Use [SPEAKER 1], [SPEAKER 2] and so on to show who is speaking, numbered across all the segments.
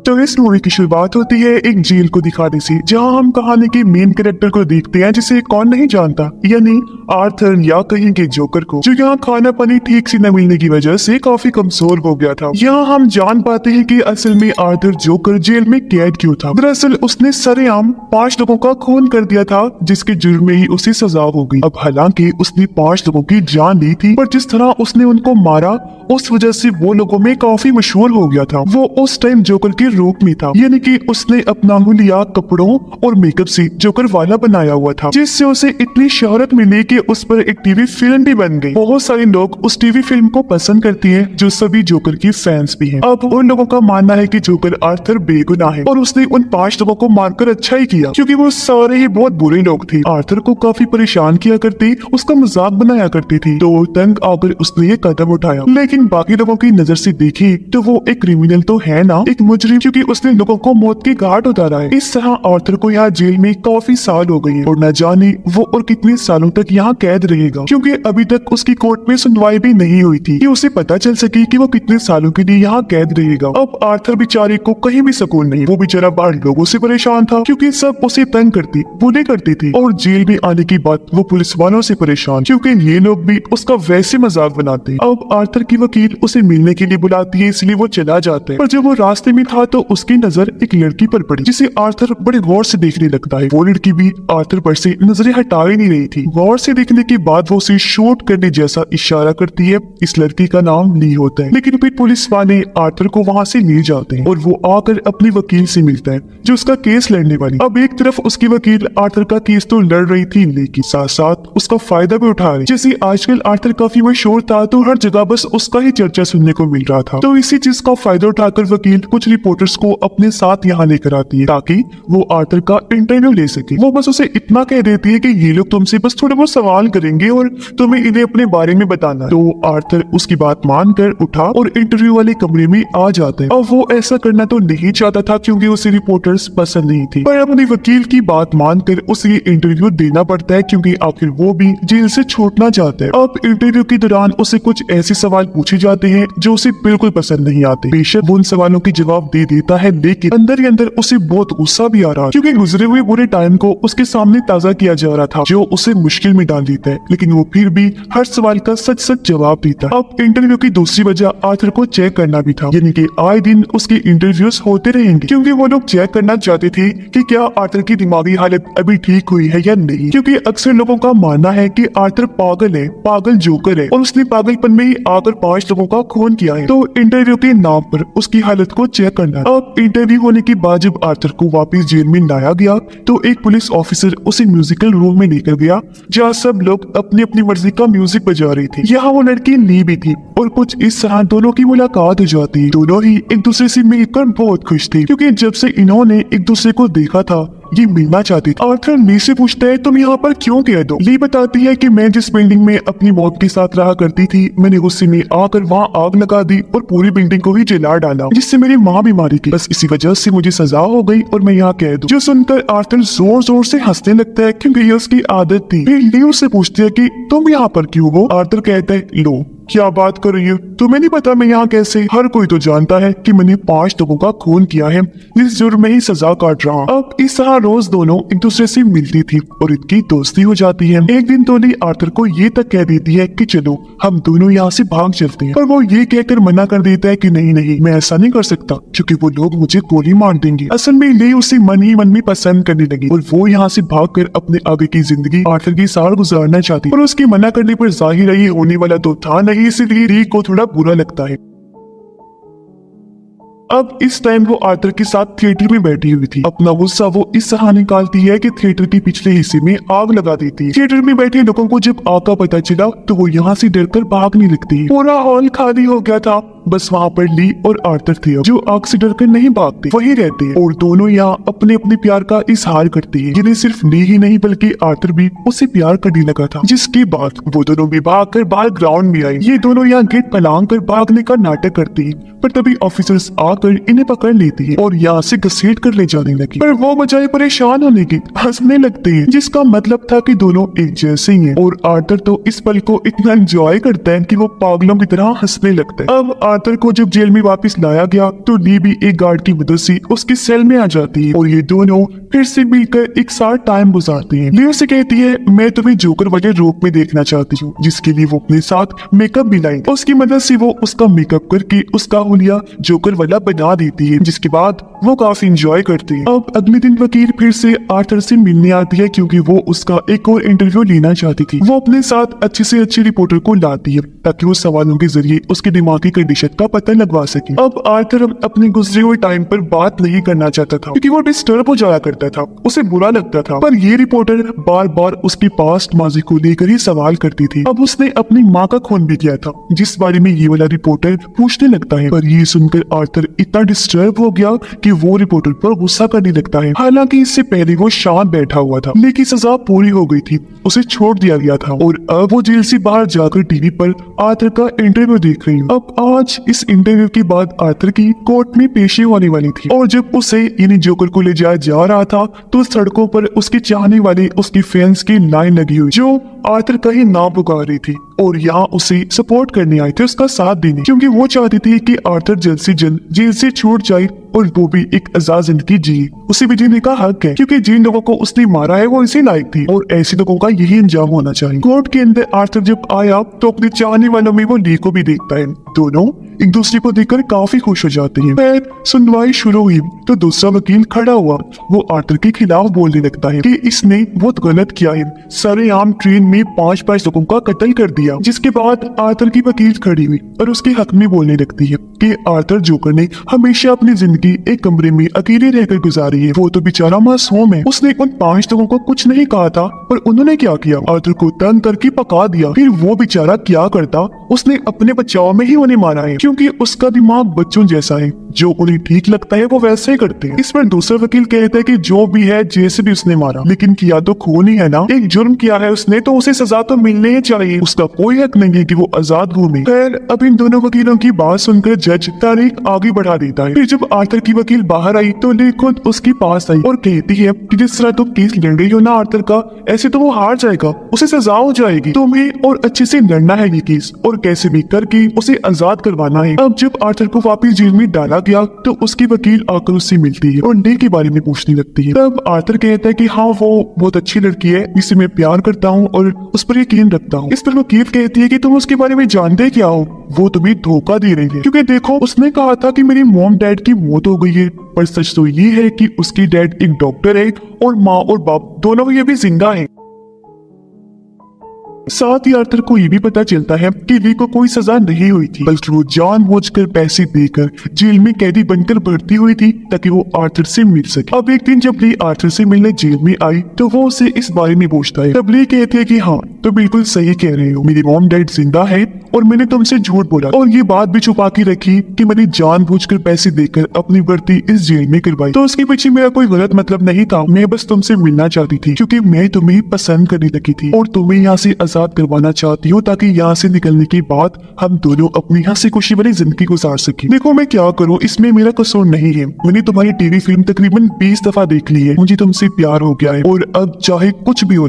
[SPEAKER 1] तो इस मूवी की शुरुआत होती है एक जेल को दिखाने से, जहां हम कहानी के मेन कैरेक्टर को देखते हैं जिसे कौन नहीं जानता, यानी आर्थर या कहीं के जोकर को, जो यहाँ खाना पानी ठीक से न मिलने की वजह से काफी कमजोर हो गया था। यहाँ हम जान पाते हैं कि असल में आर्थर जोकर जेल में कैद क्यों था। दरअसल उसने सरेआम 5 लोगों का खून कर दिया था, जिसके जुर्म में ही उसे सजा हो गई। अब हालांकि उसने 5 लोगों की जान ली थी, पर जिस तरह उसने उनको मारा उस वजह से वो लोगों में काफी मशहूर हो गया था। वो उस टाइम जोकर के रूप में था, यानी कि उसने अपना हुलिया कपड़ों और मेकअप से जोकर वाला बनाया हुआ था, जिससे उसे इतनी शोहरत मिली कि उस पर एक टीवी फिल्म भी बन गई। बहुत सारे लोग उस टीवी फिल्म को पसंद करते हैं, जो सभी जोकर की फैंस भी हैं। अब उन लोगों का मानना है कि जोकर आर्थर बेगुनाह है और उसने उन 5 लोगों को मारकर अच्छा ही किया, क्योंकि वो सारे ही बहुत बुरे लोग थे। आर्थर को काफी परेशान किया करते, उसका मजाक बनाया करती थी, तो तंग आकर उसने ये कदम उठाया। लेकिन बाकी लोगों की नजर से देखी तो वो एक क्रिमिनल तो है ना, एक मुजरिम, क्योंकि उसने लोगों को मौत के घाट उतारा है। इस तरह आर्थर को यहाँ जेल में काफी साल हो गए हैं और न जाने वो और कितने सालों तक यहाँ कैद रहेगा, क्योंकि अभी तक उसकी कोर्ट में सुनवाई भी नहीं हुई थी कि उसे पता चल सके कि वो कितने सालों के लिए यहाँ कैद रहेगा। अब आर्थर बेचारे को कहीं भी सुकून नहीं। वो बेचारा बाहर लोगों से परेशान था, क्योंकि सब उसे तंग करती बुले करते थे, और जेल में आने की बात वो पुलिस वालों से परेशान, क्योंकि ये लोग भी उसका वैसे मजाक बनाते। अब आर्थर की वकील उसे मिलने के लिए बुलाती है, इसलिए वो चला जाता है। पर जब वो रास्ते में था तो उसकी नजर एक लड़की पर पड़ी, जिसे आर्थर बड़े गौर से देखने लगता है। वो लड़की भी आर्थर पर से नजरें हटा ही नहीं रही थी। गौर से देखने के बाद वो उसे शूट करने जैसा इशारा करती है। इस लड़की का नाम ली होता है, लेकिन फिर पुलिस वाले आर्थर को वहाँ से ले जाते हैं और वो आकर अपने वकील से मिलता है, जो उसका केस लड़ने वाली। अब एक तरफ उसकी वकील आर्थर का केस तो लड़ रही थी, लेकिन साथ साथ उसका फायदा भी उठा रही। जैसे आजकल आर्थर काफी मशहूर था, तो हर जगह बस उसका ही चर्चा सुनने को मिल रहा था। तो इसी चीज का फायदा उठाकर वकील कुछ रिपोर्टर्स को अपने साथ यहाँ लेकर आती है, ताकि वो आर्थर का इंटरव्यू ले सके। वो बस उसे इतना कह देती है कि ये लोग तुमसे बस थोड़े बहुत सवाल करेंगे और तुम्हें इन्हें अपने बारे में बताना। तो आर्थर उसकी बात मानकर उठा और इंटरव्यू वाले कमरे में आ जाते हैं। अब वो ऐसा करना तो नहीं चाहता था, क्योंकि उसे रिपोर्टर्स पसंद नहीं थे, पर अपने वकील की बात मानकर उसे इंटरव्यू देना पड़ता है, क्योंकि आखिर वो भी जेल से छूटना चाहता है। अब इंटरव्यू के दौरान उसे कुछ ऐसे सवाल पूछे जाते हैं जो उसे बिल्कुल पसंद नहीं आते। बेशक वो उन सवालों के जवाब दे देता है, लेकिन अंदर ही अंदर उसे बहुत गुस्सा भी आ रहा है, क्योंकि गुजरे हुए बुरे टाइम को उसके सामने ताजा किया जा रहा था, जो उसे मुश्किल में डाल देता है। लेकिन वो फिर भी हर सवाल का सच सच जवाब देता। अब इंटरव्यू की दूसरी वजह आर्थर को चेक करना भी था, यानी कि आए दिन उसके इंटरव्यूज होते रहेंगे, क्योंकि वो लोग चेक करना चाहते थे कि क्या आर्थर की दिमागी हालत अभी ठीक हुई है या नहीं। क्योंकि अक्सर लोगों का मानना है कि आर्थर पागल है, पागल जोकर है, और उसने पागलपन में ही आकर 5 लोगों का खून किया है। तो इंटरव्यू के नाम पर उसकी हालत को चेक करना। अब इंटरव्यू होने के बाद जब आर्थर को वापस जेल में लाया गया, तो एक पुलिस ऑफिसर उसे म्यूजिकल रूम में लेकर गया, जहाँ सब लोग अपनी अपनी मर्जी का म्यूजिक बजा रहे थे। यहाँ वो लड़की ली भी थी, और कुछ इस तरह दोनों की मुलाकात हो जाती। दोनों ही एक दूसरे से मिलकर बहुत खुश थे, क्योंकि जब से इन्होंने एक दूसरे को देखा था ये मिलना चाहती थी। आर्थर ली से पूछता है, तुम यहाँ पर क्यों कैद हो? ली बताती है कि मैं जिस बिल्डिंग में अपनी मौत के साथ रहा करती थी, मैंने गुस्से में आकर वहाँ आग लगा दी और पूरी बिल्डिंग को ही जला डाला, जिससे मेरी माँ भी मारी गई। बस इसी वजह से मुझे सजा हो गई और मैं यहाँ कैद हूँ। जो सुनकर आर्थर जोर जोर से हंसने लगता है, क्योंकि ये उसकी आदत थी। फिर ली उससे पूछती है कि तुम यहाँ पर क्यों हो? आर्थर कहता है, लो क्या बात कर रही हो, तुम्हें नहीं पता मैं यहाँ कैसे? हर कोई तो जानता है कि मैंने 5 लोगों का खून किया है, जिस जुर्म में ही सजा काट रहा हूँ। अब इस तरह रोज दोनों एक दूसरे से मिलती थी और इनकी दोस्ती हो जाती है। एक दिन तो ली आर्थर को ये तक कह देती है कि चलो हम दोनों यहाँ से भाग चलते हैं, पर वो ये कहकर मना कर देता है कि नहीं नहीं, मैं ऐसा नहीं कर सकता, क्योंकि वो लोग मुझे गोली मार देंगे। असल में ली उसे मन ही मन में पसंद करने लगी और वो यहाँ से भागकर अपने आगे की जिंदगी आर्थर के साथ गुजारना चाहती, पर उसकी मना करने पर जाहिर है ये होने वाला तो था नहीं, इसलिए ली को थोड़ा बुरा लगता है। अब इस टाइम वो आर्थर के साथ थिएटर में बैठी हुई थी। अपना गुस्सा वो इस तरह निकालती है कि थिएटर के पिछले हिस्से में आग लगा देती है। थिएटर में बैठे लोगों को जब आग का पता चला तो वो यहाँ से डरकर भागने लगती है। पूरा हॉल खाली हो गया था, बस वहाँ पर ली और आर्थर थे, जो आग से डरकर नहीं भागते, वही रहते हैं, और दोनों यहाँ अपने अपने प्यार का इजहार करते हैं। जिन्हें सिर्फ ली ही नहीं बल्कि आर्थर भी उससे प्यार करने लगा था, जिसके बाद वो दोनों भी भागकर बाहर ग्राउंड में आए। ये दोनों यहाँ गेट फैलांग कर भागने का नाटक करती है, पर तभी ऑफिसर्स आकर इन्हें पकड़ लेती है और यहाँ से घसीट कर ले जाने लगी। पर वो बजाय परेशान होने की हंसने लगते हैं, जिसका मतलब था कि दोनों एक जैसे ही हैं। और आर्थर तो इस पल को इतना एंजॉय करता है कि वो पागलों की तरह हंसने लगता है। अब आर्थर को जब जेल में वापस लाया गया तो ली भी एक गार्ड की मदद से उसके सेल में आ जाती है और ये दोनों फिर से मिलकर एक साथ टाइम गुजारते हैं। ली उसे कहती है मैं तुम्हें जोकर वाले रूप में देखना चाहती हूँ, जिसके लिए वो अपने साथ मेकअप भी लाई। उसकी मदद से वो उसका मेकअप करके उसका हुलिया जोकर वाला बना देती है, जिसके बाद वो काफी इंजॉय करते हैं। अब अगले दिन वकील फिर से आर्थर से मिलने आती है क्योंकि वो उसका एक और इंटरव्यू लेना चाहती थी। वो अपने साथ अच्छे से अच्छे रिपोर्टर को लाती है ताकि वो सवालों के जरिए उसके दिमागी कंडीशन का पता लगवा सके। अब आर्थर अपने गुजरे हुए टाइम पर बात नहीं करना चाहता था क्योंकि वो डिस्टर्ब हो जाया करता था, उसे बुरा लगता था। पर ये रिपोर्टर बार बार उसकी पास्ट माजी को लेकर ही सवाल करती थी। अब उसने अपनी माँ का खून भी किया था, जिस बारे में ये वाला रिपोर्टर पूछने लगता है। पर ये सुनकर आर्थर इतना डिस्टर्ब हो गया कि वो रिपोर्टर पर गुस्सा करने लगता है। हालांकि इससे पहले वो शांत बैठा हुआ था, लेकिन सजा पूरी हो गई थी, उसे छोड़ दिया गया था और अब वो जेल से बाहर जाकर टीवी पर आर्थर का इंटरव्यू देख रही है। अब आज इस इंटरव्यू के बाद आर्थर की कोर्ट में पेशी होने वाली थी और जब उसे यानी जोकर को ले जाया जा रहा था तो सड़कों पर उसके चाहने वाले उसके फैंस की लाइन लगी हुई जो आर्थर का ही नाम पुकार रही थी और यहाँ उसे सपोर्ट करने आए थे, उसका साथ देने, क्योंकि वो चाहती थी कि आर्थर जल्द से जल्द जेल से छूट जाए और वो भी एक आजाद जिंदगी जिए। उसे भी जीने का हक है क्योंकि जिन लोगों को उसने मारा है वो इसी लायक थी और ऐसे लोगों का यही अंजाम होना चाहिए। कोर्ट के अंदर आर्थर जब आया तो अपने चाहने वालों में वो ली को भी देखता है। दोनों एक दूसरे को देखकर काफी खुश हो जाते हैं। फिर सुनवाई शुरू हुई तो दूसरा वकील खड़ा हुआ। वो आर्थर के खिलाफ बोलने लगता है कि इसने बहुत गलत किया है, सरेआम ट्रेन में 5 लोगों का कत्ल कर दिया। जिसके बाद आर्थर की वकील खड़ी हुई और उसके हक में बोलने लगती है कि आर्थर जोकर ने हमेशा अपनी जिंदगी एक कमरे में अकेले रहकर गुजारी है। वो तो बेचारा मासूम है, उसने उन 5 लोगों को कुछ नहीं कहा था पर उन्होंने क्या किया, आर्थर को तंग करके पका दिया। फिर वो बेचारा क्या करता, उसने अपने बचाव में ही उन्हें मारा है क्योंकि उसका दिमाग बच्चों जैसा है, जो उन्हें ठीक लगता है वो वैसे ही करते हैं। इस पर दूसरा वकील कहता है कि जो भी है जैसे भी उसने मारा, लेकिन किया तो खून ही है ना, एक जुर्म किया है उसने तो उसे सजा तो मिलनी ही चाहिए, उसका कोई हक नहीं है कि वो आजाद घूमे। खैर अब इन दोनों वकीलों की बात सुनकर जज तारीख आगे बढ़ा देता है। फिर जब आर्थर की वकील बाहर आई तो ली खुद उसके पास आई और कहती है कि जिस तरह तुम केस लड़ रही हो ना आर्थर का, ऐसे तो वो हार जाएगा, उसे सजा हो जाएगी, तुम्हें और अच्छे से लड़ना है ये केस और कैसे भी करके उसे आजाद करवाना है। अब जब आर्थर को वापस जेल में डाला गया तो उसकी वकील आकर उससे मिलती है और ली के बारे में पूछने लगती है। तब आर्थर कहता है कि हाँ वो बहुत अच्छी लड़की है, जिसे मैं प्यार करता हूँ और उस पर यकीन रखता हूँ। इस पर वकील कहती है कि तुम उसके बारे में जानते क्या हो, वो तुम्हें धोखा दे रही है क्योंकि देखो उसने कहा था कि मेरी मॉम डैड की मौत हो गई है, पर सच तो ये है कि उसकी डैड एक डॉक्टर है और माँ और बाप दोनों ये भी जिंदा है। साथ ही आर्थर को ये भी पता चलता है कि ली को कोई सजा नहीं हुई थी, बल्कि वो जानबूझकर पैसे देकर जेल में कैदी बनकर भर्ती हुई थी ताकि वो आर्थर से मिल सके। अब एक दिन जब ली आर्थर से मिलने जेल में आई तो वो उसे इस बारे में पूछता है। तब ली कहती है कि हाँ तो बिल्कुल सही कह रहे हो, मेरी मॉम डैड जिंदा है और मैंने तुमसे झूठ बोला और ये बात भी छुपा के रखी कि मैंने जानबूझकर पैसे देकर अपनी भर्ती इस जेल में करवाई। तो उसके पीछे मेरा कोई गलत मतलब नहीं था, मैं बस तुमसे मिलना चाहती थी क्योंकि मैं तुम्हें पसंद करने लगी थी और तुम्हें यहाँ से आजाद करवाना चाहती हूँ ताकि यहाँ से निकलने के बाद हम दोनों अपनी हंसी खुशी वाली जिंदगी गुजार सके। देखो मैं क्या करूँ, इसमें मेरा कसूर नहीं है, मैंने तुम्हारी टीवी फिल्म तकरीबन 20 दफा देख ली है, मुझे तुमसे प्यार हो गया है और अब चाहे कुछ भी हो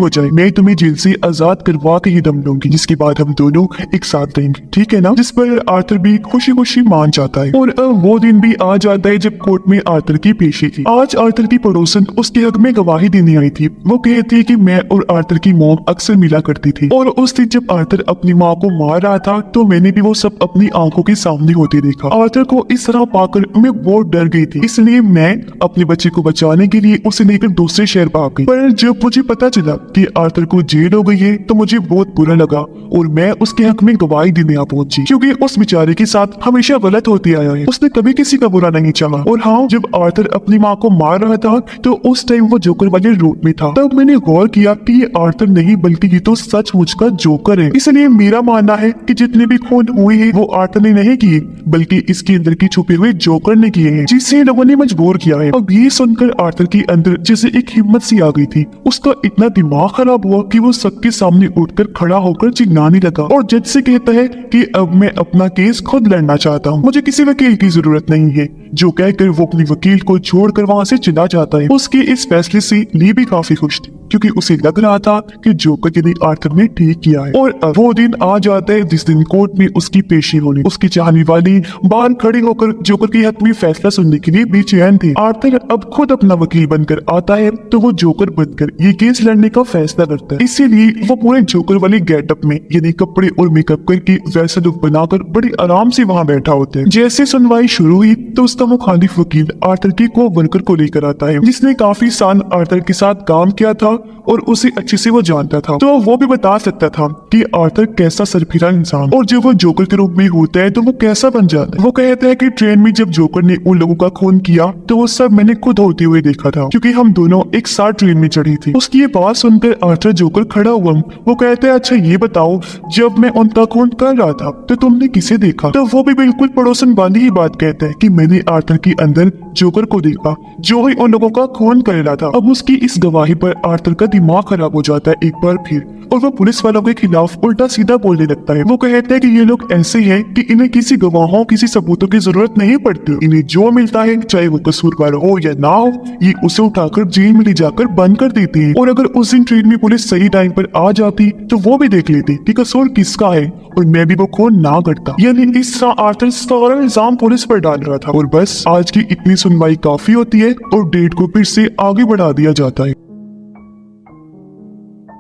[SPEAKER 1] जाए मैं तुम्हें जेल से आजाद करवा के ही दम लूंगी, जिसके बाद हम दोनों एक साथ रहेंगे, ठीक है ना। जिस पर आर्थर भी खुशी खुशी मान जाता है और अब वो दिन भी आ जाता है जब कोर्ट में आर्थर की पेशी थी। आज आर्थर की पड़ोसन उसके हक में गवाही देने आई थी। वो कहती है कि मैं और आर्थर की मॉम अक्सर मिला करती थी और उस दिन जब आर्थर अपनी माँ को मार रहा था तो मैंने भी वो सब अपनी आंखों के सामने होते देखा। आर्थर को इस तरह पाकर मैं बहुत डर गई थी, इसलिए मैं अपने बच्चे को बचाने के लिए उसे लेकर दूसरे शहर भाग गई। पर जब मुझे पता चला कि आर्थर को जेल हो गई है तो मुझे बहुत बुरा लगा और मैं उसके हक में गवाही देने आ पहुंची क्योंकि उस बेचारे के साथ हमेशा गलत होते आया है, उसने कभी किसी का बुरा नहीं चाहा। और हाँ, जब आर्थर अपनी माँ को मार रहा था तो उस टाइम वो जोकर वाले रूप में था। तब मैंने गौर किया कि ये आर्थर नहीं बल्कि ये तो सचमुच का जोकर है। इसलिए मेरा मानना है कि जितने भी खून हुए हैं वो आर्थर ने नहीं किए बल्कि इसके अंदर की छुपे हुए जोकर ने किए हैं, जिसे लोगों ने मजबूर किया है। अब ये सुनकर आर्थर के अंदर जैसे एक हिम्मत सी आ गई थी। उसका इतना दिमाग खराब हुआ कि वो सबके सामने उठकर खड़ा होकर चिल्लाने लगा और जज से कहता है कि अब मैं अपना केस खुद लड़ना चाहता हूँ, मुझे किसी वकील की जरूरत नहीं है। जो कहकर वो अपनी वकील को छोड़कर वहाँ से चला जाता है। उसके इस फैसले से ली भी काफी खुश थी। क्योंकि उसे लग रहा था कि जोकर के लिए आर्थर ने ठीक किया है। और अब वो दिन आ जाता है जिस दिन कोर्ट में उसकी पेशी होनी। उसकी चाहने वाली बाहर खड़े होकर जोकर के हक में फैसला सुनने के लिए बेचैन थे। आर्थर अब खुद अपना वकील बनकर आता है तो वो जोकर बनकर ये केस लड़ने का फैसला करता है। इसीलिए वो पूरे जोकर वाली गेटअप में यानी कपड़े और मेकअप करके वैसा लुक बनाकर बड़ी आराम से वहाँ बैठा होता है। जैसे सुनवाई शुरू हुई तो उसका मुखालिफ वकील आर्थर के को वर्कर को लेकर आता है जिसने काफी साल आर्थर के साथ काम किया था और उसे अच्छे से वो जानता था, तो वो भी बता सकता था कि आर्थर कैसा सरफिरा इंसान और जब वो जोकर के रूप में होता है तो वो कैसा बन जाता है। वो कहता है कि ट्रेन में जब जोकर ने उन लोगों का खून किया तो वो सब मैंने खुद होते हुए देखा था क्योंकि हम दोनों एक साथ ट्रेन में चढ़ी थी। उसकी ये बात सुनकर आर्थर जोकर खड़ा हुआ। वो कहता है अच्छा ये बताओ जब मैं उनका खून कर रहा था तो तुमने किसे देखा? तो वो भी बिल्कुल पड़ोसन वाली ही बात कहता है कि मैंने आर्थर के अंदर जोकर को देखा जो ही उन लोगों का खून कर रहा था। अब उसकी इस गवाही पर आर्थर का दिमाग खराब हो जाता है एक बार फिर और वो पुलिस वालों के खिलाफ उल्टा सीधा बोलने लगता है। वो कहता है कि ये लोग ऐसे हैं कि इन्हें किसी गवाहों किसी सबूतों की जरूरत नहीं पड़ती। इन्हें जो मिलता है चाहे वो कसूरवार हो या ना हो ये उसे उठाकर जेल में ले जाकर बंद कर देते हैं। और अगर उस दिन ट्रेन में पुलिस सही टाइम पर आ जाती तो वो भी देख लेती कि कसूर किसका है और मैं भी वो खून ना करता। यानी इस तरह आर्थर सारा इल्जाम पुलिस पर डाल रहा था। और बस आज की इतनी सुनवाई काफी होती है और डेट को फिर से आगे बढ़ा दिया जाता है।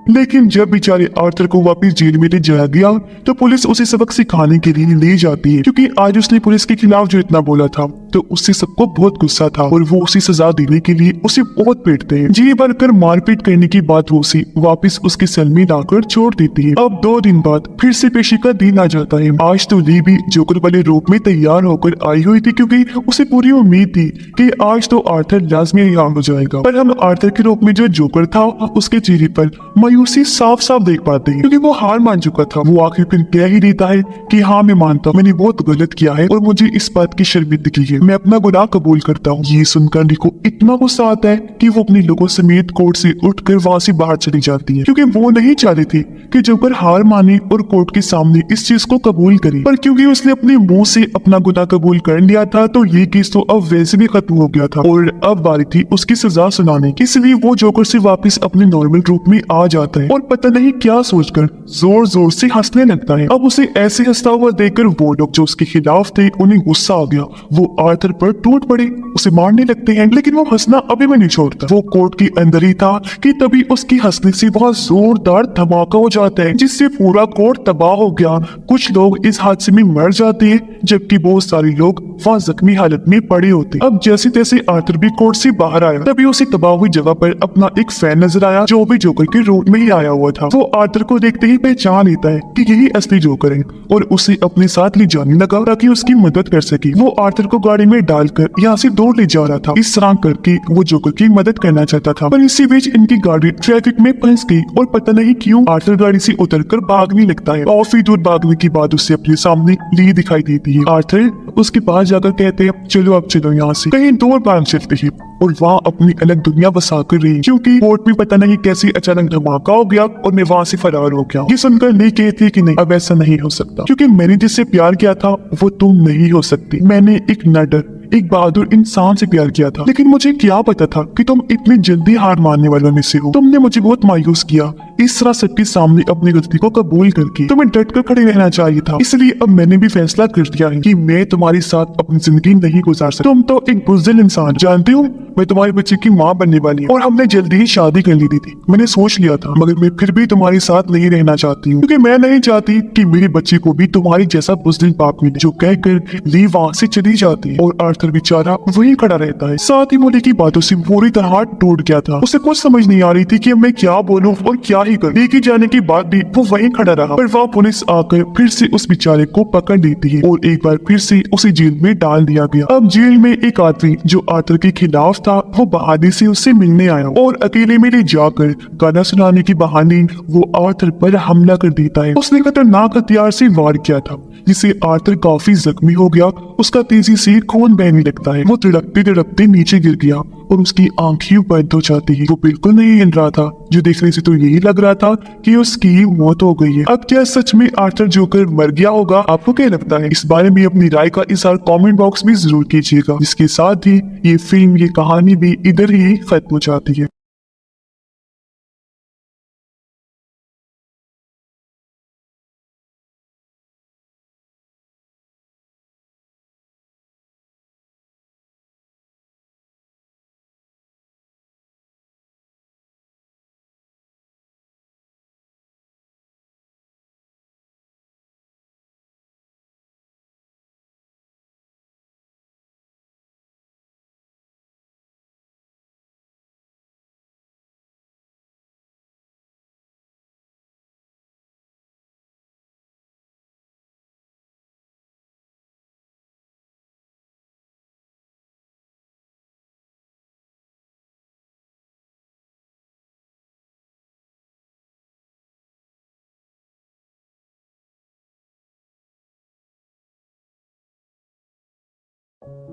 [SPEAKER 1] लेकिन जब बेचारे आर्थर को वापस जेल में ले जाया गया तो पुलिस उसे सबक सिखाने के लिए ले जाती है क्योंकि आज उसने पुलिस के खिलाफ जो इतना बोला था तो उससे सबको बहुत गुस्सा था और वो उसे सजा देने के लिए उसे बहुत पीटते हैं। जी भरकर मारपीट करने के बाद वो उसे वापस उसके सेल में लाकर छोड़ देती है। अब 2 दिन बाद फिर से पेशी का दिन आ जाता है। आज तो ली भी जोकर वाले रूप में तैयार होकर आई हुई थी क्योंकि उसे पूरी उम्मीद थी कि आज तो आर्थर लाजमी रिहा हो जाएगा। पर हम आर्थर के रूप में जो जोकर था उसके चेहरे पर मायूसी साफ साफ देख पाते हैं क्योंकि वो हार मान चुका था। वो आखिर फिर कह ही देता है कि हाँ मैं मानता हूँ मैंने बहुत गलत किया है और मुझे इस बात की शर्मिंदगी है, मैं अपना गुनाह कबूल करता हूँ। ये सुनकर ली को इतना गुस्सा आता है कि वो अपने लोगों समेत कोर्ट से उठकर वहां से बाहर चली जाती है क्योंकि वो नहीं चाहती थी कि जोकर हार माने और कोर्ट के सामने इस चीज को कबूल करे। पर क्योंकि उसने अपने मुंह से अपना गुनाह कबूल कर लिया था तो ये केस तो अब वैसे भी खत्म हो गया था और अब बारी थी उसकी सजा सुनाने की। इसलिए वो जोकर से वापस अपने नॉर्मल रूप में आ जाता है और पता नहीं क्या सोचकर जोर जोर से हंसने लगता है। अब उसे ऐसे हंसता हुआ देखकर वो लोग जो उसके खिलाफ थे उन्हें गुस्सा आ गया। वो आर्थर पर टूट पड़े, उसे मारने लगते हैं लेकिन वो हंसना अभी भी नहीं छोड़ता। वो कोर्ट के अंदर ही था कि तभी उसकी हंसने से बहुत जोरदार धमाका हो जाता है जिससे पूरा कोर्ट तबाह हो गया। कुछ लोग इस हादसे में मर जाते हैं जबकि बहुत सारे लोग वहाँ जख्मी हालत में पड़े होते। अब जैसे तैसे आर्थर भी कोर्ट से बाहर आया तभी उसे तबाह हुई जगह पर अपना एक फैन नजर आया जो भी जोकर के रोड में ही आया हुआ था। वो आर्थर को देखते ही पहचान लेता है कि यही असली जोकर है और उसे अपने साथ ले जाने लगा ताकि उसकी मदद कर सके। वो आर्थर को गाड़ी में डालकर यहाँ से दूर ले जा रहा था। इस तरह करके वो जोकर की मदद करना चाहता था पर इसी बीच इनकी गाड़ी ट्रैफिक में फंस गई और पता नहीं क्यों आर्थर गाड़ी से उतरकर भागने लगता है। काफी दूर भागने के बाद उसे अपने सामने ली दिखाई देती है। आर्थर उसके पास जाकर कहते हैं चलो अब चलो यहाँ से कहीं दूर भाग चलते हैं और वहाँ अपनी अलग दुनिया बसा कर रही क्योंकि कोर्ट में पता नहीं कैसे अचानक धमाका हो गया और मैं वहाँ से फरार हो गया। ये सुनकर ली कहती है कि नहीं अब ऐसा नहीं हो सकता क्योंकि मैंने जिससे प्यार किया था वो तुम नहीं हो सकती। मैंने एक नडर एक बहादुर इंसान से प्यार किया था लेकिन मुझे क्या पता था कि तुम इतनी जल्दी हार मानने वालों में से हो। तुमने मुझे बहुत मायूस किया। इस तरह सबके सामने अपनी गलती को कबूल करके तुम्हें डट कर खड़े रहना चाहिए था। इसलिए अब मैंने भी फैसला कर लिया है कि मैं तुम्हारे साथ अपनी जिंदगी नहीं गुजार सकता। तुम तो एक बुज़दिल इंसान जानते हो मैं तुम्हारे बच्चे की माँ बनने वाली हूँ और हमने जल्दी ही शादी कर ली थी। मैंने सोच लिया था मगर मैं फिर भी तुम्हारे साथ नहीं रहना चाहती हूँ क्योंकि मैं नहीं चाहती कि मेरे बच्चे को भी तुम्हारी जैसा बुज़दिल बाप मिले। जो कहकर ली वहाँ से चली जाती है और आर्थर बेचारा वही खड़ा रहता है। साथ ही मोली की बातों से पूरी तरह टूट गया था। उसे कुछ समझ नहीं आ रही थी कि मैं क्या बोलूं और क्या ही करूं। लेके जाने के बाद भी वो वहीं खड़ा रहा पर वहाँ पुलिस आकर फिर से उस बेचारे को पकड़ लेती है और एक बार फिर से उसे जेल में डाल दिया गया। अब जेल में एक आदमी जो आर्थर के खिलाफ था वो बहादुरी से उससे मिलने आया और अकेले में ले जाकर गाना सुनाने के बहाने वो आर्थर पर हमला कर देता है। उसने खतरनाक हथियार से वार किया था जिससे आर्थर काफी जख्मी हो गया। उसका तेजी से खून बहने लगता है। वो तड़पते तड़पते नीचे गिर गया और उसकी आंखें बंद हो जाती है। वो बिल्कुल नहीं हिल रहा था जो देखने से तो यही लग रहा था कि उसकी मौत हो गई है। अब क्या सच में आर्थर जोकर मर गया होगा? आपको क्या लगता है? इस बारे में अपनी राय का इज़हार कमेंट बॉक्स में जरूर कीजिएगा। इसके साथ ही ये फिल्म ये कहानी भी इधर ही खत्म हो जाती है।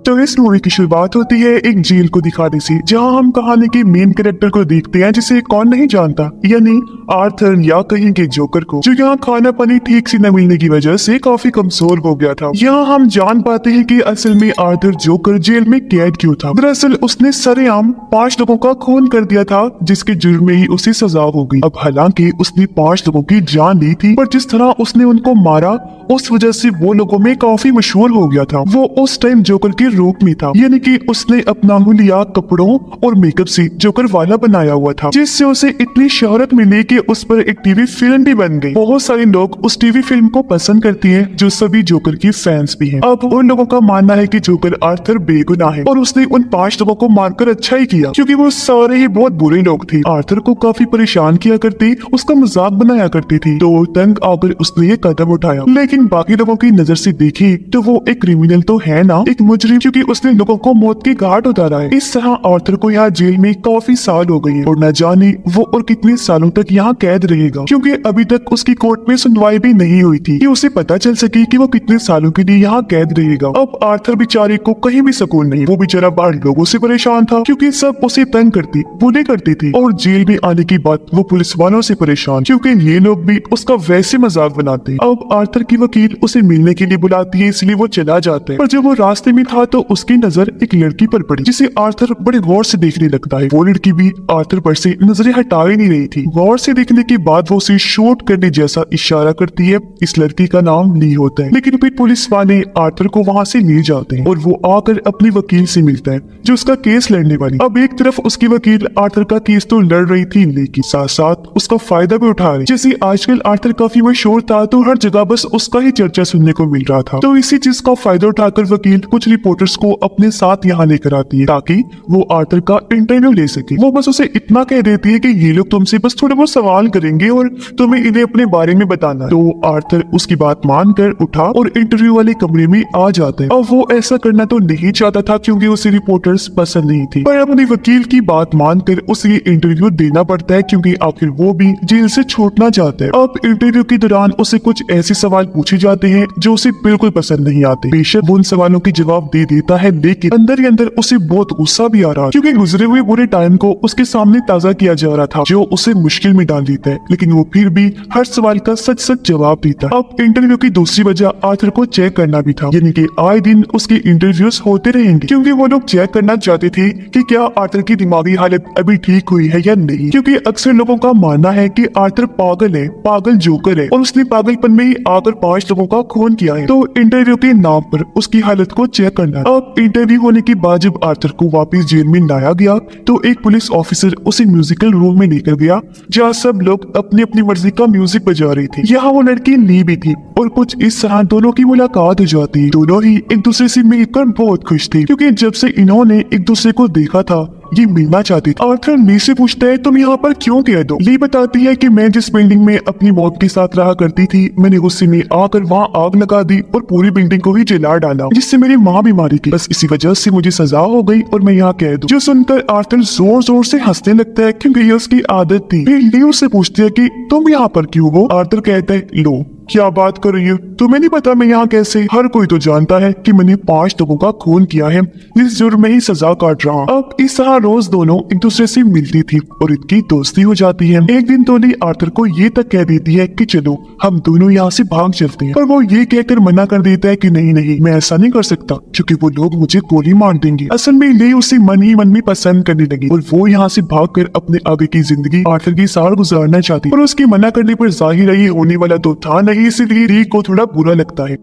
[SPEAKER 1] तो इस मूवी की शुरुआत होती है एक जेल को दिखाने से, जहां हम कहानी के मेन कैरेक्टर को देखते हैं जिसे कौन नहीं जानता, यानी आर्थर या कहीं के जोकर को, जो यहाँ खाना पानी ठीक से न मिलने की वजह से काफी कमजोर हो गया था। यहाँ हम जान पाते हैं कि असल में आर्थर जोकर जेल में कैद क्यों था। दरअसल उसने सरेआम 5 लोगों का खून कर दिया था, जिसके जुर्म में ही उसे सजा हो गई। अब हालांकि उसने 5 लोगों की जान ली थी, पर जिस तरह उसने उनको मारा उस वजह से वो लोगों में काफी मशहूर हो गया था। वो उस टाइम जोकर के रूप में था, यानी कि उसने अपना हुलिया कपड़ों और मेकअप से जोकर वाला बनाया हुआ था, जिससे उसे इतनी शोहरत मिली कि उस पर एक टीवी फिल्म भी बन गई। बहुत सारे लोग उस टीवी फिल्म को पसंद करते हैं, जो सभी जोकर की फैंस भी हैं। अब उन लोगों का मानना है कि जोकर आर्थर बेगुनाह है और उसने उन 5 लोगों को मारकर अच्छा ही किया, क्योंकि वो सारे ही बहुत बुरे लोग थे। आर्थर को काफी परेशान किया करती, उसका मजाक बनाया करती थी, तो तंग आकर उसने ये कदम उठाया। लेकिन बाकी लोगों की नजर से देखी तो वो एक क्रिमिनल तो है ना, एक मुजरिम, क्योंकि उसने लोगों को मौत के घाट उतारा है। इस तरह आर्थर को यहाँ जेल में काफी साल हो गए हैं और न जाने वो और कितने सालों तक यहाँ कैद रहेगा, क्योंकि अभी तक उसकी कोर्ट में सुनवाई भी नहीं हुई थी कि उसे पता चल सके कि वो कितने सालों के लिए यहाँ कैद रहेगा। अब आर्थर बेचारे को कहीं भी सुकून नहीं। वो बेचारा बाहर लोगों से परेशान था, क्योंकि सब उसे तंग करती बुले करते थे, और जेल में आने की बात वो पुलिस वालों से परेशान, क्योंकि ये लोग भी उसका वैसे मजाक बनाते। अब आर्थर की वकील उसे मिलने के लिए बुलाती है, इसलिए वो चला जाता है। पर जब वो रास्ते में था तो उसकी नजर एक लड़की पर पड़ी, जिसे आर्थर बड़े गौर से देखने लगता है। वो लड़की भी आर्थर पर से नजरें हटा ही नहीं रही थी। गौर से देखने के बाद वो उसे शूट करने जैसा इशारा करती है। इस लड़की का नाम ली होता है, लेकिन फिर पुलिस वाले आर्थर को वहाँ से ले जाते हैं और वो आकर अपने वकील से मिलता है, जो उसका केस लड़ने वाली। अब एक तरफ उसकी वकील आर्थर का केस तो लड़ रही थी, लेकिन साथ साथ उसका फायदा भी उठा रही। जैसे आजकल आर्थर काफी मशहूर था, तो हर जगह बस उसका ही चर्चा सुनने को मिल रहा था। तो इसी चीज का फायदा उठाकर वकील कुछ रिपोर्टर्स को अपने साथ यहाँ लेकर आती है, ताकि वो आर्थर का इंटरव्यू ले सके। वो बस उसे इतना कह देती है कि ये लोग तुमसे बस थोड़े बहुत सवाल करेंगे और तुम्हें इन्हें अपने बारे में बताना। तो आर्थर उसकी बात मानकर उठा और इंटरव्यू वाले कमरे में आ जाता है। अब वो ऐसा करना तो नहीं चाहता था, क्योंकि उसे रिपोर्टर्स पसंद नहीं थी, पर अपनी वकील की बात मानकर उसे ये इंटरव्यू देना पड़ता है, क्योंकि आखिर वो भी जेल से छूटना चाहता है। अब इंटरव्यू के दौरान उसे कुछ ऐसे सवाल पूछे जाते हैं जो उसे बिल्कुल पसंद नहीं आते। बेशक वो उन सवालों के जवाब दे देता है, लेकिन अंदर ही अंदर उसे बहुत गुस्सा भी आ रहा है, क्योंकि गुजरे हुए बुरे टाइम को उसके सामने ताजा किया जा रहा था, जो उसे मुश्किल में डाल देता है। लेकिन वो फिर भी हर सवाल का सच सच जवाब देता है। अब इंटरव्यू की दूसरी वजह आर्थर को चेक करना भी था, यानी कि आए दिन उसके इंटरव्यूज होते रहेंगे, क्योंकि वो लोग चेक करना चाहते थे कि क्या आर्थर की दिमागी हालत अभी ठीक हुई है या नहीं, क्योंकि अक्सर लोगों का मानना है कि आर्थर पागल है, पागल जोकर है, और उसने पागलपन में ही आकर 5 लोगों का खून किया है। तो इंटरव्यू के नाम पर उसकी हालत को चेक करना। अब इंटरव्यू होने के बाद जब आर्थर को वापस जेल में लाया गया, तो एक पुलिस ऑफिसर उसे म्यूजिकल रूम में लेकर गया, जहाँ सब लोग अपनी अपनी मर्जी का म्यूजिक बजा रहे थे। यहाँ वो लड़की ली भी थी, और कुछ इस तरह दोनों की मुलाकात हो जाती है। दोनों ही एक दूसरे से मिलकर बहुत खुश थे, क्योंकि जब से इन्होंने एक दूसरे को देखा था ये मिलना चाहती थी। आर्थर ली से पूछता है तुम यहाँ पर क्यों कह दो। ली बताती है कि मैं जिस बिल्डिंग में अपनी मौत के साथ रहा करती थी, मैंने गुस्से में आकर वहाँ आग लगा दी और पूरी बिल्डिंग को ही जला डाला, जिससे मेरी माँ भी मारी गई। बस इसी वजह से मुझे सजा हो गई और मैं यहाँ कह दूं। जो सुनकर आर्थर जोर जोर से हंसने लगता है, क्योंकि ये उसकी आदत थी। फिर ली उससे पूछती है कि तुम यहाँ पर क्यों हो। आर्थर कहता है लो क्या बात कर रही हो, तुम्हें नहीं पता मैं यहाँ कैसे। हर कोई तो जानता है कि मैंने 5 लोगों का खून किया है, जिस जुर्म में ही सजा काट रहा हूँ। अब इस तरह रोज दोनों एक दूसरे से मिलती थी और इनकी दोस्ती हो जाती है। एक दिन तो ली आर्थर को ये तक कह देती है कि चलो हम दोनों यहाँ से भाग चलते हैं, पर वो ये कहकर मना कर देता है कि नहीं नहीं मैं ऐसा नहीं कर सकता, क्योंकि वो लोग मुझे गोली मार देंगे। असल में ली उसे मन ही मन में पसंद करने लगी और वो यहाँ से भागकर अपने आगे की जिंदगी आर्थर के साथ गुजारना चाहती, और उसके मना करने पर जाहिर है ये होने वाला तो था नहीं, इसलिए ली को थोड़ा बुरा लगता है।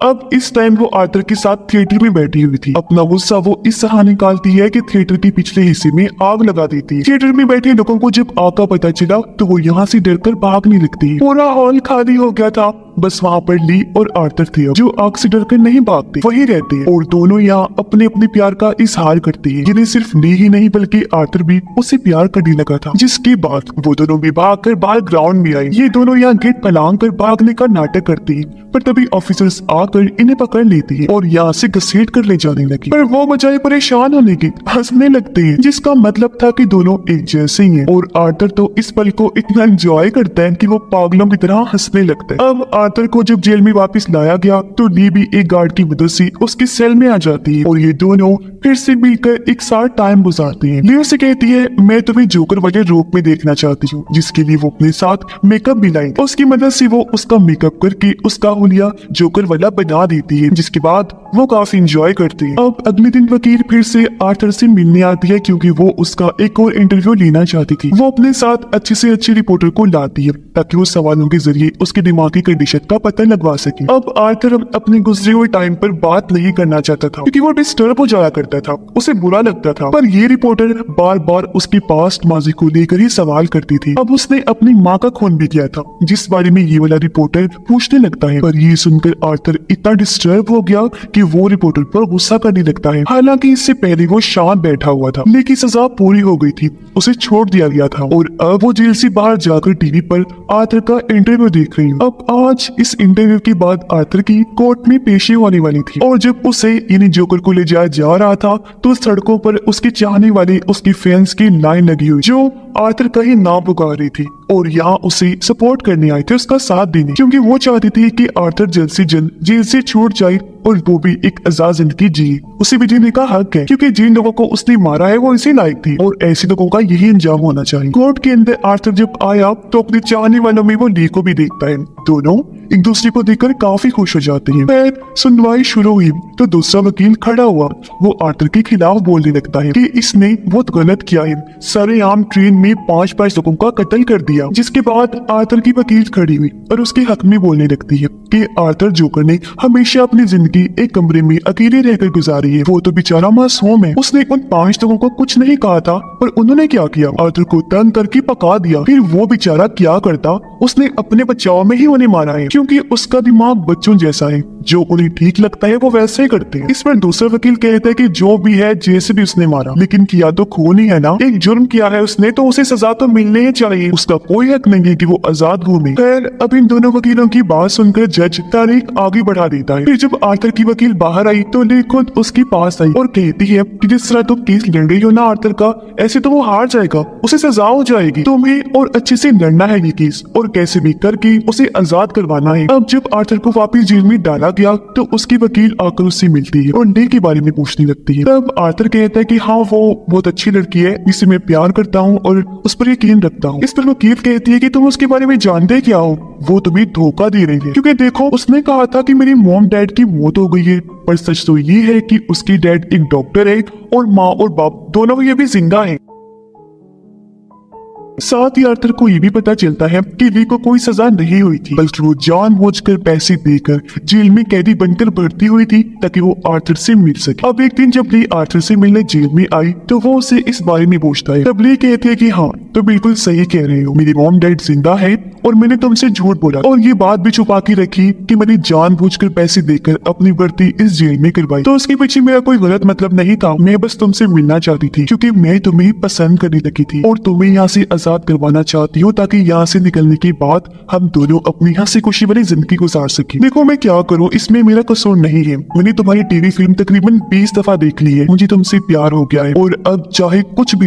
[SPEAKER 1] अब इस टाइम वो आर्थर के साथ थिएटर में बैठी हुई थी। अपना गुस्सा वो इस तरह निकालती है कि थिएटर के पिछले हिस्से में आग लगा देती है। थिएटर में बैठे लोगों को जब आग का पता चला तो वो यहाँ से डरकर भागने लगती है। पूरा हॉल खाली हो गया था, बस वहाँ पर ली और आर्थर थे, जो आग से डरकर नहीं भागते, वहीं रहते हैं, और दोनों यहाँ अपने अपने प्यार का इजहार करते हैं। जिन्हें सिर्फ ली ही नहीं बल्कि आर्थर भी उससे प्यार करने लगा था। जिसके बाद वो दोनों भी भागकर बाहर ग्राउंड में आए। ये दोनों यहाँ गेट फैलांग कर भागने का नाटक करते हैं, पर तभी ऑफिसर्स आकर इन्हें पकड़ लेती है और यहाँ से घसीट कर ले जाने लगी। पर वो बजाय परेशान होने के हंसने लगते हैं, जिसका मतलब था कि दोनों एक जैसे ही हैं। और आर्थर तो इस पल को इतना एंजॉय करता है कि वो पागलों की तरह हंसने लगता है। अब आर्थर को जब जेल में वापस लाया गया तो ली भी एक गार्ड की मदद से उसके सेल में आ जाती है और ये दोनों फिर से मिलकर एक साथ टाइम गुजारते हैं। ली उसे कहती है मैं तुम्हें जोकर वाले रूप में देखना चाहती हूँ, जिसके लिए वो अपने साथ मेकअप भी लाई। उसकी मदद से वो उसका मेकअप करके उसका हुलिया जोकर वाला बना देती है, जिसके बाद वो काफी इंजॉय करती है। अब अगले दिन वकील फिर से आर्थर से मिलने आती है क्योंकि वो उसका एक और इंटरव्यू लेना चाहती थी। वो अपने साथ अच्छी से अच्छी रिपोर्टर को लाती है ताकि वो सवालों के जरिए उसके दिमागी कंडीशन का पता लगवा सके। अब आर्थर अपने गुजरे हुए टाइम पर बात नहीं करना चाहता था क्योंकि वो डिस्टर्ब हो जाया करता था, उसे बुरा लगता था। पर ये रिपोर्टर बार बार उसकी पास्ट माजी को लेकर ही सवाल करती थी। अब उसने अपनी माँ का खून भी किया था, जिस बारे में ये वाला रिपोर्टर पूछने लगता है। पर ये सुनकर आर्थर इतना डिस्टर्ब हो गया कि वो रिपोर्टर पर गुस्सा करने लगता है। हालांकि इससे पहले वो शांत बैठा हुआ था, लेकिन सजा पूरी हो गई थी, उसे छोड़ दिया गया था और अब वो जेल से बाहर जाकर टीवी पर आर्थर का इंटरव्यू देख रही है। अब आज इस इंटरव्यू के बाद आर्थर की कोर्ट में पेशी होने वाली थी और जब उसे यानी जोकर को ले जाया जा रहा था तो सड़कों पर उसके चाहने वाले उसकी फैंस की लाइन लगी हुई जो आर्थर का ही नाम पुकार रही थी और यहाँ उसे सपोर्ट करने आए थे, उसका साथ देने, क्योंकि वो चाहती थी कि आर्थर जल्द से जल्द जेल से छूट जाए और वो भी एक आजाद जिंदगी जिए। उसे भी जीने का हक है क्योंकि जिन लोगों को उसने मारा है वो इसी लायक थी और ऐसे लोगों का यही अंजाम होना चाहिए। कोर्ट के अंदर आर्थर जब आया तो अपने चाहने वालों में वो ली को भी देखता है। दोनों एक दूसरे को देखकर काफी खुश हो जाते हैं। फिर सुनवाई शुरू हुई तो दूसरा वकील खड़ा हुआ। वो आर्थर के खिलाफ बोलने लगता है कि इसने बहुत गलत किया है, सरेआम ट्रेन में 5 लोगों का कत्ल कर दिया। जिसके बाद आर्थर की वकील खड़ी हुई और उसके हक में बोलने लगती है कि आर्थर जोकर ने हमेशा अपनी जिंदगी एक कमरे में अकेले रहकर गुजारी है। वो तो बेचारा मासूम है, उसने उन 5 लोगों को कुछ नहीं कहा था पर उन्होंने क्या किया, आर्थर को तंग करके पका दिया। फिर वो बेचारा क्या करता, उसने अपने बचाव में ही उन्हें मारा है क्योंकि उसका दिमाग बच्चों जैसा है, जो उन्हें ठीक लगता है वो वैसे ही करते हैं। इस पर दूसरा वकील कहता है कि जो भी है जैसे भी उसने मारा, लेकिन किया तो खून ही है ना, एक जुर्म किया है उसने तो उसे सजा तो मिलनी ही चाहिए, उसका कोई हक नहीं है कि वो आजाद घूमे। खैर अब इन दोनों वकीलों की बात सुनकर जज तारीख आगे बढ़ा देता है। फिर जब आर्थर की वकील बाहर आई तो ली खुद उसके पास आई और कहती है कि जिस तरह तुम केस लड़ रही हो ना आर्थर का, ऐसे तो वो हार जाएगा, उसे सजा हो जाएगी, तुम्हें और अच्छे से लड़ना है ये केस और कैसे भी करके उसे आजाद करवाना है। अब जब आर्थर को वापस जेल में डाला गया तो उसकी वकील आकर उससे मिलती है और ली के बारे में पूछने लगती है। तब आर्थर कहता है कि हाँ वो बहुत अच्छी लड़की है, जिसे मैं प्यार करता हूँ और उस पर यकीन रखता हूँ। इस पर वकील कहती है कि तुम उसके बारे में जानते क्या हो, वो तुम्हें धोखा दे रही है क्योंकि देखो उसने कहा था कि मेरी मॉम डैड की मौत हो गई है, पर सच तो ये है कि उसकी डैड एक डॉक्टर है और माँ और बाप दोनों ये भी जिंदा हैं। साथ ही आर्थर को ये भी पता चलता है कि ली को कोई सजा नहीं हुई थी, बल्कि वो जानबूझकर पैसे देकर जेल में कैदी बनकर भर्ती हुई थी ताकि वो आर्थर से मिल सके। अब एक दिन जब ली आर्थर से मिलने जेल में आई तो वो उसे इस बारे में पूछता है। तब ली कहती है कि हाँ तो बिल्कुल सही कह रहे हो, मेरी मॉम डैड जिंदा है और मैंने तुमसे झूठ बोला और ये बात भी छुपा के रखी कि मैंने जानबूझकर पैसे देकर अपनी भर्ती इस जेल में करवाई। तो उसके पीछे मेरा कोई गलत मतलब नहीं था, मैं बस तुमसे मिलना चाहती थी क्योंकि मैं तुम्हें पसंद करने लगी थी और तुम्हें यहाँ से आजाद करवाना चाहती हूँ ताकि यहाँ से निकलने के बाद हम दोनों अपनी हंसी खुशी वाली जिंदगी गुजार सके। देखो मैं क्या करूँ, इसमें मेरा कसूर नहीं है, मैंने तुम्हारी टीवी फिल्म तकरीबन 20 दफा देख ली है, मुझे तुमसे प्यार हो गया है और अब चाहे कुछ भी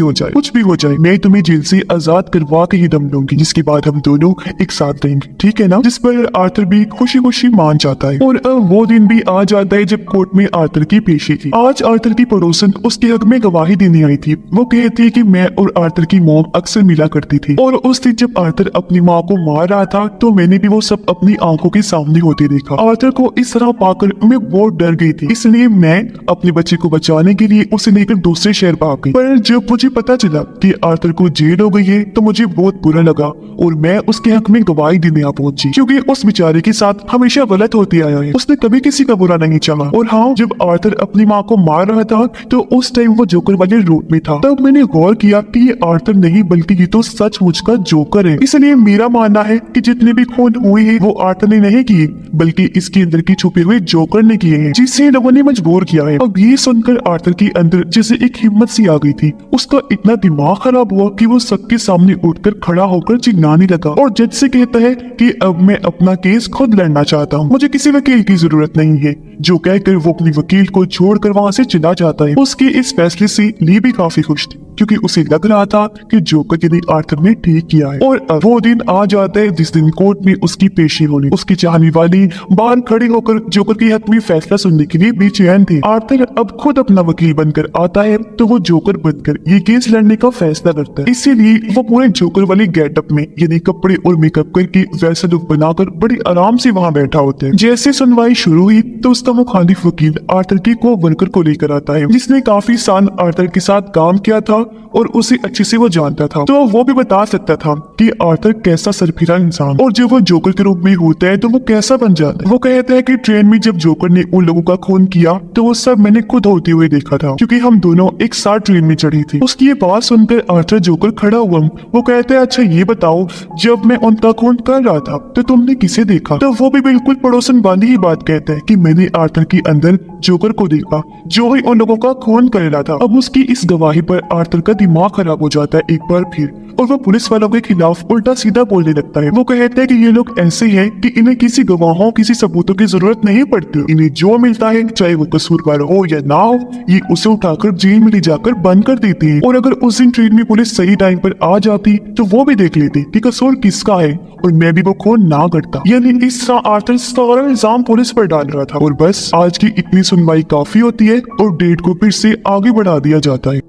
[SPEAKER 1] हो जाए मैं तुम्हें जेल से आजाद करवा के ही दम लूंगी, जिसके बाद हम दोनों एक साथ रहेंगे, ठीक है ना। जिस पर आर्थर भी खुशी खुशी मान जाता है और अब वो दिन भी आ जाता है जब कोर्ट में आर्थर की पेशी थी। आज आर्थर की पड़ोसन उसके हक में गवाही देने आई थी। वो कहती है कि मैं और आर्थर की मॉम अक्सर मिला करती थी और उस दिन जब आर्थर अपनी माँ को मार रहा था तो मैंने भी वो सब अपनी आंखों के सामने होते देखा। आर्थर को इस तरह पाकर मैं बहुत डर गई थी, इसलिए मैं अपने बच्चे को बचाने के लिए उसे लेकर दूसरे शहर भाग गई। पर जब मुझे पता चला कि आर्थर को जेल हो गई है तो मुझे बहुत बुरा लगा और मैं उसके हक में गवाही देने आ पहुंची क्योंकि उस बेचारे के साथ हमेशा गलत होते आया है, उसने कभी किसी का बुरा नहीं चाहा। और हाँ जब आर्थर अपनी माँ को मार रहा था तो उस टाइम वो जोकर वाले रूप में था। तब मैंने गौर किया कि ये आर्थर नहीं बल्कि ये तो सचमुच का जोकर है। इसलिए मेरा मानना है कि जितने भी खून हुए हैं वो आर्थर ने नहीं किए बल्कि इसके अंदर की छुपे हुए जोकर ने किए हैं, जिसे लोगों ने मजबूर किया है। अब ये सुनकर आर्थर के अंदर जैसे एक हिम्मत सी आ गई थी, उसका इतना दिमाग खराब हुआ कि वो सबके सामने उठकर खड़ा होकर चिल्लाने लगा और जज से कहता है कि अब मैं अपना केस खुद लड़ना चाहता हूँ, मुझे किसी वकील की जरूरत नहीं है। जो कहकर वो अपनी वकील को छोड़कर वहाँ से चला जाता है। उसके इस फैसले से ली भी काफी खुश थी क्योंकि उसे लग रहा था कि जोकर यदि आर्थर ने ठीक किया है। और अब वो दिन आ जाता है जिस दिन कोर्ट में उसकी पेशी होनी। उसकी चाहने वाली बाहर खड़ी होकर जोकर के हक में फैसला सुनने के लिए बेचैन थे। आर्थर अब खुद अपना वकील बनकर आता है तो वो जोकर बनकर ये केस लड़ने का फैसला करता है। इसीलिए वो पूरे जोकर वाली गेटअप में यानी कपड़े और मेकअप करके वैसा लुक बनाकर बड़ी आराम से वहाँ बैठा होता है। जैसे सुनवाई शुरू हुई तो उसका मुखालिफ वकील आर्थर के को वर्कर को लेकर आता है, जिसने काफी साल आर्थर के साथ काम किया था और उसे अच्छे से वो जानता था, तो वो भी बता सकता था कि आर्थर कैसा सरफिरा इंसान और जब वो जोकर के रूप में होता है तो वो कैसा बन जाता है। वो कहता है कि ट्रेन में जब जोकर ने उन लोगों का खून किया तो वो सब मैंने खुद होते हुए देखा था, क्योंकि हम दोनों एक साथ ट्रेन में चढ़ी थी। उसकी ये बात सुनकर आर्थर जोकर खड़ा हुआ। वो कहता है, अच्छा ये बताओ, जब मैं उनका खून कर रहा था तो तुमने किसे देखा? तो वो भी बिल्कुल पड़ोसन वाली ही बात कहता है कि मैंने आर्थर के अंदर जोकर को देखा जो ही उन लोगों का खून कर रहा था। अब उसकी इस गवाही पर आर्थर का दिमाग खराब हो जाता है एक बार फिर, और वो पुलिस वालों के खिलाफ उल्टा सीधा बोलने लगता है। वो कहता है कि ये लोग ऐसे हैं कि इन्हें किसी गवाहों किसी सबूतों की जरूरत नहीं पड़ती। इन्हें जो मिलता है चाहे वो कसूरवार हो या ना हो, ये उसे उठाकर जेल में ले जाकर बंद कर देते हैं। और अगर उस दिन ट्रेन में पुलिस सही टाइम पर आ जाती तो वो भी देख लेती कि कसूर किसका है और मैं भी वो खून ना करता। यानी इस तरह आर्थर सारा इल्जाम पुलिस पर डाल रहा था। और बस आज की इतनी सुनवाई काफी होती है और डेट को फिर से आगे बढ़ा दिया जाता है।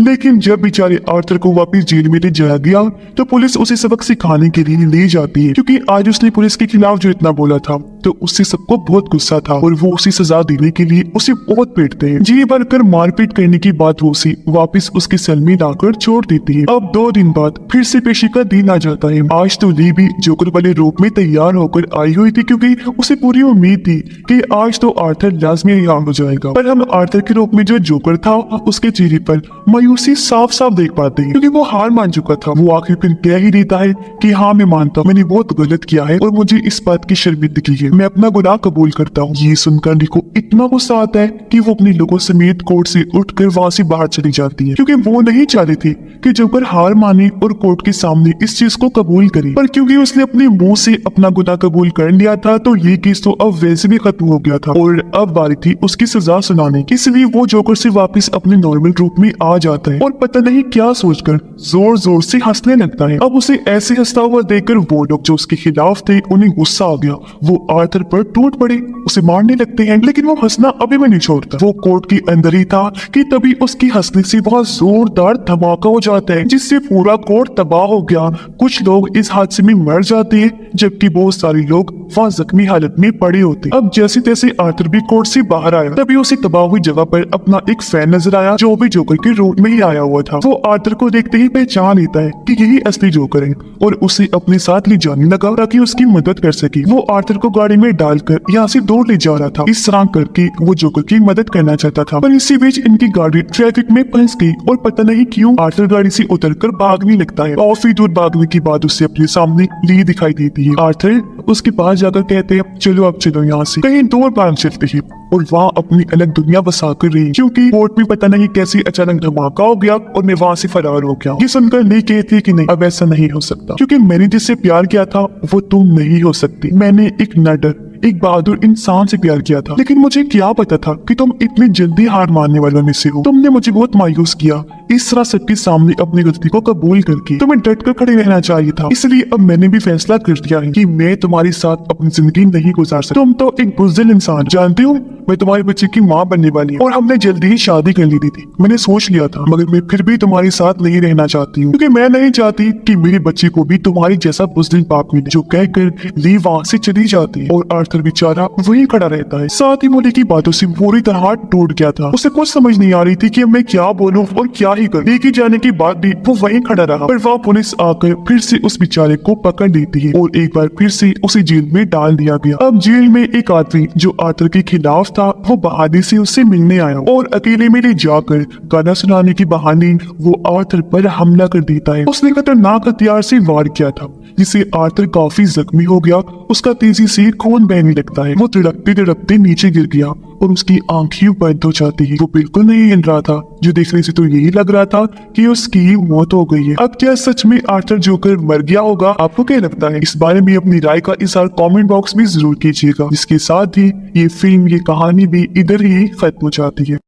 [SPEAKER 1] लेकिन जब बेचारे आर्थर को वापस जेल में ले जाया गया तो पुलिस उसे सबक सिखाने के लिए ले जाती है, क्योंकि आज उसने पुलिस के खिलाफ जो इतना बोला था तो उससे सबको बहुत गुस्सा था और वो उसे सजा देने के लिए उसे बहुत पीटते हैं। जी भरकर मारपीट करने के बाद वो उसे वापस उसके सेल में लाकर छोड़ देती है। अब 2 दिन बाद फिर से पेशी का दिन आ जाता है। आज तो ली भी जोकर वाले रूप में तैयार होकर आई हुई थी, क्योंकि उसे पूरी उम्मीद थी कि आज तो आर्थर लाजमी रिहाई हो जाएगा। पर हम आर्थर के रूप में जो जोकर था उसके चेहरे पर मायूसी साफ साफ देख पाते हैं, क्योंकि वो हार मान चुका था। वो आखिर फिर कह ही देता है कि हाँ मैं मानता हूँ मैंने बहुत गलत किया है और मुझे इस बात की शर्मिंदगी है, मैं अपना गुनाह कबूल करता हूँ। ये सुनकर ली को इतना गुस्सा आता है कि वो अपने लोगों समेत कोर्ट से उठकर वहां से बाहर चली जाती है, क्योंकि वो नहीं चाह रही थी कि जोकर हार माने और कोर्ट के सामने इस चीज को कबूल करे। पर क्योंकि उसने अपने मुंह से अपना गुनाह कबूल कर लिया था तो ये केस तो अब वैसे भी खत्म हो गया था और अब बारी थी उसकी सजा सुनाने की। इसलिए वो जोकर से वापस अपने नॉर्मल रूप में आ जाता है और पता नहीं क्या सोचकर जोर जोर से हंसने लगता है। अब उसे ऐसे हंसता हुआ देखकर वो लोग जो उसके खिलाफ थे उन्हें गुस्सा आ गया। वो आर्थर पर टूट पड़े, उसे मारने लगते हैं, लेकिन वो हंसना अभी भी नहीं छोड़ता। वो कोर्ट के अंदर ही था कि तभी उसकी हंसने से बहुत जोरदार धमाका हो जाता है, जिससे पूरा कोर्ट तबाह हो गया। कुछ लोग इस हादसे में मर जाते हैं जबकि बहुत सारे लोग वहाँ जख्मी हालत में पड़े होते। अब जैसे तैसे आर्थर भी कोर्ट से बाहर आया, तभी उसे तबाह हुई जगह पर अपना एक फैन नजर आया जो भी जोकर के रूप में ही आया हुआ था। वो आर्थर को देखते ही पहचान लेता है कि यही असली जोकर है और उसे अपने साथ ले जाने लगा ताकि उसकी मदद कर सके। वो आर्थर को गाड़ी में डालकर यहाँ से दूर ले जा रहा था। इस तरह करके वो जोकर की मदद करना चाहता था, पर इसी बीच इनकी गाड़ी ट्रैफिक में फंस गई और पता नहीं क्यों आर्थर गाड़ी से उतरकर भागने लगता है। काफी दूर भागने के बाद उसे अपने सामने ली दिखाई देती है। आर्थर उसके पास जाकर कहते हैं, चलो अब चलो यहाँ से कहीं दूर भाग चलते हैं और वहाँ अपनी अलग दुनिया बसा कर रही, क्योंकि कोर्ट में पता नहीं कैसे अचानक धमाका हो गया और मैं वहाँ से फरार हो गया। ये सुनकर ली कहती है कि नहीं, अब ऐसा नहीं हो सकता, क्योंकि मैंने जिससे प्यार किया था वो तुम नहीं हो सकती। मैंने एक नडर एक बहादुर इंसान से प्यार किया था, लेकिन मुझे क्या पता था कि तुम इतनी जल्दी हार मानने वालों में से हो। तुमने मुझे बहुत मायूस किया। इस तरह सबके सामने अपनी गलती को कबूल करके तुम्हें डट कर खड़े रहना चाहिए था। इसलिए अब मैंने भी फैसला कर लिया है कि मैं तुम्हारे साथ अपनी जिंदगी नहीं गुजार सकता। तुम तो एक बुज़दिल इंसान, जानते हो मैं तुम्हारे बच्चे की माँ बनने वाली हूँ और हमने जल्दी ही शादी कर ली थी। मैंने सोच लिया था, मगर मैं फिर भी तुम्हारे साथ नहीं रहना चाहती हूँ, क्योंकि मैं नहीं चाहती कि मेरे बच्चे को भी तुम्हारी जैसा बुज़दिल बाप मिले। जो कहकर ली वहाँ से चली जाती है और आर्थर बेचारा वहीं खड़ा रहता है। साथ ही मोली की बातों से पूरी तरह टूट गया था। उसे कुछ समझ नहीं आ रही थी कि मैं क्या बोलूं और क्या ही करूं। लेके जाने के बाद भी वो वहीं खड़ा रहा, पर वह पुलिस आकर फिर से उस बेचारे को पकड़ लेती है और एक बार फिर से उसे जेल में डाल दिया गया। अब जेल में एक आदमी जो आर्थर के खिलाफ था वो बहादुरी से उससे मिलने आया और अकेले में ले जाकर गाना सुनाने की बहाने वो आर्थर पर हमला कर देता है। उसने खतरनाक हथियार से वार किया था जिससे आर्थर काफी जख्मी हो गया। उसका तेजी से खून बहने लगता है। वो तिड़कते तिड़कते नीचे गिर गया और उसकी आंखें बंद हो जाती है। वो बिल्कुल नहीं हिल रहा था, जो देखने से तो यही लग रहा था कि उसकी मौत हो गई है। अब क्या सच में आर्थर जोकर मर गया होगा? आपको क्या लगता है? इस बारे में अपनी राय का इज़हार कमेंट बॉक्स में जरूर कीजिएगा। इसके साथ ही ये फिल्म, ये कहानी भी इधर ही खत्म हो जाती है।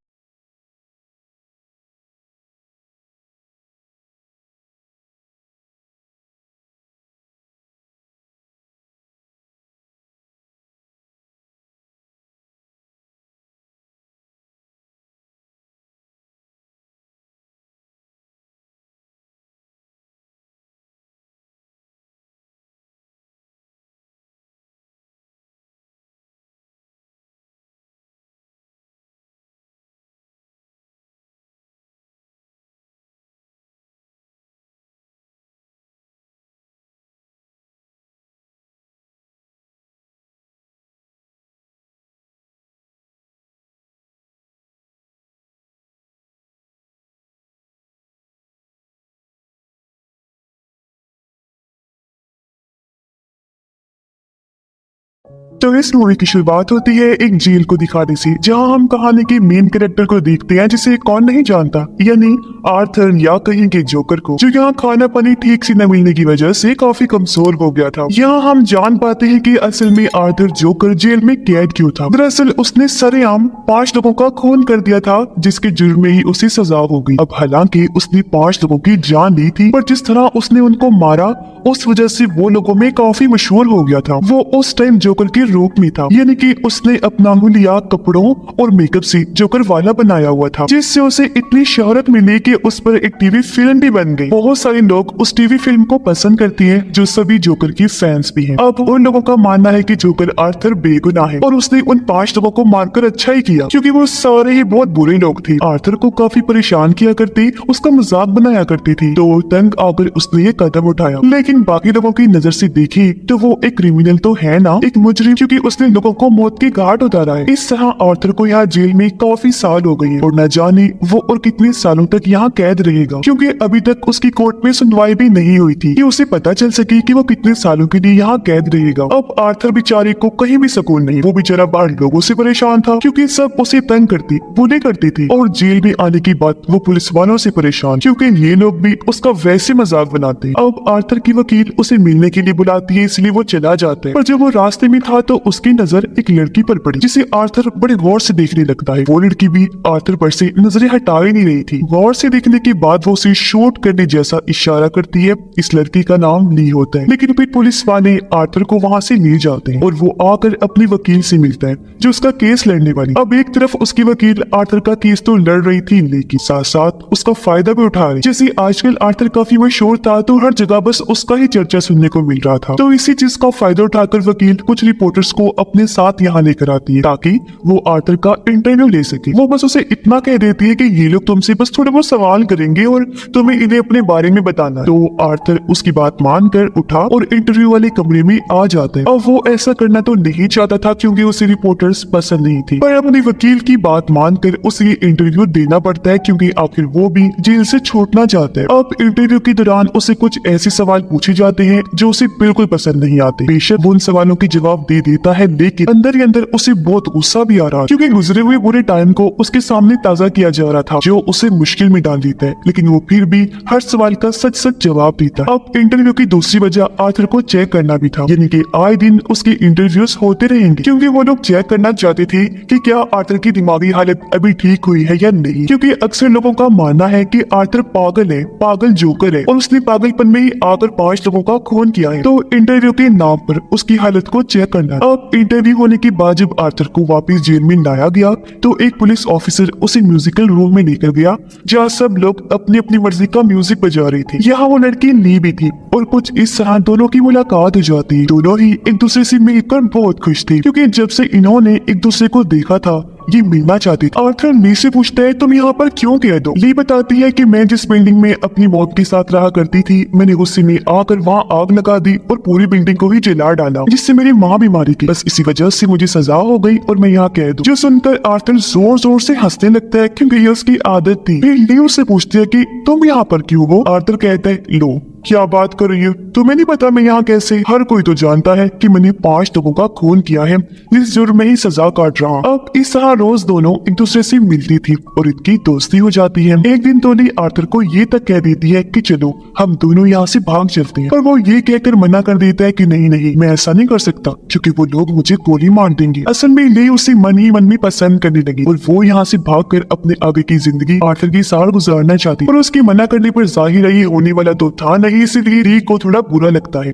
[SPEAKER 1] तो इस मूवी की शुरुआत होती है एक जेल को दिखाने से, जहां हम कहानी के मेन कैरेक्टर को देखते हैं जिसे कौन नहीं जानता, यानी आर्थर या कहीं के जोकर को, जो यहाँ खाना पानी ठीक से न मिलने की वजह से काफी कमजोर हो गया था। यहाँ हम जान पाते हैं कि असल में आर्थर जोकर जेल में कैद क्यों था। दरअसल उसने सरेआम 5 लोगों का खून कर दिया था, जिसके जुर्म में ही उसे सजा हो गई। अब हालांकि उसने 5 लोगों की जान ली थी, पर जिस तरह उसने उनको मारा उस वजह से वो लोगों में काफी मशहूर हो गया था। वो उस टाइम जोकर के रूप में था, यानी कि उसने अपना हुलिया कपड़ों और मेकअप से जोकर वाला बनाया हुआ था, जिससे उसे इतनी शोहरत मिली कि उस पर एक टीवी फिल्म भी बन गई। बहुत सारे लोग उस टीवी फिल्म को पसंद करते हैं, जो सभी जोकर की फैंस भी हैं। अब उन लोगों का मानना है कि जोकर आर्थर बेगुनाह है और उसने उन 5 लोगों को मारकर अच्छा ही किया, क्योंकि वो सारे ही बहुत बुरे लोग थे। आर्थर को काफी परेशान किया करते, उसका मजाक बनाया करती थी, तो तंग आकर उसने ये कदम उठाया। लेकिन बाकी लोगों की नजर से देखी तो वो एक क्रिमिनल तो है ना, एक मुजरिम, क्योंकि उसने लोगों को मौत के घाट उतारा है। इस तरह आर्थर को यहाँ जेल में काफी साल हो गए हैं और न जाने वो और कितने सालों तक यहाँ कैद रहेगा, क्योंकि अभी तक उसकी कोर्ट में सुनवाई भी नहीं हुई थी कि उसे पता चल सके कि वो कितने सालों के लिए यहाँ कैद रहेगा। अब आर्थर बेचारे को कहीं भी सुकून नहीं। वो बेचारा बाहर लोगों से परेशान था, क्योंकि सब उसे तंग करती बुले करती थी, और जेल में आने की बात वो पुलिस वालों से परेशान, क्योंकि ये लोग भी उसका वैसे मजाक बनाते। अब आर्थर की वकील उसे मिलने के लिए बुलाती है, इसलिए वो चला जाता है। पर जब वो रास्ते में था तो उसकी नजर एक लड़की पर पड़ी, जिसे आर्थर बड़े गौर से देखने लगता है। वो लड़की भी आर्थर पर से नजरें हटा ही नहीं रही थी। गौर से देखने के बाद वो उसे शूट करने जैसा इशारा करती है। इस लड़की का नाम ली होता है, लेकिन फिर पुलिस वाले आर्थर को वहाँ से ले जाते हैं और वो आकर अपने वकील से मिलता है, जो उसका केस लड़ने वाली। अब एक तरफ उसकी वकील आर्थर का केस तो लड़ रही थी, लेकिन साथ साथ उसका फायदा भी उठा रही। जैसे आजकल आर्थर काफी मशहूर था, तो हर जगह बस उसका ही चर्चा सुनने को मिल रहा था। तो इसी चीज का फायदा उठाकर वकील कुछ रिपोर्टर्स को अपने साथ यहाँ लेकर आती है, ताकि वो आर्थर का इंटरव्यू ले सके। वो बस उसे इतना कह देती है कि ये लोग तुमसे बस थोड़े बहुत सवाल करेंगे और तुम्हें इन्हें अपने बारे में बताना। तो आर्थर उसकी बात मानकर उठा और इंटरव्यू वाले कमरे में आ जाता है। अब वो ऐसा करना तो नहीं चाहता था, क्योंकि उसे रिपोर्टर्स पसंद नहीं थी, पर अपने वकील की बात मानकर उसे ये इंटरव्यू देना पड़ता है, क्योंकि आखिर वो भी जेल से छूटना चाहता है। अब इंटरव्यू के दौरान उसे कुछ ऐसे सवाल पूछे जाते हैं जो उसे बिल्कुल पसंद नहीं आते। बेशक वो उन सवालों के जवाब दे देता है, लेकिन अंदर ही अंदर उसे बहुत गुस्सा भी आ रहा, क्योंकि गुजरे हुए बुरे टाइम को उसके सामने ताजा किया जा रहा था, जो उसे मुश्किल में डाल देता है। लेकिन वो फिर भी हर सवाल का सच सच जवाब देता। अब इंटरव्यू की दूसरी वजह आर्थर को चेक करना भी था, यानी कि आए दिन उसके इंटरव्यूज होते रहेंगे, क्योंकि वो लोग चेक करना चाहते थे कि क्या आर्थर की दिमागी हालत अभी ठीक हुई है या नहीं, क्योंकि अक्सर लोगों का मानना है कि आर्थर पागल है, पागल जोकर है, और उसने पागलपन में ही आकर 5 लोगों का खून किया है। तो इंटरव्यू के नाम पर उसकी हालत को चेक करना। अब इंटरव्यू होने के बाद जब आर्थर को वापस जेल में लाया गया, तो एक पुलिस ऑफिसर उसे म्यूजिकल रूम में लेकर गया, जहाँ सब लोग अपनी अपनी मर्जी का म्यूजिक बजा रहे थे। यहाँ वो लड़की ली भी थी, और कुछ इस तरह दोनों की मुलाकात हो जाती। दोनों ही एक दूसरे से मिलकर बहुत खुश थे, क्योंकि जब से इन्होंने एक दूसरे को देखा था ये मिलना चाहती थी। आर्थर ली से पूछता है, तुम यहाँ पर क्यों कैद हो? ली बताती है कि मैं जिस बिल्डिंग में अपनी मौत के साथ रहा करती थी, मैंने गुस्से में आकर वहाँ आग लगा दी और पूरी बिल्डिंग को ही जला डाला, जिससे मेरी माँ भी मारी गई। बस इसी वजह से मुझे सजा हो गई और मैं यहाँ कैद हूँ। जो सुनकर आर्थर जोर जोर से हंसने लगता है, क्योंकि ये उसकी आदत थी। फिर ली उससे पूछती है कि तुम यहाँ पर क्यों हो? आर्थर कहता है, लो क्या बात कर रही हो, तुम्हें नहीं पता मैं यहाँ कैसे? हर कोई तो जानता है कि मैंने 5 लोगों का खून किया है, इस जुर्म में ही सजा काट रहा हूँ। अब इस तरह रोज दोनों एक दूसरे से मिलती थी और इनकी दोस्ती हो जाती है। एक दिन तो ली आर्थर को ये तक कह देती है कि चलो हम दोनों यहाँ से भाग चलते हैं, पर वो ये कहकर मना कर देता है कि नहीं नहीं, मैं ऐसा नहीं कर सकता, क्योंकि वो लोग मुझे गोली मार देंगे। असल में ली उसे मन ही मन में पसंद करने लगी और वो यहाँ से भागकर अपने आगे की जिंदगी आर्थर के साथ गुजारना चाहती, पर उसके मना करने पर जाहिर है ये होने वाला तो था नहीं, इसलिए ली को थोड़ा बुरा लगता है।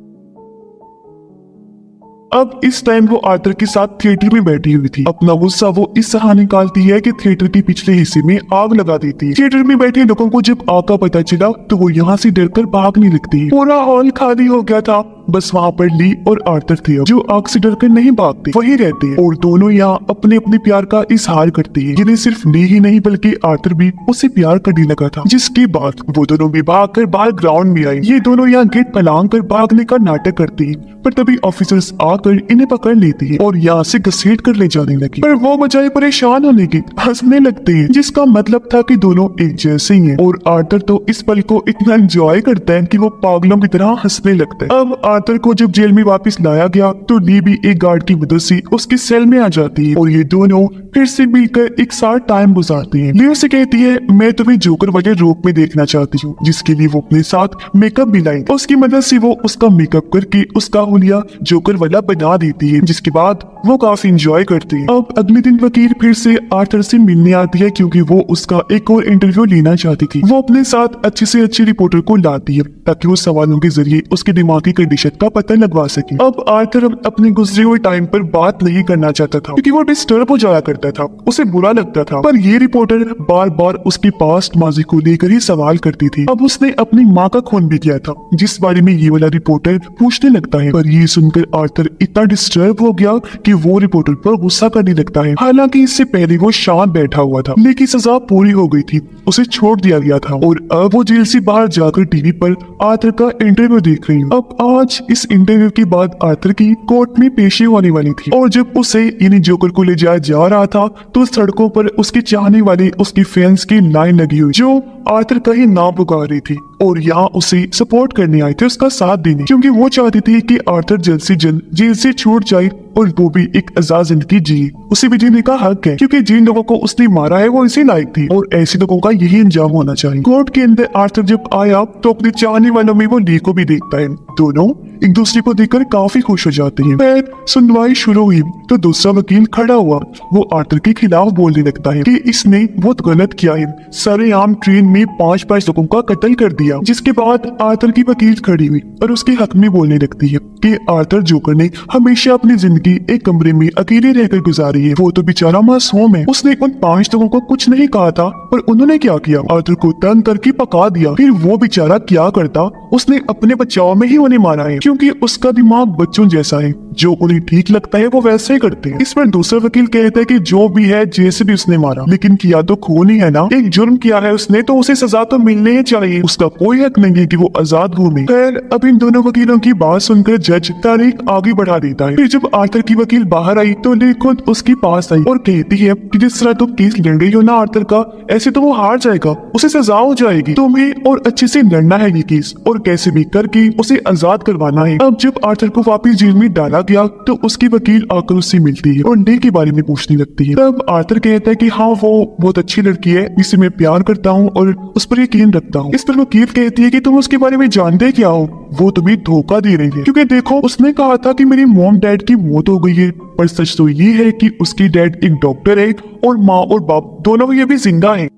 [SPEAKER 1] अब इस टाइम वो आर्थर के साथ थिएटर में बैठी हुई थी। अपना गुस्सा वो इस तरह निकालती है कि थिएटर के पिछले हिस्से में आग लगा देती है। थिएटर में बैठे लोगों को जब आग का पता चला तो वो यहाँ से डरकर भागने लगती है। पूरा हॉल खाली हो गया था, बस वहाँ पर ली और आर्थर थे, जो आग से डरकर नहीं भागते, वही रहते हैं और दोनों यहाँ अपने अपने प्यार का इजहार करते हैं। जिन्हें सिर्फ ली ही नहीं बल्कि आर्थर भी उससे प्यार करने लगा था, जिसके बाद वो दोनों भी भागकर बाहर ग्राउंड में आई। ये दोनों यहाँ गेट फैलांग कर भागने का नाटक करती है, पर तभी ऑफिसर्स आकर इन्हें पकड़ लेती है और यहाँ से घसीट कर ले जाने लगी। पर वो बजाय परेशान होने के हंसने लगते हैं, जिसका मतलब था कि दोनों एक जैसे ही हैं। और आर्थर तो इस पल को इतना एंजॉय करता है कि वो पागलों की तरह हंसने लगता है। अब आर्थर को जब जेल में वापस लाया गया तो ली भी एक गार्ड की मदद से उसके सेल में आ जाती है और ये दोनों फिर से मिलकर एक साथ टाइम गुजारते हैं। ली उसे कहती है मैं तुम्हें जोकर वाले रूप में देखना चाहती हूँ, जिसके लिए वो अपने साथ मेकअप भी लाई। उसकी मदद से वो उसका मेकअप करके उसका हुलिया जोकर वाला बना देती है, जिसके बाद वो काफी इंजॉय करते हैं। अब अगले दिन वकील फिर से आर्थर से मिलने आती है क्योंकि वो उसका एक और इंटरव्यू लेना चाहती थी। वो अपने साथ अच्छे से अच्छे रिपोर्टर को लाती है ताकि वो सवालों के जरिए उसके दिमागी कंडीशन का पता लगवा सके। अब आर्थर अपने गुजरे हुए टाइम पर बात नहीं करना चाहता था क्योंकि वो डिस्टर्ब हो जाया करता था, उसे बुरा लगता था। पर ये रिपोर्टर बार बार उसके पास्ट माजी को लेकर ही सवाल करती थी। अब उसने अपनी माँ का खून भी किया था, जिस बारे में ये वाला रिपोर्टर पूछने लगता है। पर ये सुनकर आर्थर इतना डिस्टर्ब हो गया कि वो रिपोर्टर पर गुस्सा करने लगता है। हालांकि इससे पहले वो शांत बैठा हुआ था, लेकिन सजा पूरी हो गई थी, उसे छोड़ दिया गया था और अब वो जेल से बाहर जाकर टीवी पर आर्थर का इंटरव्यू देख रही है। अब आज इस इंटरव्यू के बाद आर्थर की कोर्ट में पेशी होने वाली थी और जब उसे यानी जोकर को ले जाया जा रहा था तो सड़कों पर उसके चाहने वाले उसके फैंस की लाइन लगी हुई जो आर्थर का ही नाम पुकार रही थी और यहाँ उसे सपोर्ट करने आए थे, उसका साथ देने, क्योंकि वो चाहती थी कि आर्थर जल्द से जल्द जेल से छूट जाए और वो भी एक आजाद जिंदगी जिए। उसे भी जीने का हक है क्योंकि जिन लोगों को उसने मारा है वो इसी लायक थी और ऐसे लोगों का यही अंजाम होना चाहिए। कोर्ट के अंदर आर्थर जब आया तो अपने चाहने वालों में वो ली को भी देखता है। दोनों एक दूसरे को देखकर काफी खुश हो जाते हैं। फिर सुनवाई शुरू हुई तो दूसरा वकील खड़ा हुआ। वो आर्थर के खिलाफ बोलने लगता है कि इसने बहुत गलत किया है, सरेआम ट्रेन में 5 लोगों का कत्ल कर दिया। जिसके बाद आर्थर की वकील खड़ी हुई और उसके हक में बोलने लगती है कि आर्थर जोकर ने हमेशा अपनी जिंदगी एक कमरे में अकेले रहकर गुजारी है। वो तो बेचारा मासूम है, उसने उन 5 लोगों को कुछ नहीं कहा था पर उन्होंने क्या किया, आर्थर को तंग करके पका दिया। फिर वो बेचारा क्या करता, उसने अपने बचाव में ही उन्हें मारा है क्योंकि उसका दिमाग बच्चों जैसा है, जो उन्हें ठीक लगता है वो वैसे ही करते हैं। इस पर दूसरा वकील कहता है कि जो भी है जैसे भी उसने मारा, लेकिन किया तो खून ही है ना, एक जुर्म किया है उसने तो उसे सजा तो मिलनी ही चाहिए, उसका कोई हक नहीं है कि वो आजाद घूमे। खैर अब इन दोनों वकीलों की बात सुनकर जज तारीख आगे बढ़ा देता है। फिर जब आर्थर की वकील बाहर आई तो ली खुद उसके पास आई और कहती है कि जिस तरह तुम केस लड़ रही हो ना आर्थर का, ऐसे तो वो हार जाएगा, उसे सजा हो जाएगी, तुम्हें और अच्छे से लड़ना है ये केस और कैसे भी करके उसे आजाद करवाना है। अब जब आर्थर को वापस जेल में डाला गया तो उसकी वकील आकर उससे मिलती है और डे के बारे में पूछने लगती है। तब आर्थर कहता है कि हाँ वो बहुत अच्छी लड़की है, जिसे मैं प्यार करता हूँ और उस पर यकीन रखता हूँ। इस पर वकील कहती है कि तुम उसके बारे में जानते क्या हो, वो तुम्हें धोखा दे रही है क्योंकि देखो उसने कहा था कि मेरी मॉम डैड की मौत हो गई है, पर सच तो ये है कि उसकी डैड एक डॉक्टर है और माँ और बाप दोनों ये भी जिंदा हैं।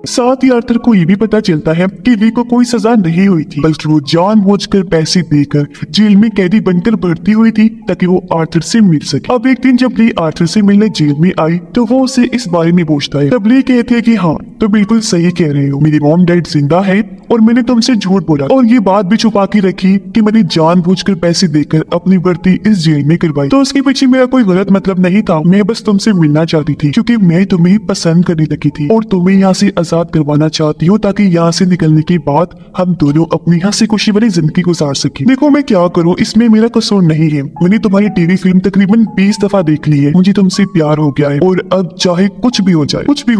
[SPEAKER 1] साथ ही आर्थर को ये भी पता चलता है कि ली को कोई सजा नहीं हुई थी, बल्कि वो जानबूझकर पैसे देकर जेल में कैदी बनकर भर्ती हुई थी ताकि वो आर्थर से मिल सके। अब एक दिन जब ली आर्थर से मिलने जेल में आई तो वो उसे इस बारे में पूछता है। तब ली कहती है कि हाँ तो बिल्कुल सही कह रहे हो, मेरी मॉम डैड जिंदा है और मैंने तुमसे झूठ बोला और ये बात भी छुपा के रखी कि मैंने जानबूझकर पैसे देकर अपनी भर्ती इस जेल में करवाई। तो उसके पीछे मेरा कोई गलत मतलब नहीं था, मैं बस तुमसे मिलना चाहती थी क्योंकि मैं तुम्हें पसंद करने लगी थी और तुम्हें यहाँ से आजाद करवाना चाहती हूँ ताकि यहाँ से निकलने के बाद हम दोनों अपनी हंसी खुशी वाली जिंदगी गुजार सके। देखो मैं क्या करूँ, इसमें मेरा कसूर नहीं है, मैंने तुम्हारी टीवी फिल्म तकरीबन 20 दफा देख ली है, मुझे तुमसे प्यार हो गया है और अब चाहे कुछ भी हो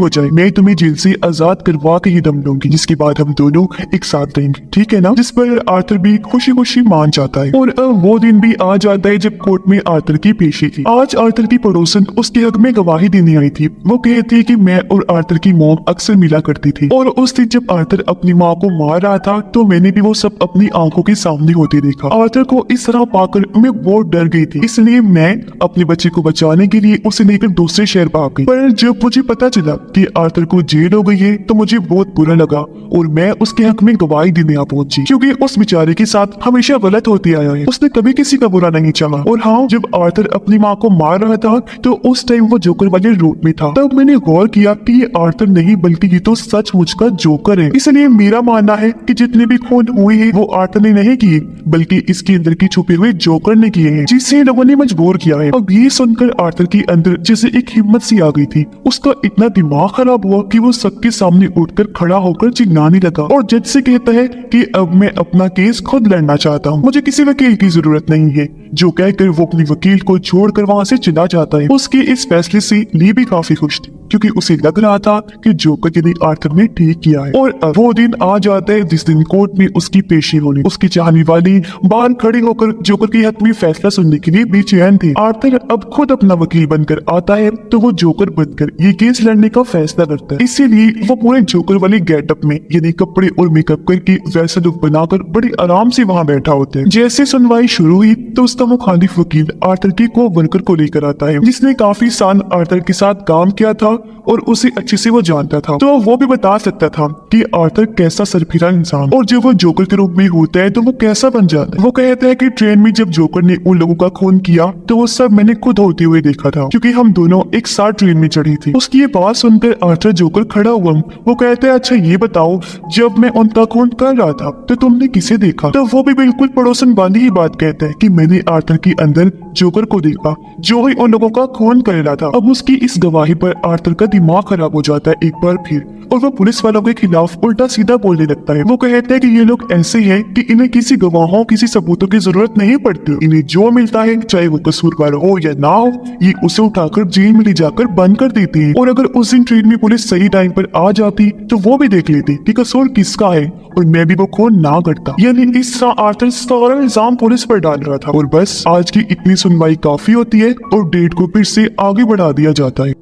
[SPEAKER 1] जाए मैं तुम्हें जेल से आजाद करवा के ही दम लूंगी, जिसके बाद हम दोनों एक साथ रहेंगे, ठीक है ना। जिस पर आर्थर भी खुशी खुशी मान जाता है और अब वो दिन भी आ जाता है जब कोर्ट में आर्थर की पेशी थी। आज आर्थर की पड़ोसन उसके हक में गवाही देने आई थी। वो कहती है कि मैं और आर्थर की मॉम अक्सर मिला करती थी और उस दिन जब आर्थर अपनी माँ को मार रहा था तो मैंने भी वो सब अपनी आंखों के सामने होते देखा। आर्थर को इस तरह पाकर मैं बहुत डर गई थी, इसलिए मैं अपने बच्चे को बचाने के लिए उसे लेकर दूसरे शहर भाग गई। पर जब मुझे पता चला कि आर्थर को जेल हो गई है तो मुझे बहुत बुरा लगा और मैं उसके हक में गवाही देने आ पहुंची क्योंकि उस बेचारे के साथ हमेशा गलत होते आया है, उसने कभी किसी का बुरा नहीं चाहा। और हाँ, जब आर्थर अपनी माँ को मार रहा था तो उस टाइम वो जोकर वाले रूप में था। तब मैंने गौर किया कि ये आर्थर नहीं बल्कि ये तो सचमुच का जोकर है। इसलिए मेरा मानना है कि जितने भी खून हुए हैं वो आर्थर ने नहीं किए बल्कि इसके अंदर की छुपे हुए जोकर ने किए हैं, जिसे लोगों ने मजबूर किया है। अब ये सुनकर आर्थर के अंदर जैसे एक हिम्मत सी आ गई थी, उसका इतना दिमाग खराब हुआ कि वो सबके सामने उठकर खड़ा होकर चिल्लाने लगा और जज से कहता है कि अब मैं अपना केस खुद लड़ना चाहता हूँ, मुझे किसी वकील की जरूरत नहीं है। जो कहकर वो अपनी वकील को छोड़कर वहाँ से चला जाता है। उसके इस फैसले से ली भी काफी खुश थी। क्योंकि उसे लग रहा था कि जोकर के लिए आर्थर ने ठीक किया है। और अब वो दिन आ जाता है जिस दिन कोर्ट में उसकी पेशी होनी। उसकी चाहने वाली बाहर खड़े होकर जोकर के हक में फैसला सुनने के लिए बेचैन थे। आर्थर अब खुद अपना वकील बनकर आता है तो वो जोकर बनकर ये केस लड़ने का फैसला करता है। इसीलिए वो पूरे जोकर वाली गेटअप में यानी कपड़े और मेकअप करके वैसा लुक बनाकर बड़ी आराम से वहाँ बैठा होता है। जैसे सुनवाई शुरू हुई तो उसका मुखालिफ वकील आर्थर के को वर्कर को लेकर आता है, जिसने काफी साल आर्थर के साथ काम किया था और उसे अच्छे से वो जानता था, तो वो भी बता सकता था कि आर्थर कैसा सरफिरा इंसान और जब वो जोकर के रूप में होता है तो वो कैसा बन जाता है। वो कहता है कि ट्रेन में जब जोकर ने उन लोगों का खून किया तो वो सब मैंने खुद होते हुए देखा था, क्योंकि हम दोनों एक साथ ट्रेन में चढ़ी थी। उसकी ये बात सुनकर आर्थर जोकर खड़ा हुआ। वो कहता है, अच्छा ये बताओ, जब मैं उनका खून कर रहा था तो तुमने किसे देखा? तो वो भी बिल्कुल पड़ोसन वाली ही बात कहता है कि मैंने आर्थर के अंदर जोकर को देखा जो ही उन लोगों का खून कर रहा था। अब उसकी इस गवाही पर आर्थर का दिमाग खराब हो जाता है एक बार फिर, और वो पुलिस वालों के खिलाफ उल्टा सीधा बोलने लगता है। वो कहता है कि ये लोग ऐसे हैं कि इन्हें किसी गवाहों किसी सबूतों की जरूरत नहीं पड़ती। इन्हें जो मिलता है चाहे वो कसूरवार हो या ना हो, ये उसे उठाकर जेल में ले जाकर बंद कर देते हैं। और अगर उस दिन ट्रेन में पुलिस सही टाइम पर आ जाती तो वो भी देख लेती कि कसूर किसका है और मैं भी वो खून ना करता। यानी इस तरह आर्थर सारा इल्जाम पुलिस पर डाल रहा था। और बस आज की इतनी सुनवाई काफी होती है और डेट को फिर से आगे बढ़ा दिया जाता है।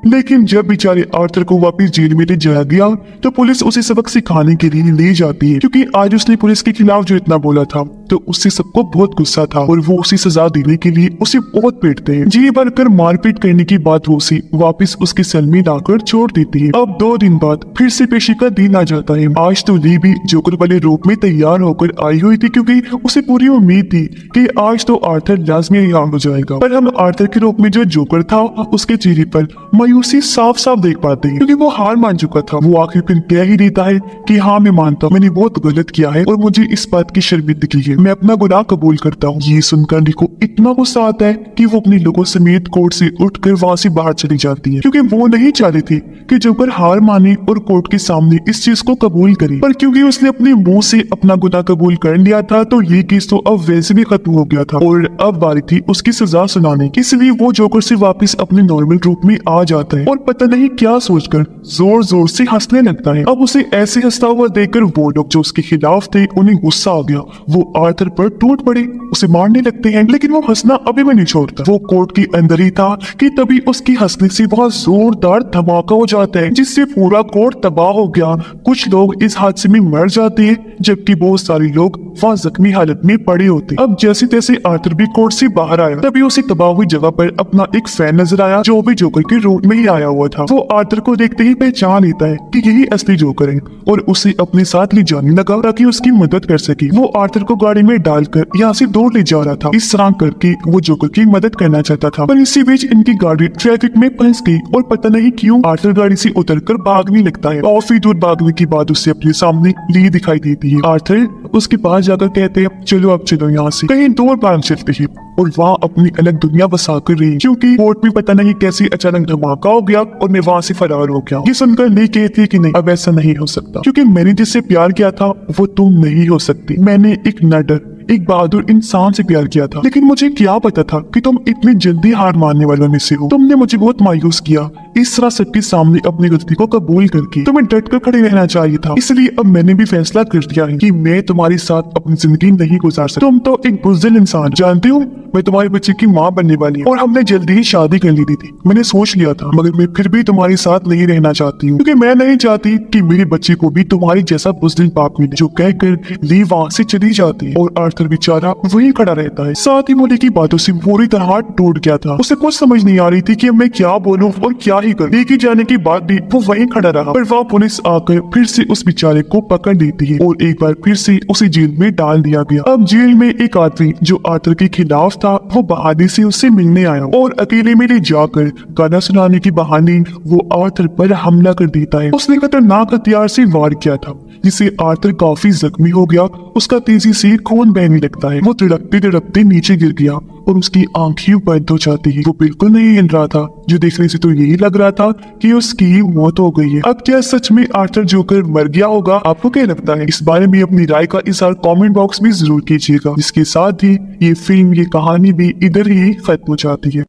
[SPEAKER 1] लेकिन जब बेचारे आर्थर को वापस जेल में ले जाया गया तो पुलिस उसे सबक सिखाने के लिए ले जाती है, क्योंकि आज उसने पुलिस के खिलाफ जो इतना बोला था तो उससे सबको बहुत गुस्सा था और वो उसे सजा देने के लिए उसे बहुत पीटते हैं। जी भरकर मारपीट करने के बाद वो उसे वापस उसके सेल में लाकर छोड़ देती है। अब 2 दिन बाद फिर से पेशी का दिन आ जाता है। आज तो ली भी जोकर वाले रूप में तैयार होकर आई हुई थी, क्योंकि उसे पूरी उम्मीद थी कि आज तो आर्थर लाजमी रिहा हो जाएगा। पर हम आर्थर के रूप में जो जोकर था उसके चेहरे पर मायूसी साफ साफ देख पाते हैं, क्योंकि वो हार मान चुका था। वो आखिर फिर कह ही देता है कि हाँ मैं मानता हूँ, मैंने बहुत गलत किया है और मुझे इस बात की शर्मिंदगी है, मैं अपना गुनाह कबूल करता हूँ। ये सुनकर ली को इतना गुस्सा आता है कि वो अपने लोगों समेत कोर्ट से उठकर वहां से बाहर चली जाती है, क्योंकि वो नहीं चाह रही थी कि जोकर हार माने और कोर्ट के सामने इस चीज को कबूल करे। पर क्योंकि उसने अपने मुंह से अपना गुनाह कबूल कर लिया था तो ये केस तो अब वैसे भी खत्म हो गया था और अब बारी थी उसकी सजा सुनाने की। इसलिए वो जोकर से वापस अपने नॉर्मल रूप में आ जाता है और पता नहीं क्या सोचकर जोर जोर से हंसने लगता है। अब उसे ऐसे हंसता हुआ देखकर वो लोग जो उसके खिलाफ थे उन्हें गुस्सा आ गया। वो आर्थर पर टूट पड़े, उसे मारने लगते हैं, लेकिन वो हंसना अभी भी नहीं छोड़ता। वो कोर्ट के अंदर ही था कि तभी उसकी हंसने से बहुत जोरदार धमाका हो जाता है, जिससे पूरा कोर्ट तबाह हो गया। कुछ लोग इस हादसे में मर जाते हैं जबकि बहुत सारे लोग वहाँ जख्मी हालत में पड़े होते। अब जैसे तैसे आर्थर भी कोर्ट से बाहर आया, तभी उसे तबाह हुई जगह पर अपना एक फैन नजर आया जो भी जोकर के रूप में ही आया हुआ था। वो आर्थर को देखते ही पहचान लेता है कि यही असली जोकर है और उसे अपने साथ ले जाने लगा ताकि उसकी मदद कर सके। वो आर्थर को गाड़ी में डालकर यहाँ से दूर ले जा रहा था। इस तरह करके वो जोकर की मदद करना चाहता था, पर इसी बीच इनकी गाड़ी ट्रैफिक में फंस गई और पता नहीं क्यों आर्थर गाड़ी से उतरकर भागने लगता है। काफी दूर भागने के बाद उसे अपने सामने ली दिखाई देती है। आर्थर उसके पास जाकर कहते हैं, चलो अब चलो यहाँ से कहीं दूर भाग चलते हैं और वहाँ अपनी अलग दुनिया बसा कर रही, क्योंकि कोर्ट में पता नहीं कैसे अचानक धमाका हो गया और मैं वहाँ से फरार हो गया। ये सुनकर ली कहती है कि नहीं, अब ऐसा नहीं हो सकता, क्योंकि मैंने जिससे प्यार किया था वो तुम नहीं हो सकती। मैंने एक नडर एक बहादुर इंसान से प्यार किया था, लेकिन मुझे क्या पता था कि तुम इतनी जल्दी हार मानने वालों में से हो। तुमने मुझे बहुत मायूस किया। इस तरह सबके सामने अपनी गलती को कबूल करके तुम्हें डट कर खड़े रहना चाहिए था। इसलिए अब मैंने भी फैसला कर दिया है कि मैं तुम्हारे साथ अपनी जिंदगी नहीं गुजार सकता। तुम तो एक बुज़दिल इंसान, जानते हो मैं तुम्हारे बच्चे की माँ बनने वाली हूँ और हमने जल्दी ही शादी कर ली थी। मैंने सोच लिया था, मगर मैं फिर भी तुम्हारे साथ नहीं रहना चाहती हूँ, क्योंकि मैं नहीं चाहती कि मेरे बच्चे को भी तुम्हारी जैसा बुज़दिल बाप मिले। जो कहकर ली वहाँ से चली जाती है और आर्थर बेचारा वहीं खड़ा रहता है। साथ ही मोली की बातों से पूरी तरह टूट गया था। उसे कुछ समझ नहीं आ रही थी कि मैं क्या बोलूं और क्या ही करूं। लेके जाने के बाद भी वो वहीं खड़ा रहा, पर वहाँ पुलिस आकर फिर से उस बेचारे को पकड़ लेती है और एक बार फिर से उसे जेल में डाल दिया गया। अब जेल में एक आदमी जो आर्थर के खिलाफ था वो बहाने से उससे मिलने आया और अकेले में ले जाकर गाना सुनाने के बहाने वो आर्थर पर हमला कर देता है। उसने खतरनाक हथियार से वार किया था जिससे आर्थर काफी जख्मी हो गया। उसका तेजी से खून बहने लगता है। वो तड़पते तड़पते नीचे गिर गया और उसकी आंखें बंद हो जाती है। वो बिल्कुल नहीं हिल रहा था, जो देखने से तो यही लग रहा था कि उसकी मौत हो गई है। अब क्या सच में आर्थर जोकर मर गया होगा? आपको क्या लगता है? इस बारे में अपनी राय का इज़हार कमेंट बॉक्स में जरूर कीजिएगा। इसके साथ ही ये फिल्म, ये कहानी भी इधर ही खत्म हो जाती है।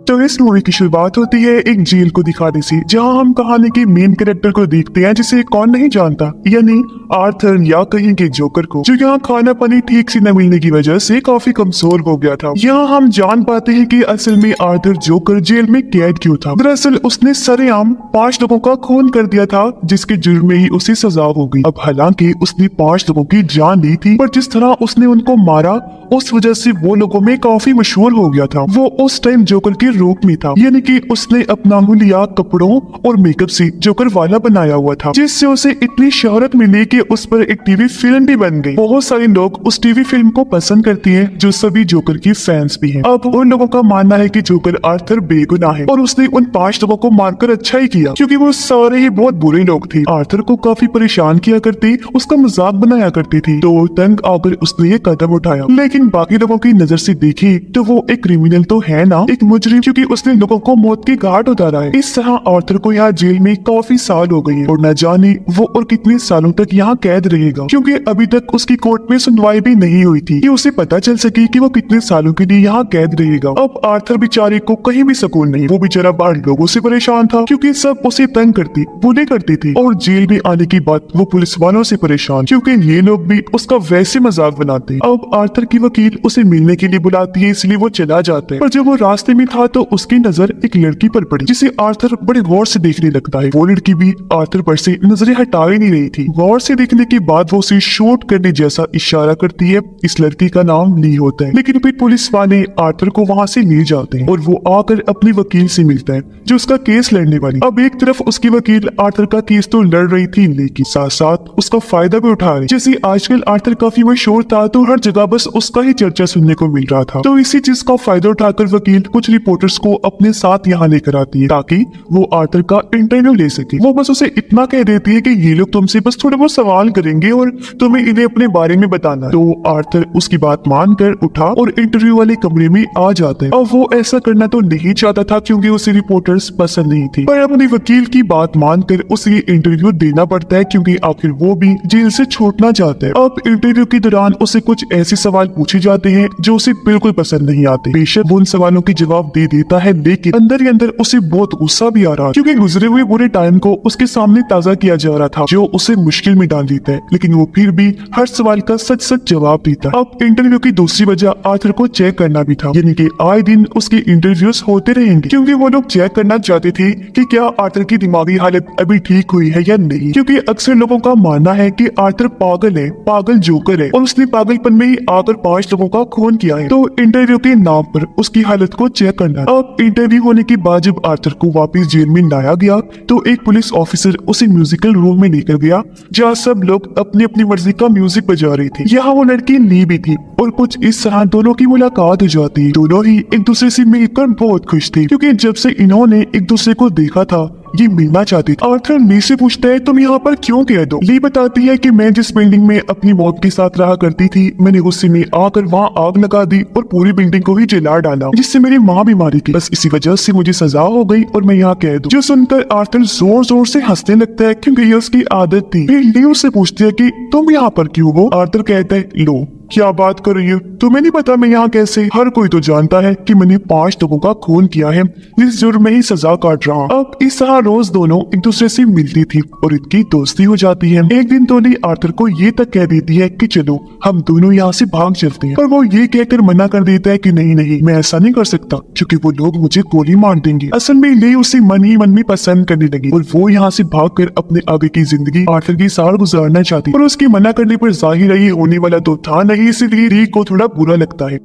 [SPEAKER 1] तो इस मूवी की शुरुआत होती है एक जेल को दिखाने से, जहां हम कहानी के मेन कैरेक्टर को देखते हैं जिसे कौन नहीं जानता, यानी आर्थर या कहीं के जोकर को, जो यहाँ खाना पानी ठीक से न मिलने की वजह से काफी कमजोर हो गया था। यहाँ हम जान पाते हैं कि असल में आर्थर जोकर जेल में कैद क्यों था। दरअसल उसने सरेआम 5 लोगों का खून कर दिया था, जिसके जुर्म में ही उसे सजा हो गई। अब हालांकि उसने 5 लोगों की जान ली थी, पर जिस तरह उसने उनको मारा उस वजह से वो लोगों में काफी मशहूर हो गया था। वो उस टाइम जोकर के रूप में था, यानी कि उसने अपना हुलिया कपड़ों और मेकअप से जोकर वाला बनाया हुआ था, जिससे उसे इतनी शोहरत मिली कि उस पर एक टीवी फिल्म भी बन गई। बहुत सारे लोग उस टीवी फिल्म को पसंद करते हैं, जो सभी जोकर की फैंस भी हैं। अब उन लोगों का मानना है कि जोकर आर्थर बेगुनाह है और उसने उन 5 लोगों को मारकर अच्छा ही किया, क्योंकि वो सारे ही बहुत बुरे लोग थे। आर्थर को काफी परेशान किया करती, उसका मजाक बनाया करती थी, तो तंग आकर उसने ये कदम उठाया। लेकिन बाकी लोगों की नजर से देखी तो वो एक क्रिमिनल तो है ना, एक मुजरिम, क्योंकि उसने लोगों को मौत की घाट उतारा है। इस तरह आर्थर को यहाँ जेल में काफी साल हो गए हैं और न जाने वो और कितने सालों तक यहाँ कैद रहेगा, क्योंकि अभी तक उसकी कोर्ट में सुनवाई भी नहीं हुई थी कि उसे पता चल सके कि वो कितने सालों के लिए यहाँ कैद रहेगा। अब आर्थर बेचारे को कहीं भी सुकून नहीं। वो बेचारा बाहर लोगों से परेशान था, क्योंकि सब उसे तंग करती, बुले करती थी, और जेल में आने की बात वो पुलिस वालों से परेशान, क्योंकि ये लोग भी उसका वैसे मजाक बनाते। अब आर्थर की वकील उसे मिलने के लिए बुलाती है, इसलिए वो चला जाता है। पर जब वो रास्ते में था तो उसकी नजर एक लड़की पर पड़ी, जिसे आर्थर बड़े गौर से देखने लगता है। वो लड़की भी आर्थर पर से नजरें हटा ही नहीं रही थी। गौर से देखने के बाद वो उसे शूट करने जैसा इशारा करती है। इस लड़की का नाम ली होता है, लेकिन फिर पुलिस वाले आर्थर को वहाँ से ले जाते हैं और वो आकर अपने वकील से मिलता है, जो उसका केस लड़ने वाली। अब एक तरफ उसकी वकील आर्थर का केस तो लड़ रही थी, लेकिन साथ साथ उसका फायदा भी उठा रही। जैसे आजकल आर्थर काफी मशहूर था, तो हर जगह बस उसका ही चर्चा सुनने को मिल रहा था। तो इसी चीज का फायदा उठाकर वकील कुछ रिपोर्टर्स को अपने साथ यहाँ लेकर आती है, ताकि वो आर्थर का इंटरव्यू ले सके। वो बस उसे इतना कह देती है कि ये लोग तुमसे बस थोड़े बहुत सवाल करेंगे और तुम्हें इन्हें अपने बारे में बताना। तो आर्थर उसकी बात मानकर उठा और इंटरव्यू वाले कमरे में आ जाता है। अब वो ऐसा करना तो नहीं चाहता था, क्योंकि उसे रिपोर्टर्स पसंद नहीं थी, पर अपनी वकील की बात मानकर उसे इंटरव्यू देना पड़ता है, क्योंकि आखिर वो भी जेल से छूटना चाहता है। अब इंटरव्यू के दौरान उसे कुछ ऐसे सवाल पूछे जाते हैं जो उसे बिल्कुल पसंद नहीं आते। बेशक वो उन सवालों के जवाब दे देता है, लेकिन अंदर ही अंदर उसे बहुत गुस्सा भी आ रहा है, क्योंकि गुजरे हुए बुरे टाइम को उसके सामने ताजा किया जा रहा था, जो उसे मुश्किल में डाल देता है। लेकिन वो फिर भी हर सवाल का सच सच जवाब देता है। अब इंटरव्यू की दूसरी वजह आर्थर को चेक करना भी था, यानी कि आए दिन उसके इंटरव्यूज होते रहेंगे, क्योंकि वो लोग चेक करना चाहते थे कि क्या आर्थर की दिमागी हालत अभी ठीक हुई है या नहीं, क्योंकि अक्सर लोगों का मानना है कि आर्थर पागल है, पागल जोकर है, और उसने पागलपन में ही आकर 5 लोगों का खून किया है। तो इंटरव्यू के नाम पर उसकी हालत को चेक करना। अब इंटरव्यू होने के बाद जब आर्थर को वापस जेल में लाया गया, तो एक पुलिस ऑफिसर उसे म्यूजिकल रूम में लेकर गया, जहाँ सब लोग अपनी अपनी मर्जी का म्यूजिक बजा रहे थे। यहाँ वो लड़की ली भी थी, और कुछ इस तरह दोनों की मुलाकात हो जाती। दोनों ही एक दूसरे से मिलकर बहुत खुश थे, क्योंकि जब से इन्होंने एक दूसरे को देखा था ये मिलना चाहती थी। आर्थर ली से पूछता है, तुम यहाँ पर क्यों कह दो? ली बताती है कि मैं जिस बिल्डिंग में अपनी मौत के साथ रहा करती थी, मैंने गुस्से में आकर वहाँ आग लगा दी और पूरी बिल्डिंग को ही जला डाला, जिससे मेरी माँ भी मारी गई। बस इसी वजह से मुझे सजा हो गई और मैं यहाँ कह दूं। जो सुनकर आर्थर जोर जोर से हंसने लगता है, क्योंकि ये उसकी आदत थी। फिर ली उससे पूछती है कि तुम यहाँ पर क्यों हो? आर्थर कहता है, लो क्या बात कर रही हो, तुम्हें नहीं पता मैं यहाँ कैसे? हर कोई तो जानता है कि मैंने 5 लोगों का खून किया है, इस जुर्म में ही सजा काट रहा हूँ। अब इस तरह रोज दोनों एक दूसरे से मिलती थी और इनकी दोस्ती हो जाती है। एक दिन तो ली आर्थर को ये तक कह देती है कि चलो हम दोनों यहाँ से भाग चलते हैं, पर वो ये कहकर मना कर देता है कि नहीं नहीं, मैं ऐसा नहीं कर सकता, क्योंकि वो लोग मुझे गोली मार देंगे। असल में ली उसे मन ही मन में पसंद करने लगी और वो यहाँ से भागकर अपने आगे की जिंदगी आर्थर के साथ गुजारना चाहती, पर उसकी मना करने पर जाहिर है ये होने वाला तो था नहीं, इसलिए ली को थोड़ा बुरा लगता है।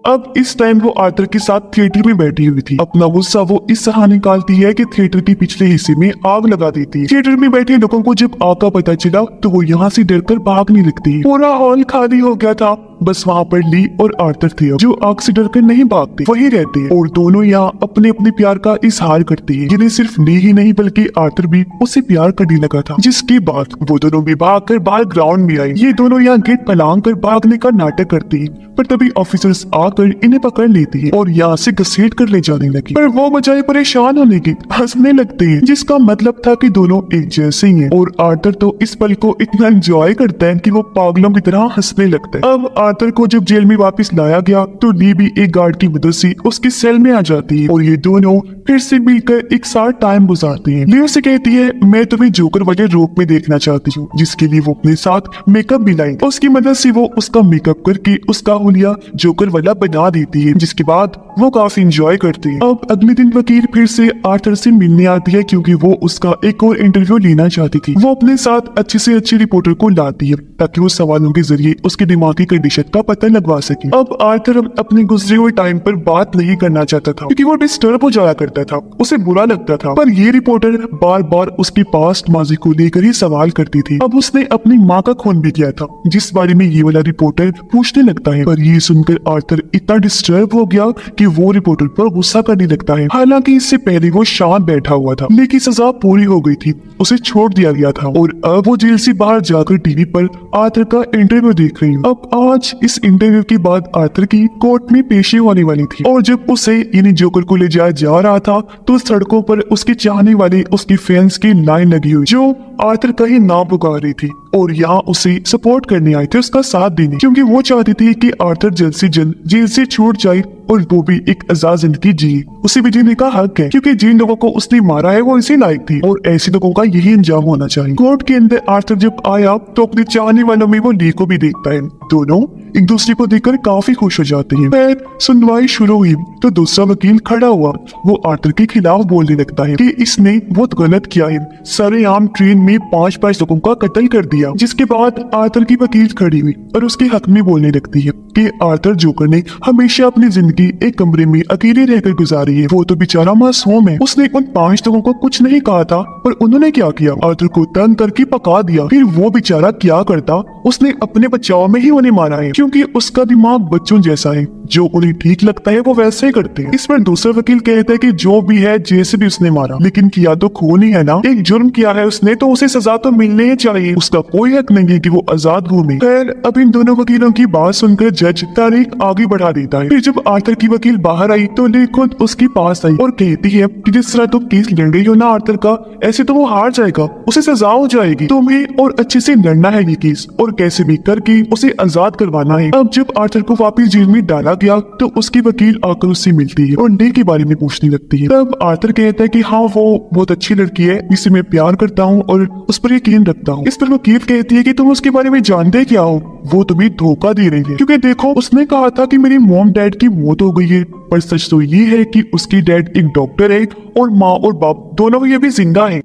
[SPEAKER 1] अब इस टाइम वो आर्थर के साथ थिएटर में बैठी हुई थी। अपना गुस्सा वो इस तरह निकालती है कि थिएटर के पिछले हिस्से में आग लगा देती है। थिएटर में बैठे लोगों को जब आग का पता चला तो वो यहाँ से डरकर भागने लगती है। पूरा हॉल खाली हो गया था, बस वहाँ पर ली और आर्थर थे, जो आग से डरकर नहीं भागते, वही रहते हैं और दोनों यहाँ अपने अपने प्यार का इजहार करते हैं। जिन्हें सिर्फ ली ही नहीं बल्कि आर्थर भी उससे प्यार करने लगा था, जिसके बाद वो दोनों भी भागकर बाहर ग्राउंड में आए। ये दोनों यहाँ गेट फैलांग कर भागने का नाटक करती है, पर तभी ऑफिसर्स आकर इन्हें पकड़ लेती है और यहाँ से घसीट कर ले जाने लगी। पर वो बजाय परेशान होने की हंसने लगते हैं, जिसका मतलब था कि दोनों एक जैसे ही हैं। और आर्थर तो इस पल को इतना एंजॉय करता है कि वो पागलों की तरह हंसने लगता है। अब आर्थर को जब जेल में वापस लाया गया तो ली भी एक गार्ड की मदद से उसकी सेल में आ जाती है और ये दोनों फिर से मिलकर एक साथ टाइम गुजारते हैं। ली उसे कहती है मैं तुम्हें जोकर वाले रूप में देखना चाहती हूँ, जिसके लिए वो अपने साथ मेकअप भी लाई। उसकी मदद से वो उसका मेकअप करके उसका हुलिया जोकर वाला बना देती है, जिसके बाद वो काफी इंजॉय करती है। अब अगले दिन वकील फिर से आर्थर से मिलने आती है क्योंकि वो उसका एक और इंटरव्यू लेना चाहती थी। वो अपने साथ अच्छे से अच्छे रिपोर्टर को लाती है ताकि वो सवालों के जरिए उसके दिमागी कंडीशन का पता लगवा सके। अब आर्थर अपने गुजरे हुए टाइम पर बात नहीं करना चाहता था क्योंकि वो डिस्टर्ब हो जाया करता था, उसे बुरा लगता था। पर ये रिपोर्टर बार बार उसके पास्ट माजी को लेकर ही सवाल करती थी। अब उसने अपनी माँ का खून भी किया था, जिस बारे में ये वाला रिपोर्टर पूछने लगता है। पर ये सुनकर आर्थर इतना डिस्टर्ब हो गया कि वो रिपोर्टर पर गुस्सा करने लगता है। हालांकि इससे पहले वो शांत बैठा हुआ था, लेकिन सजा पूरी हो गई थी, उसे छोड़ दिया गया था और अब वो जेल से बाहर जाकर टीवी पर आर्थर का इंटरव्यू देख रही है। अब आज इस इंटरव्यू के बाद आर्थर की कोर्ट में पेशी होने वाली थी और जब उसे यानी जोकर को ले जाया जा रहा था तो सड़कों पर उसके चाहने वाले उसके फैंस की लाइन लगी हुई जो आर्थर का ही नाम पुकार रही थी और यहाँ उसे सपोर्ट करने आए थे, उसका साथ देने, क्योंकि वो चाहती थी कि आर्थर जल्द से जल्द जेल से छूट जाए और वो भी एक आजाद जिंदगी जिए। उसे भी जीने का हक है क्योंकि जिन लोगों को उसने मारा है वो इसी लायक थी और ऐसे लोगों का यही अंजाम होना चाहिए। कोर्ट के अंदर आर्थर जब आया तो अपने चाहने वालों में वो ली को भी देखता है। दोनों एक दूसरे को देखकर काफी खुश हो जाते हैं। फिर सुनवाई शुरू हुई तो दूसरा वकील खड़ा हुआ। वो आर्थर के खिलाफ बोलने लगता है कि इसने बहुत गलत किया है, सरेआम ट्रेन में 5 लोगों का कत्ल कर दिया। जिसके बाद आर्थर की वकील खड़ी हुई और उसके हक में बोलने लगती है कि आर्थर जोकर ने हमेशा अपनी जिंदगी एक कमरे में अकेले रहकर गुजारी है। वो तो बेचारा मासूम है, उसने उन 5 लोगों को कुछ नहीं कहा था पर उन्होंने क्या किया, आर्थर को तंग करके पका दिया। फिर वो बेचारा क्या करता, उसने अपने बचाव में ही उन्हें मारा है क्योंकि उसका दिमाग बच्चों जैसा है, जो उन्हें ठीक लगता है वो वैसे ही करते हैं। इस पर दूसरा वकील कहता है कि जो भी है जैसे भी उसने मारा, लेकिन किया तो खून ही है ना, एक जुर्म किया है उसने तो उसे सजा तो मिलनी ही चाहिए, उसका कोई हक नहीं है कि वो आजाद घूमे। खैर अब इन दोनों वकीलों की बात सुनकर जज तारीख आगे बढ़ा देता है। फिर जब आर्थर की वकील बाहर आई तो ली खुद उसके पास आई और कहती है कि जिस तरह तुम केस लड़ रही हो ना आर्थर का, ऐसे तो वो हार जाएगा, उसे सजा हो जाएगी, तुम्हें और अच्छे से लड़ना है ये केस और कैसे भी करके उसे आजाद करवाना है। अब जब आर्थर को वापस जेल में डाला गया तो उसकी वकील आकर उससे मिलती है और ली के बारे में पूछने लगती है। तब आर्थर कहता है कि हाँ वो बहुत अच्छी लड़की है, जिसे मैं प्यार करता हूँ और उस पर यकीन रखता हूँ। इस पर वकील कहती है कि तुम उसके बारे में जानते क्या हो, वो तुम्हें धोखा दे रही है क्योंकि देखो उसने कहा था कि मेरी मॉम डैड की मौत हो गई है, पर सच तो ये है कि उसकी डैड एक डॉक्टर है और माँ और बाप दोनों ही अभी जिंदा हैं।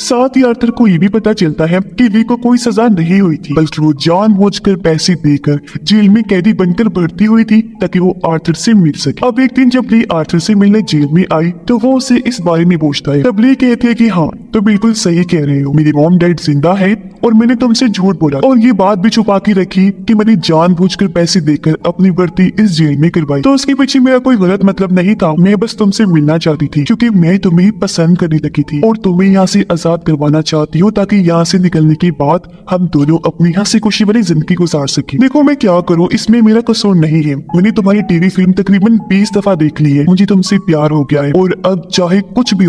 [SPEAKER 1] साथ ही आर्थर को ये भी पता चलता है कि ली को कोई सजा नहीं हुई थी, बल्कि वो जानबूझकर पैसे देकर जेल में कैदी बनकर भर्ती हुई थी ताकि वो आर्थर से मिल सके। अब एक दिन जब ली आर्थर से मिलने जेल में आई तो वो उसे इस बारे में पूछता है। तब ली कहती है कि हाँ तो बिल्कुल सही कह रहे हो, मेरी मॉम डैड जिंदा है और मैंने तुमसे झूठ बोला और ये बात भी छुपा के रखी कि मैंने जानबूझकर पैसे देकर अपनी भर्ती इस जेल में करवाई। तो उसके पीछे मेरा कोई गलत मतलब नहीं था, मैं बस तुमसे मिलना चाहती थी क्योंकि मैं तुम्हें पसंद करने लगी थी और तुम्हें यहाँ से आजाद करवाना चाहती हूँ ताकि यहाँ से निकलने के बाद हम दोनों अपनी हंसी खुशी वाली जिंदगी गुजार सके। देखो मैं क्या करूँ, इसमें मेरा कसूर नहीं है, मैंने तुम्हारी टीवी फिल्म तकरीबन 20 दफा देख ली है, मुझे तुमसे प्यार हो गया है और अब चाहे कुछ भी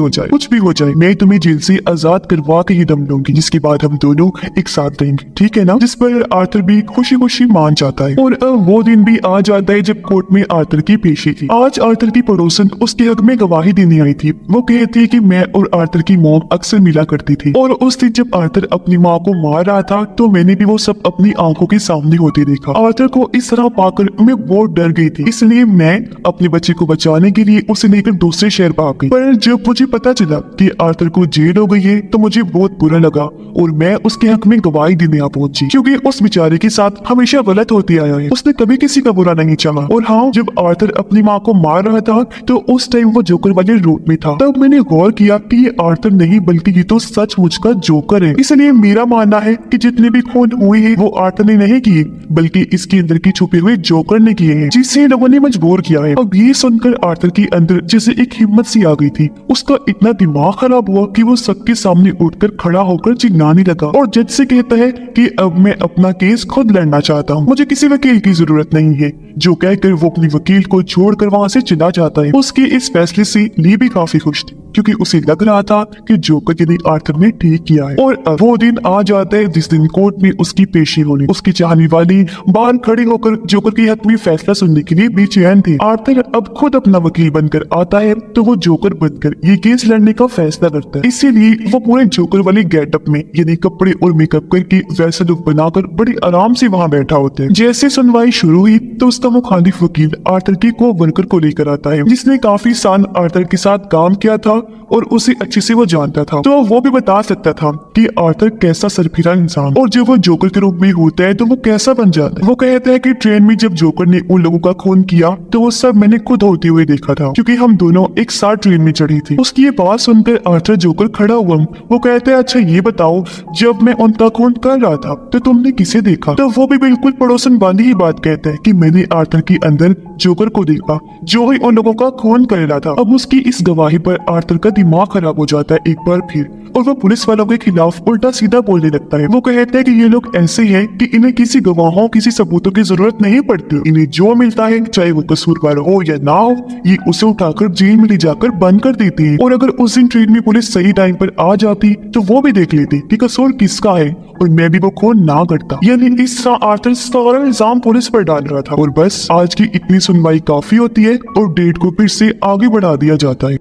[SPEAKER 1] हो जाए मैं तुम्हें जेल से आजाद करवा के ही दम लूंगी, जिसके बाद हम दोनों एक साथ रहेंगे, ठीक है ना। जिस पर आर्थर भी खुशी खुशी मान जाता है और अब वो दिन भी आ जाता है जब कोर्ट में आर्थर की पेशी थी। आज आर्थर की पड़ोसन उसके हक में गवाही देने आई थी। वो कहती है कि मैं और आर्थर की मॉम अक्सर मिला करती थी और उस दिन जब आर्थर अपनी माँ को मार रहा था तो मैंने भी वो सब अपनी आंखों के सामने होते देखा। आर्थर को इस तरह पाकर मैं बहुत डर गई थी, इसलिए मैं अपने बच्चे को बचाने के लिए उसे लेकर दूसरे शहर भाग गई। पर जब मुझे पता चला कि आर्थर को जेल हो गई है तो मुझे बहुत बुरा लगा और मैं उसके हक में गवाही देने आ पहुंची क्योंकि उस बेचारे के साथ हमेशा गलत होते आया है, उसने कभी किसी का बुरा नहीं चाहा। और हाँ जब आर्थर अपनी माँ को मार रहा था तो उस टाइम वो जोकर वाले रूप में था। तब मैंने गौर किया कि ये आर्थर नहीं बल्कि ये तो सचमुच का जोकर है। इसलिए मेरा मानना है कि जितने भी खून हुए हैं वो आर्थर ने नहीं किए बल्कि इसके अंदर की छुपे हुए जोकर ने किए हैं, जिसे लोगों ने मजबूर किया है। अब ये सुनकर आर्थर के अंदर जैसे एक हिम्मत सी आ गई थी, उसका इतना दिमाग खराब हुआ कि वो सबके सामने उठकर खड़ा होकर चिल्लाने लगा और जज से कहता है कि अब मैं अपना केस खुद लड़ना चाहता हूँ, मुझे किसी वकील की जरूरत नहीं है, जो कहकर वो अपने वकील को छोड़कर वहाँ से चला जाता है। उसके इस फैसले से ली भी काफी खुश थी, क्योंकि उसे लग रहा था कि जोकर के लिए आर्थर ने ठीक किया है। और अब वो दिन आ जाता है जिस दिन कोर्ट में उसकी पेशी होनी। उसकी चाहने वाली बाहर खड़े होकर जोकर के हक में फैसला सुनने के लिए बेचैन थे। आर्थर अब खुद अपना वकील बनकर आता है तो वो जोकर बनकर ये केस लड़ने का फैसला करता है। इसीलिए वो पूरे जोकर वाले गेटअप में यानी कपड़े और मेकअप करके वैसा लुक बनाकर बड़ी आराम से वहाँ बैठा होता है। जैसे सुनवाई शुरू हुई तो उसका मुखालिफ वकील आर्थर के को वर्कर को लेकर आता है, जिसने काफी साल आर्थर के साथ काम किया था और उसे अच्छे से वो जानता था, तो वो भी बता सकता था कि आर्थर कैसा सरफिरा इंसान और जब वो जोकर के रूप में होता है तो वो कैसा बन जाता है। वो कहता है कि ट्रेन में जब जोकर ने उन लोगों का खून किया तो वो सब मैंने खुद होते हुए देखा था, क्योंकि हम दोनों एक साथ ट्रेन में चढ़ी थी। उसकी ये बात सुनकर आर्थर जोकर खड़ा हुआ। वो कहता है, अच्छा ये बताओ, जब मैं उनका खून कर रहा था तो तुमने किसे देखा? तो वो भी बिल्कुल पड़ोसन वाली ही बात कहता है कि मैंने आर्थर के अंदर जोकर को देखा जो ही उन लोगों का खून कर रहा था। अब उसकी इस गवाही पर आर्थर का दिमाग खराब हो जाता है एक बार फिर, और वो पुलिस वालों के खिलाफ उल्टा सीधा बोलने लगता है। वो कहता है कि ये लोग ऐसे हैं कि इन्हें किसी गवाहों किसी सबूतों की जरूरत नहीं पड़ती। इन्हें जो मिलता है, चाहे वो कसूरवार हो या ना हो, ये उसे उठाकर जेल में ले जाकर बंद कर देती है। और अगर उस दिन ट्रेन में पुलिस सही टाइम पर आ जाती तो वो भी देख लेती कि कसूर किसका है और मैं भी वो खून ना करता। यानी इस तरह आर्थर सारा इल्जाम पुलिस पर डाल रहा था। और बस आज की इतनी सुनवाई काफी होती है और डेट को फिर से आगे बढ़ा दिया जाता है।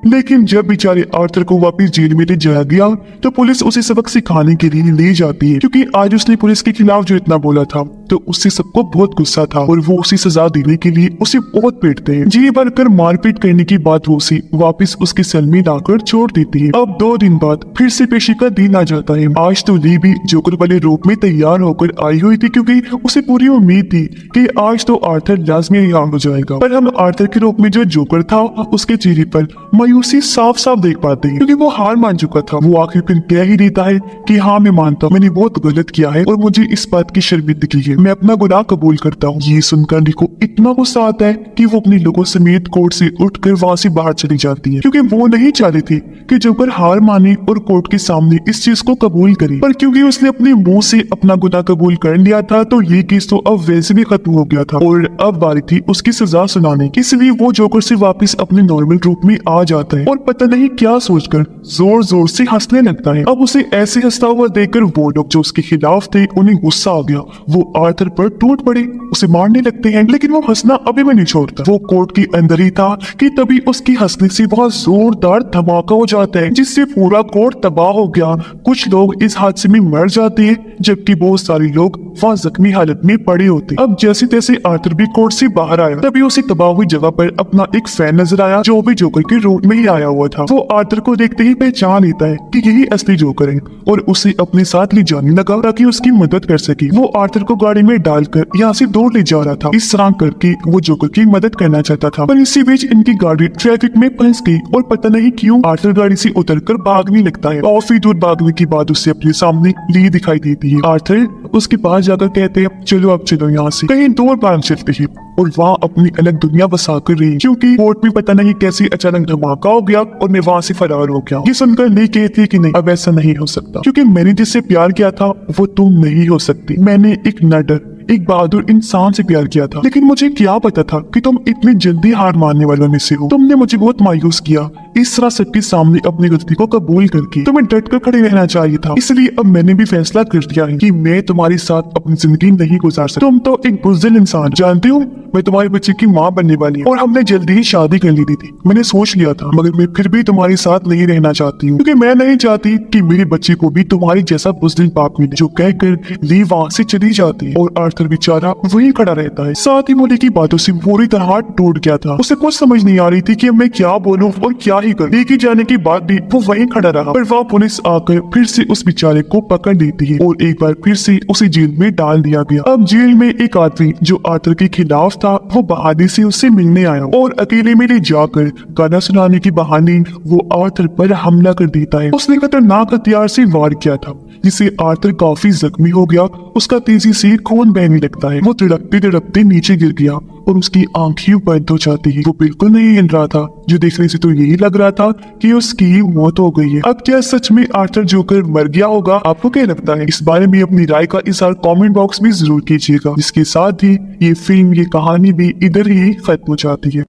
[SPEAKER 1] लेकिन जब बेचारे आर्थर को वापस जेल में ले जाया गया तो पुलिस उसे सबक सिखाने के लिए ले जाती है, क्योंकि आज उसने पुलिस के खिलाफ जो इतना बोला था तो उससे सबको बहुत गुस्सा था और वो उसे सजा देने के लिए उसे बहुत पीटते हैं। जी भरकर मारपीट करने के बाद वो उसे वापस उसके सेल में लाकर छोड़ देती है। अब 2 दिन बाद फिर से पेशी का दिन आ जाता है। आज तो ली भी जोकर वाले रूप में तैयार होकर आई हुई थी, क्योंकि उसे पूरी उम्मीद थी कि आज तो आर्थर लाजमी रिहा हो जाएगा। पर हम आर्थर के रूप में जो जोकर था उसके चेहरे पर मायूसी साफ साफ देख पाते हैं, क्योंकि वो हार मान चुका था। वो आखिर फिर कह ही देता है कि हाँ मैं मानता हूँ, मैंने बहुत गलत किया है और मुझे इस बात की शर्मिंदगी है, मैं अपना गुनाह कबूल करता हूँ। ये सुनकर ली को इतना गुस्सा आता है कि वो अपने लोगों समेत कोर्ट से उठकर वहाँ से बाहर चली जाती है, क्योंकि वो नहीं चाहती थी कि जोकर हार माने और कोर्ट के सामने इस चीज को कबूल करे। पर क्योंकि उसने अपने मुंह से अपना गुनाह कबूल कर लिया था तो ये केस तो अब वैसे भी खत्म हो गया था और अब बारी थी उसकी सजा सुनाने की। इसलिए वो जोकर से वापस अपने नॉर्मल रूप में आ जाता है और पता नहीं क्या सोचकर जोर जोर से हंसने लगता है। अब उसे ऐसे हंसता हुआ देखकर वो लोग जो उसके खिलाफ थे उन्हें गुस्सा आ गया। वो आर्थर पर टूट पड़े, उसे मारने लगते हैं, लेकिन वो हंसना अभी भी नहीं छोड़ता। वो कोर्ट के अंदर ही था कि तभी उसकी हंसने से बहुत जोरदार धमाका हो जाता है, जिससे पूरा कोर्ट तबाह हो गया। कुछ लोग इस हादसे में मर जाते हैं जबकि बहुत सारे लोग वहाँ जख्मी हालत में पड़े होते। अब जैसे तैसे आर्थर भी कोर्ट से बाहर आया, तभी उसे तबाह हुई जगह पर अपना एक फैन नजर आया जो भी जोकर के रूप में ही आया हुआ था। वो आर्थर को देखते ही पहचान लेता है कि यही असली जोकर है और उसे अपने साथ ले जाने लगा ताकि उसकी मदद कर सके। वो आर्थर को गाड़ी में डालकर यहाँ से दूर ले जा रहा था। इस तरह करके वो जोकर की मदद करना चाहता था, पर इसी बीच इनकी गाड़ी ट्रैफिक में फंस गई और पता नहीं क्यों आर्थर गाड़ी से उतरकर भागने लगता है। काफी दूर भागने के बाद उसे अपने सामने ली दिखाई देती है। आर्थर उसके पास जाकर कहते हैं, चलो अब चलो यहाँ से कहीं दूर भाग चलते हैं और वहाँ अपनी अलग दुनिया बसा कर रही, क्योंकि कोर्ट में पता नहीं कैसे अचानक धमाका हो गया और मैं वहाँ से फरार हो गया। ये सुनकर ली कहती है कि नहीं, अब ऐसा नहीं हो सकता, क्योंकि मैंने जिससे प्यार किया था वो तुम नहीं हो सकती। मैंने एक नडर, एक बहादुर इंसान से प्यार किया था, लेकिन मुझे क्या पता था कि तुम इतनी जल्दी हार मानने वालों में से हो। तुमने मुझे बहुत मायूस किया। इस तरह सबके सामने अपनी गलती को कबूल करके तुम्हें डट कर खड़े रहना चाहिए था। इसलिए अब मैंने भी फैसला कर दिया है कि मैं तुम्हारे साथ अपनी जिंदगी नहीं गुजार सकता। तुम तो एक बुज़दिल इंसान, जानते हो मैं तुम्हारे बच्चे की माँ बनने वाली हूँ और हमने जल्दी ही शादी कर ली थी। मैंने सोच लिया था, मगर मैं फिर भी तुम्हारे साथ नहीं रहना चाहती हूँ, क्योंकि मैं नहीं चाहती कि मेरे बच्चे को भी तुम्हारी जैसा बुज़दिल बाप मिले। जो कहकर ली वहाँ से चली जाती है और आर्थर बेचारा वहीं खड़ा रहता है। साथ ही मोली की बातों से पूरी तरह टूट गया था। उसे कुछ समझ नहीं आ रही थी कि मैं क्या बोलूं और क्या ही करूं। लेके जाने के बाद भी वो वहीं खड़ा रहा, पर वह पुलिस आकर फिर से उस बेचारे को पकड़ लेती है और एक बार फिर से उसे जेल में डाल दिया गया। अब जेल में एक आदमी जो आर्थर के खिलाफ था वो बहादुरी से उससे मिलने आया और अकेले में ले जाकर गाना सुनाने के बहाने वो आर्थर पर हमला कर देता है। उसने खतरनाक हथियार से वार किया था जिससे आर्थर काफी जख्मी हो गया। उसका तेजी से खून बहने लगता है। वो तड़पते तड़पते नीचे गिर गया और उसकी आंखें बंद हो जाती है। वो बिल्कुल नहीं हिल रहा था, जो देखने से तो यही लग रहा था कि उसकी मौत हो गई है। अब क्या सच में आर्थर जोकर मर गया होगा? आपको क्या लगता है? इस बारे में अपनी राय का इज़हार कमेंट बॉक्स में जरूर कीजिएगा। इसके साथ ही ये फिल्म, ये कहानी भी इधर ही खत्म हो जाती है।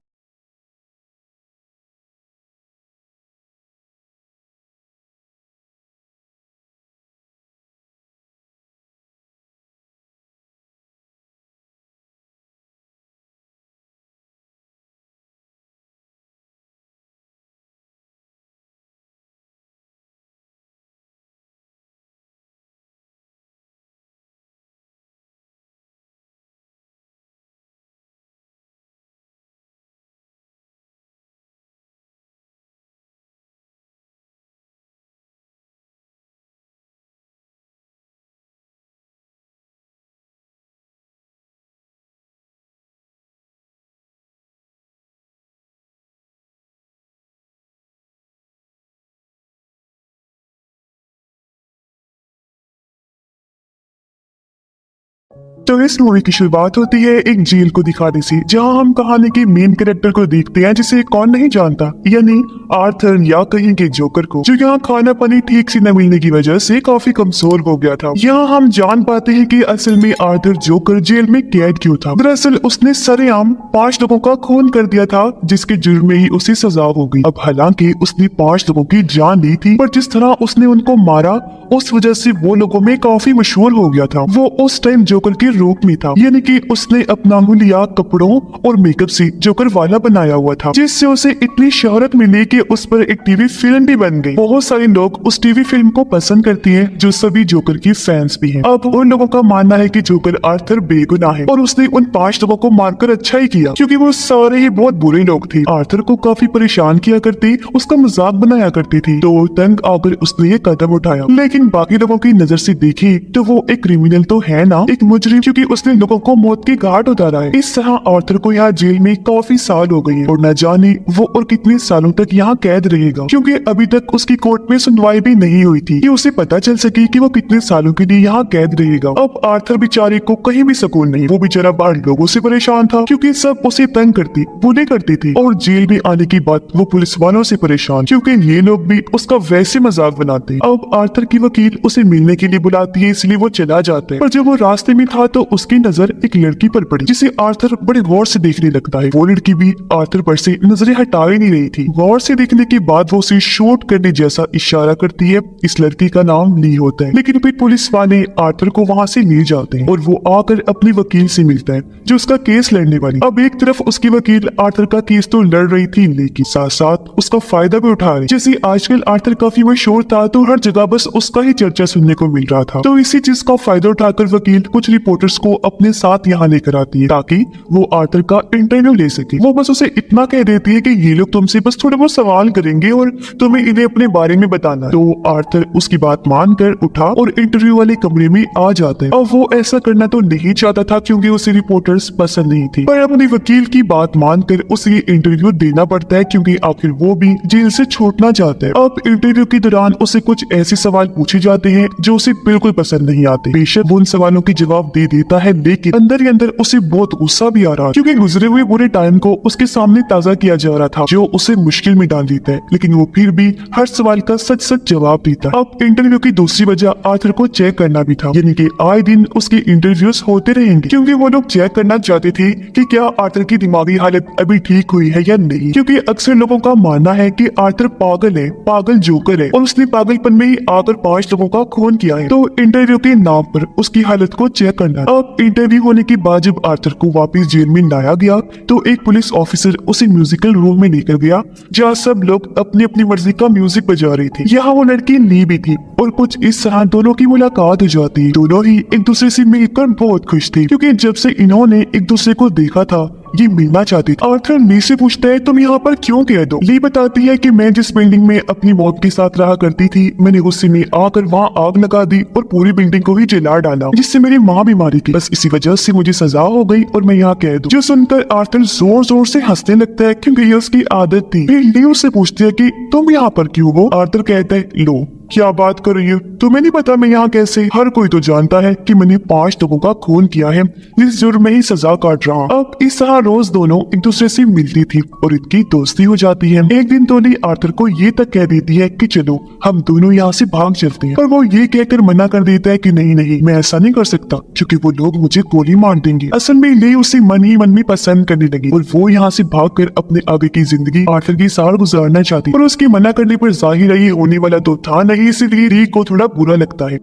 [SPEAKER 1] तो इस मूवी की शुरुआत होती है एक जेल को दिखाने से, जहां हम कहानी के मेन कैरेक्टर को देखते हैं जिसे कौन नहीं जानता, यानी आर्थर या कहीं के जोकर को, जो यहाँ खाना पानी ठीक से न मिलने की वजह से काफी कमजोर हो गया था। यहाँ हम जान पाते हैं कि असल में आर्थर जोकर जेल में कैद क्यों था। दरअसल उसने सरेआम 5 लोगों का खून कर दिया था, जिसके जुर्म में ही उसे सजा हो गई। अब हालांकि उसने 5 लोगों की जान ली थी, पर जिस तरह उसने उनको मारा उस वजह से वो लोगों में काफी मशहूर हो गया था। वो उस टाइम जोकर के रूप में था, यानी कि उसने अपना हुलिया कपड़ों और मेकअप से जोकर वाला बनाया हुआ था, जिससे उसे इतनी शोहरत मिली कि उस पर एक टीवी फिल्म भी बन गई। बहुत सारे लोग उस टीवी फिल्म को पसंद करते हैं, जो सभी जोकर की फैंस भी हैं। अब उन लोगों का मानना है कि जोकर आर्थर बेगुनाह है और उसने उन 5 लोगों को मारकर अच्छा ही किया, क्योंकि वो सारे ही बहुत बुरे लोग थे। आर्थर को काफी परेशान किया करते, उसका मजाक बनाया करते थे, तो तंग आकर उसने ये कदम उठाया। लेकिन बाकी लोगों की नजर से देखे तो वो एक क्रिमिनल तो है ना, एक मुजरिम, क्योंकि उसने लोगों को मौत की घाट उतारा है। इस तरह आर्थर को यहाँ जेल में काफी साल हो गए हैं और न जाने वो और कितने सालों तक यहाँ कैद रहेगा, क्योंकि अभी तक उसकी कोर्ट में सुनवाई भी नहीं हुई थी कि उसे पता चल सके कि वो कितने सालों के लिए यहाँ कैद रहेगा। अब आर्थर बेचारे को कहीं भी सुकून नहीं। वो बेचारा बाहर लोगों से परेशान था, क्योंकि सब उसे तंग करते, बुले करते थे, और जेल में आने की बात वो पुलिस वालों से परेशान, क्योंकि ये लोग भी उसका वैसे मजाक बनाते। अब आर्थर की वकील उसे मिलने के लिए बुलाती है, इसलिए वो चला जाता है। पर जब वो रास्ते में था तो उसकी नजर एक लड़की पर पड़ी, जिसे आर्थर बड़े गौर से देखने लगता है। वो लड़की भी आर्थर पर से नजरें हटा ही नहीं रही थी। गौर से देखने के बाद वो उसे शूट करने जैसा इशारा करती है। इस लड़की का नाम ली होता है, लेकिन फिर पुलिस वाले आर्थर को वहाँ से ले जाते हैं और वो आकर अपने वकील से मिलता है, जो उसका केस लड़ने वाली। अब एक तरफ उसकी वकील आर्थर का केस तो लड़ रही थी, लेकिन साथ साथ उसका फायदा भी उठा रही। जैसे आजकल आर्थर काफी मशहूर था, तो हर जगह बस उसका ही चर्चा सुनने को मिल रहा था। तो इसी चीज का फायदा उठाकर वकील कुछ रिपोर्टर्स को अपने साथ यहाँ लेकर आती है, ताकि वो आर्थर का इंटरव्यू ले सके। वो बस उसे इतना कह देती है कि ये लोग तुमसे बस थोड़े बहुत सवाल करेंगे और तुम्हें इन्हें अपने बारे में बताना। तो आर्थर उसकी बात मानकर उठा और इंटरव्यू वाले कमरे में आ जाता है। अब वो ऐसा करना तो नहीं चाहता था, क्योंकि उसे रिपोर्टर्स पसंद नहीं थी, पर अपने वकील की बात मानकर उसे ये इंटरव्यू देना पड़ता है, क्योंकि आखिर वो भी जेल से छूटना चाहता है। अब इंटरव्यू के दौरान उसे कुछ ऐसे सवाल पूछे जाते हैं जो उसे बिल्कुल पसंद नहीं आते। बेशक वो उन सवालों के जवाब दे देता है, लेकिन अंदर ही अंदर उसे बहुत गुस्सा भी आ रहा है, क्योंकि गुजरे हुए बुरे टाइम को उसके सामने ताजा किया जा रहा था, जो उसे मुश्किल में डाल देता है। लेकिन वो फिर भी हर सवाल का सच सच जवाब देता है। अब इंटरव्यू की दूसरी वजह आर्थर को चेक करना भी था, यानी कि आए दिन उसके इंटरव्यूज होते रहेंगे, क्योंकि वो लोग चेक करना चाहते थे कि क्या आर्थर की दिमागी हालत अभी ठीक हुई है या नहीं, क्योंकि अक्सर लोगों का मानना है कि आर्थर पागल है, पागल जोकर है, और उसने पागलपन में ही आकर 5 लोगों का खून किया है। तो इंटरव्यू के नाम पर उसकी हालत को चेक करना। अब इंटरव्यू होने के बाद जब आर्थर को वापस जेल में लाया गया, तो एक पुलिस ऑफिसर उसे म्यूजिकल रूम में लेकर गया, जहाँ सब लोग अपनी अपनी मर्जी का म्यूजिक बजा रहे थे। यहाँ वो लड़की ली भी थी, और कुछ इस तरह दोनों की मुलाकात हो जाती है। दोनों ही एक दूसरे से मिलकर बहुत खुश थे, क्योंकि जब से इन्होंने एक दूसरे को देखा था ये मिलना चाहती थी। आर्थर ली से पूछता है तुम यहाँ पर क्यों कह दो। ली बताती है कि मैं जिस बिल्डिंग में अपनी मौत के साथ रहा करती थी, मैंने गुस्से में आकर वहाँ आग लगा दी और पूरी बिल्डिंग को ही जला डाला, जिससे मेरी माँ भी मारी गई। बस इसी वजह से मुझे सजा हो गई और मैं यहाँ कह दूं। जो सुनकर आर्थर जोर जोर से हंसने लगता है, क्योंकि ये उसकी आदत थी। फिर ली उससे पूछती है कि तुम यहाँ पर क्यों हो। आर्थर कहता है लो क्या बात कर रही हो? तुम्हें नहीं पता मैं यहाँ कैसे? हर कोई तो जानता है कि मैंने 5 लोगों का खून किया है, जिस जुर्म में ही सजा काट रहा हूँ। अब इस तरह रोज दोनों एक दूसरे से मिलती थी और इनकी दोस्ती हो जाती है। एक दिन टोनी आर्थर को ये तक कह देती है कि चलो हम दोनों यहाँ से भाग चलते हैं, पर वो ये कहकर मना कर देता है कि नहीं नहीं, मैं ऐसा नहीं कर सकता क्योंकि वो लोग मुझे गोली मार देंगे। असल में ले उसे मन ही मन में पसंद करने लगी और वो यहाँ से भागकर अपने आगे की जिंदगी आर्थर के साथ गुजारना चाहती, और उसके मना करने पर जाहिर है ये होने वाला तो था नहीं, इसलिए री को थोड़ा बुरा लगता है।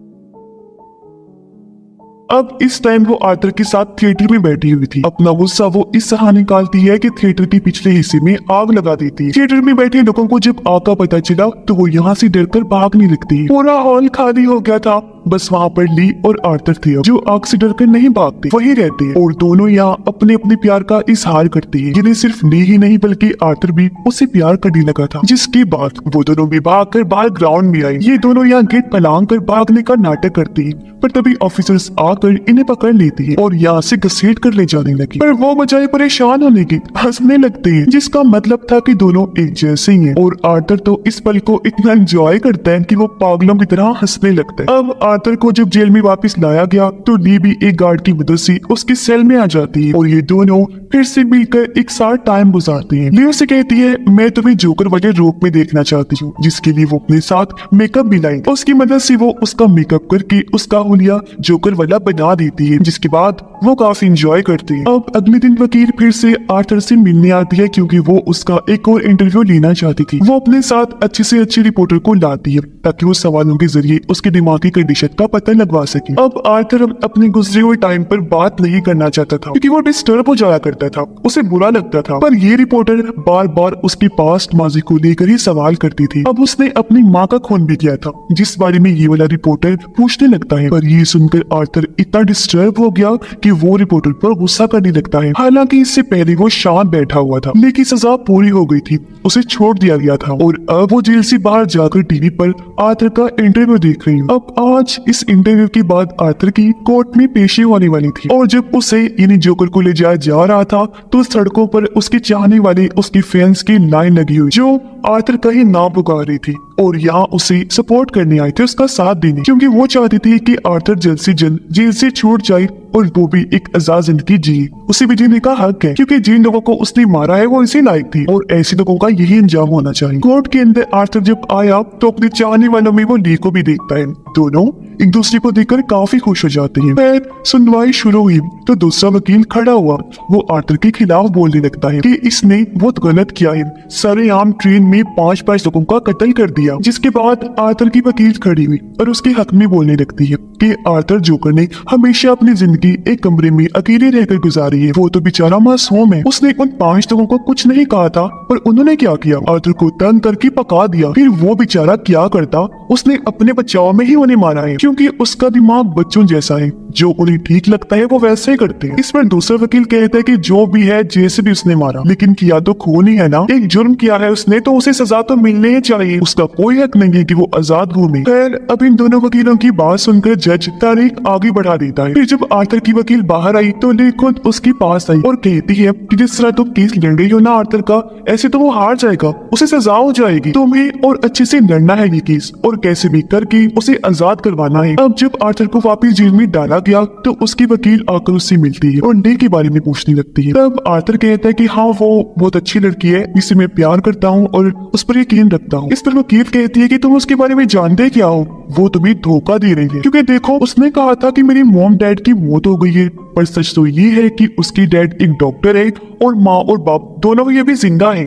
[SPEAKER 1] अब इस टाइम वो आर्थर के साथ थिएटर में बैठी हुई थी। अपना गुस्सा वो इस तरह निकालती है कि थिएटर के पिछले हिस्से में आग लगा देती है। थिएटर में बैठे लोगों को जब आग का पता चला तो वो यहाँ से डरकर भागने लगती है। पूरा हॉल खाली हो गया था, बस वहाँ पर ली और आर्थर थे जो आग से डरकर नहीं भागते, वही रहते हैं और दोनों यहाँ अपने अपने प्यार का इजहार करती है, जिन्हें सिर्फ ली ही नहीं बल्कि आर्थर भी उससे प्यार करने लगा था। जिसके बाद वो दोनों भी भागकर बाहर ग्राउंड में आई। ये दोनों यहाँ गेट पलांग कर भागने का नाटक करती है, पर तभी ऑफिसर्स आकर इन्हें पकड़ लेती है और यहाँ से घसीट कर ले जाने लगी। पर वो बजाय परेशान होने की हंसने लगते हैं, जिसका मतलब था कि दोनों एक जैसे ही हैं। और आर्थर तो इस पल को इतना एंजॉय करता है कि वो पागलों की तरह हंसने लगता है। अब आर्थर को जब जेल में वापस लाया गया तो ली भी एक गार्ड की मदद से उसके सेल में आ जाती है और ये दोनों फिर से मिलकर एक साथ टाइम गुजारते हैं। ली उसे कहती है मैं तुम्हें जोकर वाले रूप में देखना चाहती हूँ, जिसके लिए वो अपने साथ मेकअप भी लाई। उसकी मदद से वो उसका मेकअप करके उसका हुलिया जोकर वाला बना देती है, जिसके बाद वो काफी इंजॉय करती है। अब अगले दिन वकील फिर से आर्थर से मिलने आती है क्योंकि वो उसका एक और इंटरव्यू लेना चाहती थी। वो अपने साथ अच्छे से अच्छे रिपोर्टर को लाती है ताकि वो सवालों के जरिए उसके दिमागी कंडीशन का पता लगवा सके। अब आर्थर अपने गुजरे हुए टाइम पर बात नहीं करना चाहता था क्योंकि वो डिस्टर्ब हो जाया करता था, उसे बुरा लगता था। पर ये रिपोर्टर बार बार उसकी पास्ट माजी को लेकर ही सवाल करती थी। अब उसने अपनी माँ का खून भी किया था, जिस बारे में ये वाला रिपोर्टर पूछने लगता है। पर ये सुनकर आर्थर इतना डिस्टर्ब हो गया कि वो रिपोर्टर पर गुस्सा करने लगता है। हालांकि इससे पहले वो शांत बैठा हुआ था, लेकिन सजा पूरी हो गई थी, उसे छोड़ दिया गया था और अब वो जेल से बाहर जाकर टीवी पर आर्थर का इंटरव्यू देख रही है। अब आज इस इंटरव्यू के बाद आर्थर की कोर्ट में पेशी होने वाली थी और जब उसे यानी जोकर को ले जाया जा रहा था तो सड़कों पर उसके चाहने वाले उसकी फैंस की लाइन लगी हुई जो आर्थर का ही नाम पुकार रही थी और यहाँ उसे सपोर्ट करने आए थे, उसका साथ देने, क्योंकि वो चाहती थी कि आर्थर जल्द से जल्द जेल से छूट जाए और वो भी एक आजाद जिंदगी जिए। उसे भी जीने का हक है क्योंकि जिन लोगों को उसने मारा है वो इसी लायक थी और ऐसे लोगों का यही अंजाम होना चाहिए। कोर्ट के अंदर आर्थर जब आया तो अपने चाहने वालों में वो ली को भी देखता है। दोनों एक दूसरे को देखकर काफी खुश हो जाते हैं। फिर सुनवाई शुरू हुई तो दूसरा वकील खड़ा हुआ। वो आर्थर के खिलाफ बोलने लगता है कि इसने बहुत गलत किया है, सरेआम ट्रेन में 5 लोगों का कत्ल कर दिया। जिसके बाद आर्थर की वकील खड़ी हुई और उसके हक में बोलने लगती है कि आर्थर जोकर ने हमेशा अपनी जिंदगी एक कमरे में अकेले रहकर गुजारी है। वो तो बेचारा मासूम है, उसने उन 5 लोगों को कुछ नहीं कहा था, पर उन्होंने क्या किया, आर्थर को तंग करके पका दिया। फिर वो बेचारा क्या करता, उसने अपने बचाव में ही उन्हें मारा है क्योंकि उसका दिमाग बच्चों जैसा है, जो उन्हें ठीक लगता है वो वैसे ही करते हैं। इस पर दूसरा वकील कहता है कि जो भी है जैसे भी उसने मारा, लेकिन किया तो खून ही है ना, एक जुर्म किया है उसने तो उसे सजा तो मिलनी ही चाहिए, उसका कोई हक नहीं है कि वो आजाद घूमे। खैर अब इन दोनों वकीलों की बात सुनकर जज तारीख आगे बढ़ा देता है। फिर जब आर्थर की वकील बाहर आई तो ली खुद उसके पास आई और कहती है कि जिस तरह तुम केस लड़ रही हो ना आर्थर का, ऐसे तो वो हार जाएगा, उसे सजा हो जाएगी, तुम्हें और अच्छे से लड़ना है ये केस और कैसे भी करके उसे आजाद करवाना है। अब जब आर्थर को वापस जेल में डाला गया तो उसकी वकील आकर उससे मिलती है और ली के बारे में पूछने लगती है। तब आर्थर कहता है कि हाँ वो बहुत अच्छी लड़की है, जिसे मैं प्यार करता हूँ और उस पर यकीन रखता हूँ। इस पर वकील कहती है कि तुम उसके बारे में जानते क्या हो, वो तुम्हें धोखा दे रही है क्योंकि देखो उसने कहा था कि मेरी मॉम डैड की मौत हो गई है, पर सच तो ये है कि उसकी डैड एक डॉक्टर है और माँ और बाप दोनों ये भी जिंदा है।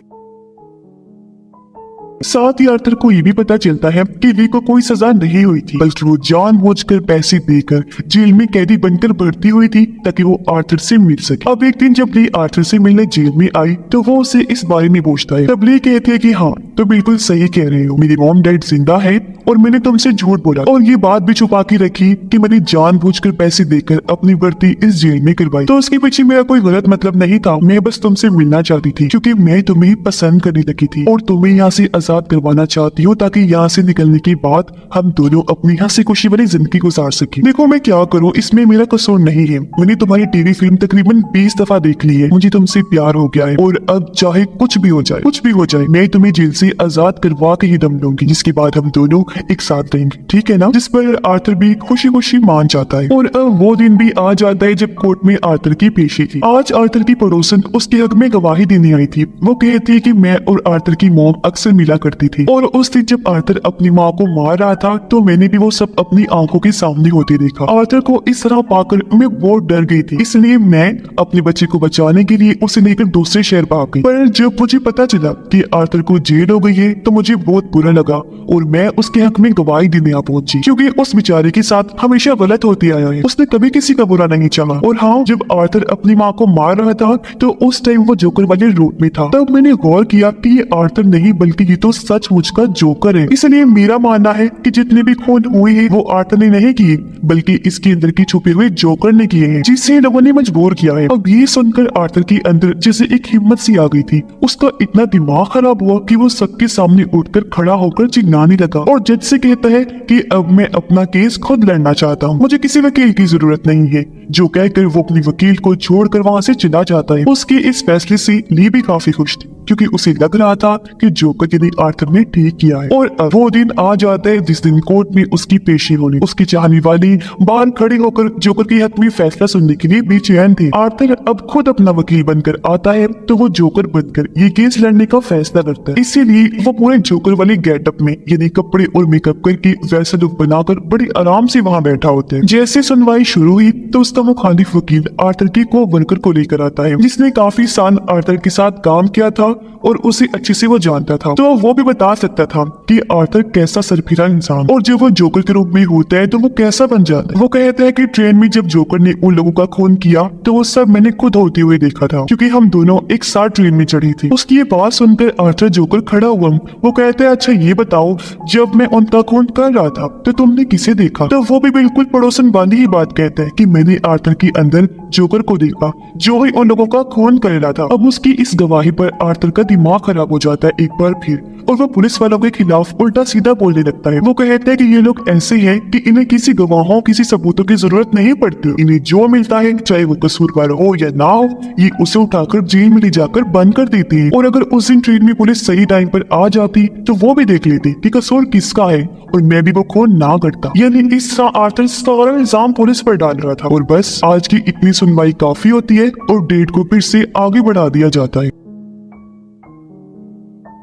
[SPEAKER 1] साथ ही आर्थर को ये भी पता चलता है कि ली को कोई सजा नहीं हुई थी, बल्कि वो जानबूझकर पैसे देकर जेल में कैदी बनकर भर्ती हुई थी ताकि वो आर्थर से मिल सके। अब एक दिन जब ली आर्थर से मिलने जेल में आई तो वो उसे इस बारे में पूछता है। तब ली कहती है कि हाँ तो बिल्कुल सही कह रहे हो, मेरी मॉम डैड जिंदा है और मैंने तुमसे झूठ बोला और ये बात भी छुपा के रखी कि मैंने जानबूझकर पैसे देकर अपनी भर्ती इस जेल में करवाई। तो उसके पीछे मेरा कोई गलत मतलब नहीं था, मैं बस तुमसे मिलना चाहती थी क्योंकि मैं तुम्हें पसंद करने लगी थी और तुम्हें यहाँ से आजाद करवाना चाहती हूँ ताकि यहाँ से निकलने के बाद हम दोनों अपनी हंसी खुशी वाली जिंदगी गुजार सके। देखो मैं क्या करूँ, इसमें मेरा कसूर नहीं है, मैंने तुम्हारी टीवी फिल्म तकरीबन 20 दफा देख ली है, मुझे तुमसे प्यार हो गया है और अब चाहे कुछ भी हो जाए मैं तुम्हें जेल से आजाद करवा के ही दम लूंगी, जिसके बाद हम दोनों एक साथ रहेंगे, ठीक है ना? जिस पर आर्थर भी खुशी खुशी मान जाता है। और अब वो दिन भी आ जाता है जब कोर्ट में आर्थर की पेशी थी। आज आर्थर की पड़ोसन उसके हक में गवाही देने आई थी। वो कहती है कि मैं और आर्थर की मॉम अक्सर मिला करती थी, और उस दिन जब आर्थर अपनी माँ को मार रहा था तो मैंने भी वो सब अपनी आंखों के सामने होते देखा। आर्थर को इस तरह पाकर मैं बहुत डर गई थी, इसलिए मैं अपने बच्चे को बचाने के लिए उसे लेकर दूसरे शहर भाग गई। पर जब मुझे पता चला कि आर्थर को जेल हो गई है तो मुझे बहुत बुरा लगा और मैं उसके हक में गवाही देने आ पहुंची, क्योंकि उस बेचारे के साथ हमेशा गलत होते आया है। उसने कभी किसी का बुरा नहीं चाहा। और हाँ, जब आर्थर अपनी माँ को मार रहा था तो उस टाइम वो जोकर वाले रूप में था। तब मैंने गौर किया कि ये आर्थर नहीं बल्कि ये तो सचमुच का जोकर है। इसलिए मेरा मानना है कि जितने भी खून हुए हैं वो आर्थर ने नहीं किए बल्कि इसके अंदर की छुपे हुए जोकर ने किए हैं, जिसे लोगों ने मजबूर किया है। अब ये सुनकर आर्थर के अंदर जैसे एक हिम्मत सी आ गई थी। उसका इतना दिमाग खराब हुआ कि वो सबके सामने उठकर खड़ा होकर चिल्लाने लगा और जज से कहता है कि अब मैं अपना केस खुद लड़ना चाहता हूँ, मुझे किसी वकील की जरूरत नहीं है। जो कहकर वो अपनी वकील को छोड़कर वहाँ से चला जाता है। उसके इस फैसले से ली भी काफी खुश थी, क्योंकि उसे लग रहा था कि जोकर ने आर्थर ने ठीक किया है। और अब वो दिन आ जाता है जिस दिन कोर्ट में उसकी पेशी होनी। उसकी चाहने वाली बाहर खड़े होकर जोकर के हक में फैसला सुनने के लिए बेचैन थे। आर्थर अब खुद अपना वकील बनकर आता है तो वो जोकर बनकर ये केस लड़ने का फैसला करता है। इसीलिए वो पूरे जोकर वाले गेटअप में यानी कपड़े और मेकअप करके वैसा लुक बनाकर बड़ी आराम से वहाँ बैठा होता है। जैसे सुनवाई शुरू हुई तो उसका मुखालिफ वकील आर्थर के को वर्कर को लेकर आता है, जिसने काफी साल आर्थर के साथ काम किया था और उसे अच्छे से वो जानता था, तो वो भी बता सकता था कि आर्थर कैसा सरफिरा इंसान और जब वो जोकर के रूप में होता है तो वो कैसा बन जाता है। वो कहता है कि ट्रेन में जब जोकर ने उन लोगों का खून किया तो वो सब मैंने खुद होते हुए देखा था, क्योंकि हम दोनों एक साथ ट्रेन में चढ़ी थी। उसकी ये बात सुनकर आर्थर जोकर खड़ा हुआ। वो कहता है, अच्छा ये बताओ, जब मैं उनका खून कर रहा था तो तुमने किसे देखा? तो वो भी बिल्कुल पड़ोसन वाली ही बात कहता है कि मैंने आर्थर के अंदर जोकर को देखा जो ही उन लोगों का खून कर रहा था। अब उसकी इस गवाही पर आर्थर का दिमाग खराब हो जाता है एक बार फिर, और वो पुलिस वालों के खिलाफ उल्टा सीधा बोलने लगता है। वो कहता है कि ये लोग ऐसे हैं कि इन्हें किसी गवाहों किसी सबूतों की जरूरत नहीं पड़ती। इन्हें जो मिलता है चाहे वो कसूरवार हो या ना हो, ये उसे उठाकर जेल में ले जाकर बंद कर देते हैं। और अगर उस दिन ट्रेन में पुलिस सही टाइम पर आ जाती तो वो भी देख लेती कि कसूर किसका है और मैं भी वो खून ना करता। यानी इस तरह आर्थर सारा इल्जाम पुलिस पर डाल रहा था। और बस आज की इतनी सुनवाई काफी होती है और डेट को फिर से आगे बढ़ा दिया जाता है।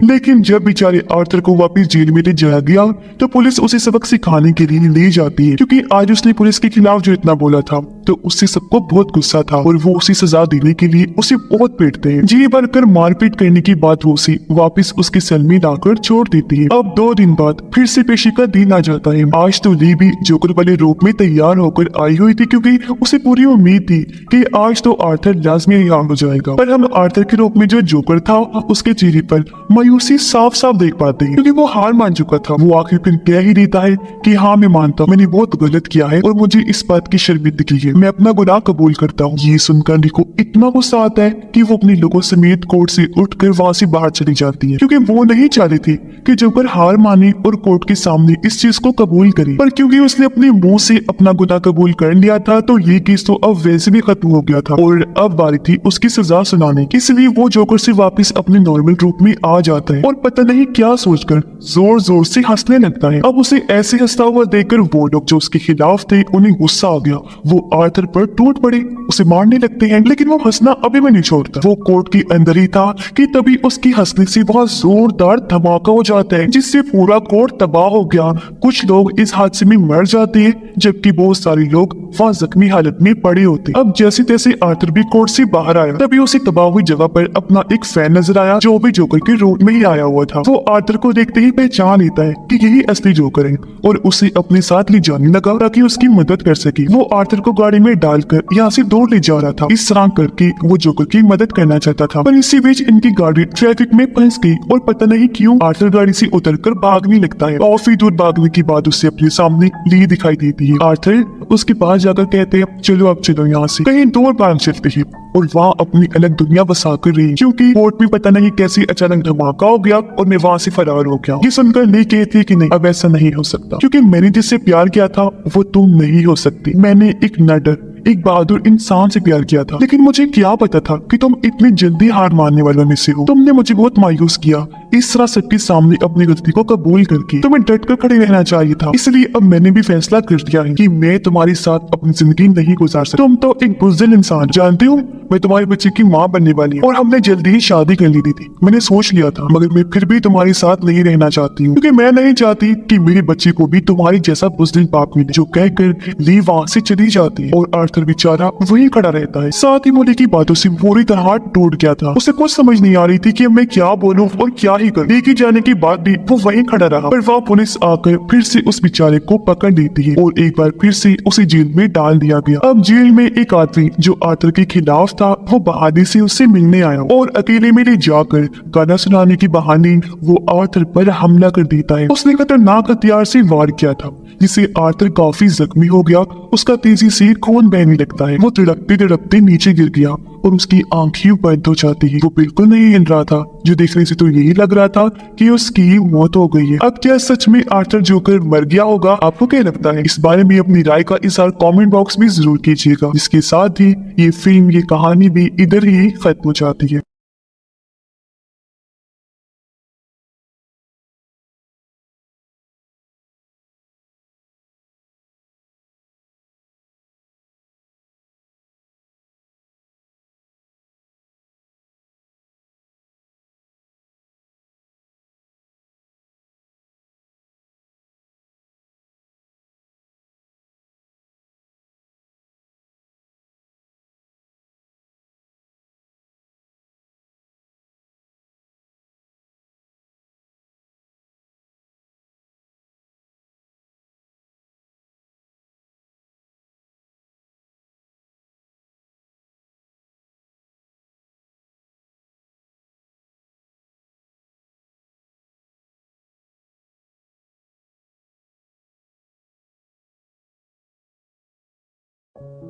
[SPEAKER 1] लेकिन जब बेचारे आर्थर को वापस जेल में ले जाया गया तो पुलिस उसे सबक सिखाने के लिए ले जाती है, क्योंकि आज उसने पुलिस के खिलाफ जो इतना बोला था तो उससे सबको बहुत गुस्सा था और वो उसे सजा देने के लिए उसे बहुत पीटते हैं। जी भरकर मारपीट करने के बाद वो उसे वापस उसके सेल में लाकर छोड़ देती है। अब 2 दिन बाद फिर से पेशी का दिन आ जाता है। आज तो ली भी जोकर वाले रूप में तैयार होकर आई हुई थी, क्योंकि उसे पूरी उम्मीद थी कि आज तो आर्थर लाजमी रिहा हो जाएगा। पर हम आर्थर के रूप में जो जोकर था उसके चेहरे पर मायूसी साफ साफ देख पाते हैं, क्योंकि वो हार मान चुका था। वो आखिर फिर कह ही देता है कि हाँ मैं मानता हूँ, मैंने बहुत गलत किया है और मुझे इस बात की शर्मिंदगी है, मैं अपना गुनाह कबूल करता हूँ। ये सुनकर ली को इतना गुस्सा आता है कि वो अपने लोगों समेत कोर्ट से उठकर वहाँ से बाहर चली जाती है, क्योंकि वो नहीं चाहती थी कि जोकर हार माने और कोर्ट के सामने इस चीज को कबूल करे। पर क्योंकि उसने अपने मुंह से अपना गुनाह कबूल कर लिया था तो ये केस तो अब वैसे भी खत्म हो गया था और अब बारी थी उसकी सजा सुनाने की। इसलिए वो जोकर से वापस अपने नॉर्मल रूप में आ जाता है और पता नहीं क्या सोचकर जोर जोर से हंसने लगता है। अब उसे ऐसे हंसता हुआ देखकर वो लोग जो उसके खिलाफ थे उन्हें गुस्सा आ गया। वो आर्थर पर टूट पड़े, उसे मारने लगते हैं, लेकिन वो हंसना अभी भी नहीं छोड़ता। वो कोर्ट के अंदर ही था कि तभी उसकी हंसने से बहुत जोरदार धमाका हो जाता है, जिससे पूरा कोर्ट तबाह हो गया। कुछ लोग इस हादसे में मर जाते हैं जबकि बहुत सारे लोग वहाँ जख्मी हालत में पड़े होते। अब जैसे तैसे आर्थर भी कोर्ट से बाहर आया, तभी उसे तबाह हुई जगह पर अपना एक फैन नजर आया जो भी जोकर के रूप में ही आया हुआ था। वो आर्थर को देखते ही पहचान लेता है कि यही असली जोकर है और उसे अपने साथ ले जाने लगा ताकि उसकी मदद कर सके। वो आर्थर को गाड़ी में डालकर यहाँ से दूर ले जा रहा था। इस तरह करके वो जोकर की मदद करना चाहता था, पर इसी बीच इनकी गाड़ी ट्रैफिक में फंस गई और पता नहीं क्यों आर्थर गाड़ी से उतरकर भागने लगता है। काफी दूर भागने के बाद उससे अपने सामने ली दिखाई देती है। आर्थर उसके पास जाकर कहते हैं चलो अब चलो यहाँ से कहीं दूर भाग चलते हैं और वहाँ अपनी अलग दुनिया बसा कर रही, क्योंकि कोर्ट में पता नहीं कैसे अचानक धमाका हो गया और मैं वहाँ से फरार हो गया। ये सुनकर ली कहती है कि नहीं, अब ऐसा नहीं हो सकता, क्योंकि मैंने जिससे प्यार किया था वो तुम नहीं हो सकती। मैंने एक नडर एक बहादुर इंसान से प्यार किया था, लेकिन मुझे क्या पता था कि तुम इतनी जल्दी हार मानने वालों में से हो। तुमने मुझे बहुत मायूस किया। इस तरह सबके सामने अपनी गलती को कबूल करके तुम्हें डट कर खड़े रहना चाहिए था। इसलिए अब मैंने भी फैसला कर लिया है कि मैं तुम्हारे साथ अपनी जिंदगी नहीं गुजार सकता। तुम तो एक बुज़दिल इंसान, जानते हो मैं तुम्हारे बच्चे की माँ बनने वाली हूँ और हमने जल्दी ही शादी कर ली थी। मैंने सोच लिया था, मगर मैं फिर भी तुम्हारे साथ नहीं रहना चाहती हूँ, क्योंकि मैं नहीं चाहती कि मेरे बच्चे को भी तुम्हारी जैसा बुज़दिल बाप मिले जो कहकर ली वहाँ से चली जाती है और आर्थर बेचारा वहीं खड़ा रहता है। साथ ही मोली की बातों से पूरी तरह टूट गया था। उसे कुछ समझ नहीं आ रही थी कि मैं क्या बोलूं और क्या ही करूं। लेके जाने के बाद भी वो वहीं खड़ा रहा, पर वहाँ पुलिस आकर फिर से उस बेचारे को पकड़ लेती है और एक बार फिर से उसे जेल में डाल दिया गया। अब जेल में एक आदमी जो आर्थर के खिलाफ था, वो बहादुरी से उससे मिलने आया और अकेले में ले जाकर गाना सुनाने के बहाने वो आर्थर पर हमला कर देता है। उसने खतरनाक हथियार से वार किया था, जिससे आर्थर काफी जख्मी हो गया। उसका तेजी से खून बहने लगता है। वो तड़पते तड़पते नीचे गिर गया और उसकी आंखें बंद हो जाती है। वो बिल्कुल नहीं हिल रहा था, जो देखने से तो यही लग रहा था कि उसकी मौत हो गई है। अब क्या सच में आर्थर जोकर मर गया होगा? आपको क्या लगता है? इस बारे में अपनी राय का इज़हार कमेंट बॉक्स में जरूर कीजिएगा। इसके साथ ही ये फिल्म, ये कहानी भी इधर ही खत्म हो जाती है।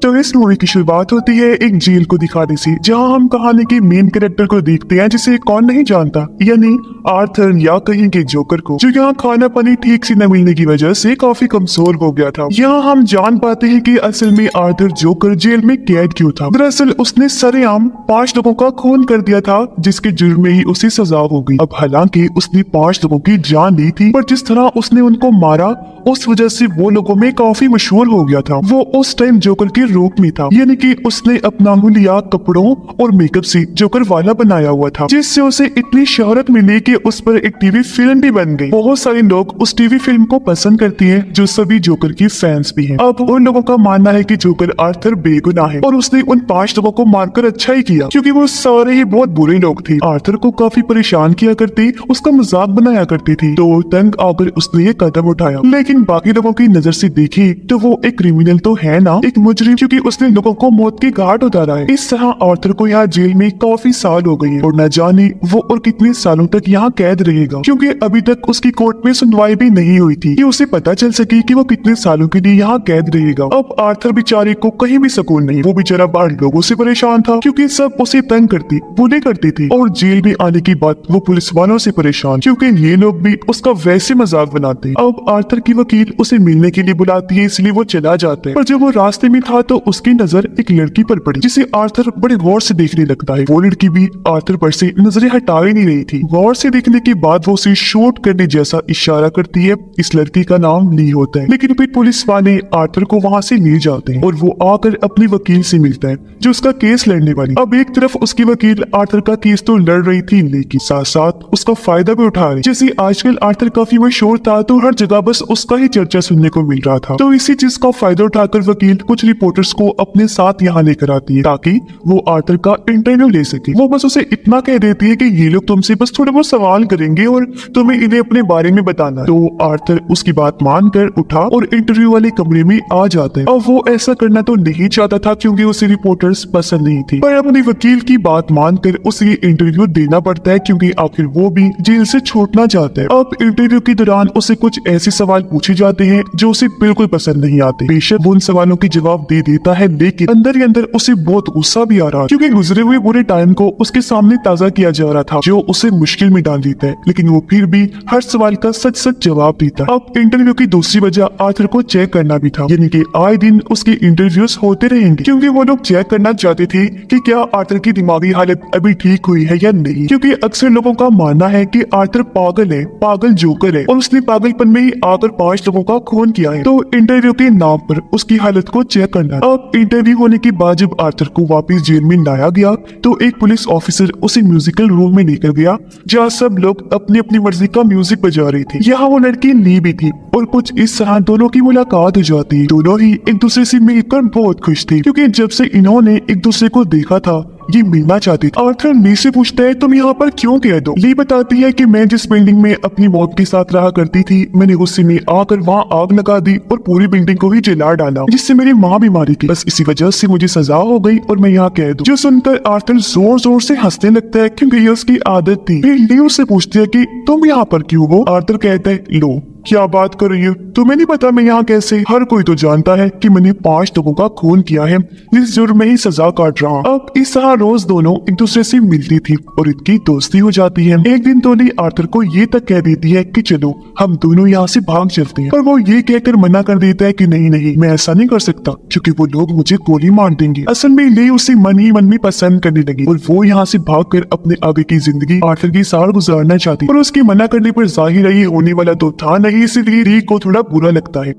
[SPEAKER 1] तो इस मूवी की शुरुआत होती है एक जेल को दिखाने से, जहां हम कहानी के मेन कैरेक्टर को देखते हैं, जिसे कौन नहीं जानता, यानी आर्थर या कहीं के जोकर को, जो यहाँ खाना पानी ठीक से न मिलने की वजह से काफी कमजोर हो गया था। यहाँ हम जान पाते हैं कि असल में आर्थर जोकर जेल में कैद क्यों था। दरअसल उसने सरेआम 5 लोगों का खून कर दिया था, जिसके जुर्म में ही उसे सजा हो गई। अब हालांकि उसने 5 लोगों की जान ली थी, पर जिस तरह उसने उनको मारा, उस वजह से वो लोगों में काफी मशहूर हो गया था। वो उस टाइम जोकर के रूप में था, यानी कि उसने अपना हुलिया कपड़ों और मेकअप से जोकर वाला बनाया हुआ था, जिससे उसे इतनी शोहरत मिली कि उस पर एक टीवी फिल्म भी बन गई। बहुत सारे लोग उस टीवी फिल्म को पसंद करते हैं, जो सभी जोकर की फैंस भी हैं। अब उन लोगों का मानना है कि जोकर आर्थर बेगुनाह है और उसने उन 5 लोगों को मारकर अच्छा ही किया, क्योंकि वो सारे ही बहुत बुरे लोग थे। आर्थर को काफी परेशान किया करते, उसका मजाक बनाया करती थी, तो तंग आकर उसने ये कदम उठाया। लेकिन बाकी लोगों की नजर से देखे तो वो एक क्रिमिनल तो है ना, एक मुजरिम, क्योंकि उसने लोगों को मौत के घाट उतारा है। इस तरह आर्थर को यहाँ जेल में काफी साल हो गए हैं और न जाने वो और कितने सालों तक यहाँ कैद रहेगा, क्योंकि अभी तक उसकी कोर्ट में सुनवाई भी नहीं हुई थी कि उसे पता चल सके कि वो कितने सालों के लिए यहाँ कैद रहेगा। अब आर्थर बेचारे को कहीं भी सुकून नहीं। वो बेचारा बाहर लोगों से परेशान था, क्योंकि सब उसे तंग करते बुले करते थे, और जेल में आने के बाद वो पुलिस वालों से परेशान, क्योंकि ये लोग भी उसका वैसे मजाक बनाते। अब आर्थर की वकील उसे मिलने के लिए बुलाती है, इसलिए वो चला जाता है। पर जब वो रास्ते में था तो उसकी नजर एक लड़की पर पड़ी, जिसे आर्थर बड़े गौर से देखने लगता है। वो लड़की भी आर्थर पर से नजरें हटा ही नहीं रही थी। गौर से देखने के बाद वो उसे शूट करने जैसा इशारा करती है। इस लड़की का नाम ली होता है, लेकिन फिर पुलिस वाले आर्थर को वहाँ से ले जाते हैं और वो आकर अपने वकील से मिलता है, जो उसका केस लड़ने वाली। अब एक तरफ उसकी वकील आर्थर का केस तो लड़ रही थी, लेकिन साथ साथ उसका फायदा भी उठा रही। जैसे आजकल आर्थर काफी मशहूर था, तो हर जगह बस उसका ही चर्चा सुनने को मिल रहा था। तो इसी चीज का फायदा उठाकर वकील कुछ रिपोर्टर्स को अपने साथ यहाँ लेकर आती है, ताकि वो आर्थर का इंटरव्यू ले सके। वो बस उसे इतना कह देती है कि ये लोग तुमसे बस थोड़े बहुत सवाल करेंगे और तुम्हें इन्हें अपने बारे में बताना। तो आर्थर उसकी बात मानकर उठा और इंटरव्यू वाले कमरे में आ जाते हैं। अब वो ऐसा करना तो नहीं चाहता था, क्योंकि उसे रिपोर्टर्स पसंद नहीं थी, पर अपनी वकील की बात मानकर उसे ये इंटरव्यू देना पड़ता है, क्योंकि आखिर वो भी जेल से छूटना चाहता है। अब इंटरव्यू के दौरान उसे कुछ ऐसे सवाल पूछे जाते हैं जो उसे बिल्कुल पसंद नहीं आते। बेशक वो उन सवालों के जवाब जवाब दे देता है, लेकिन अंदर ही अंदर उसे बहुत गुस्सा भी आ रहा है क्योंकि गुजरे हुए बुरे टाइम को उसके सामने ताजा किया जा रहा था जो उसे मुश्किल में डाल देता है। लेकिन वो फिर भी हर सवाल का सच सच जवाब देता। अब इंटरव्यू की दूसरी वजह आर्थर को चेक करना भी था, यानी कि आए दिन उसके इंटरव्यूज होते रहेंगे क्योंकि वो लोग चेक करना चाहते थे कि क्या आर्थर की दिमागी हालत अभी ठीक हुई है या नहीं, क्योंकि अक्सर लोगों का मानना है कि आर्थर पागल है, पागल जोकर है और उसने पागलपन में ही आकर 5 लोगों का खून किया है। तो इंटरव्यू के नाम पर उसकी हालत को चेक करना। अब इंटरव्यू होने के बाद जब आर्थर को वापस जेल में लाया गया तो एक पुलिस ऑफिसर उसे म्यूजिकल रूम में लेकर गया जहाँ सब लोग अपनी अपनी मर्जी का म्यूजिक बजा रहे थे। यहाँ वो लड़की ली भी थी और कुछ इस तरह दोनों की मुलाकात हो जाती है। दोनों ही एक दूसरे से मिलकर बहुत खुश थे क्योंकि जब से इन्होंने एक दूसरे को देखा था ये मिलना चाहती थी। आर्थर ली से पूछता है तुम यहाँ पर क्यों कह दो। ली बताती है कि मैं जिस बिल्डिंग में अपनी मॉम के साथ रहा करती थी मैंने गुस्से में आकर वहाँ आग लगा दी और पूरी बिल्डिंग को ही जला डाला जिससे मेरी माँ भी मारी गई। बस इसी वजह से मुझे सजा हो गई और मैं यहाँ कह दूं। जो सुनकर आर्थर जोर जोर से हंसने लगता है क्योंकि ये उसकी आदत थी। फिर ली उससे पूछती है कि तुम यहाँ पर क्यों हो। आर्थर कहता है लो क्या बात कर रही हो, तुम्हें नहीं पता मैं यहाँ कैसे। हर कोई तो जानता है कि मैंने 5 लोगों का खून किया है, जिस जुर्म में ही सजा काट रहा हूँ। अब इस तरह रोज दोनों एक दूसरे से मिलती थी और इनकी दोस्ती हो जाती है। एक दिन तो ली आर्थर को ये तक कह देती है कि चलो हम दोनों यहाँ से भाग चलते हैं, पर वो ये कहकर मना कर देता है कि नहीं नहीं मैं ऐसा नहीं कर सकता क्योंकि वो लोग मुझे गोली मार देंगे। असल में ली उसे मन ही मन में पसंद करने लगी और वो यहाँ से भागकर अपने आगे की जिंदगी आर्थर के साथ गुजारना चाहती, पर उसकी मना करने पर जाहिर है ये होने वाला तो था नहीं, इसलिए ली को थोड़ा बुरा लगता है।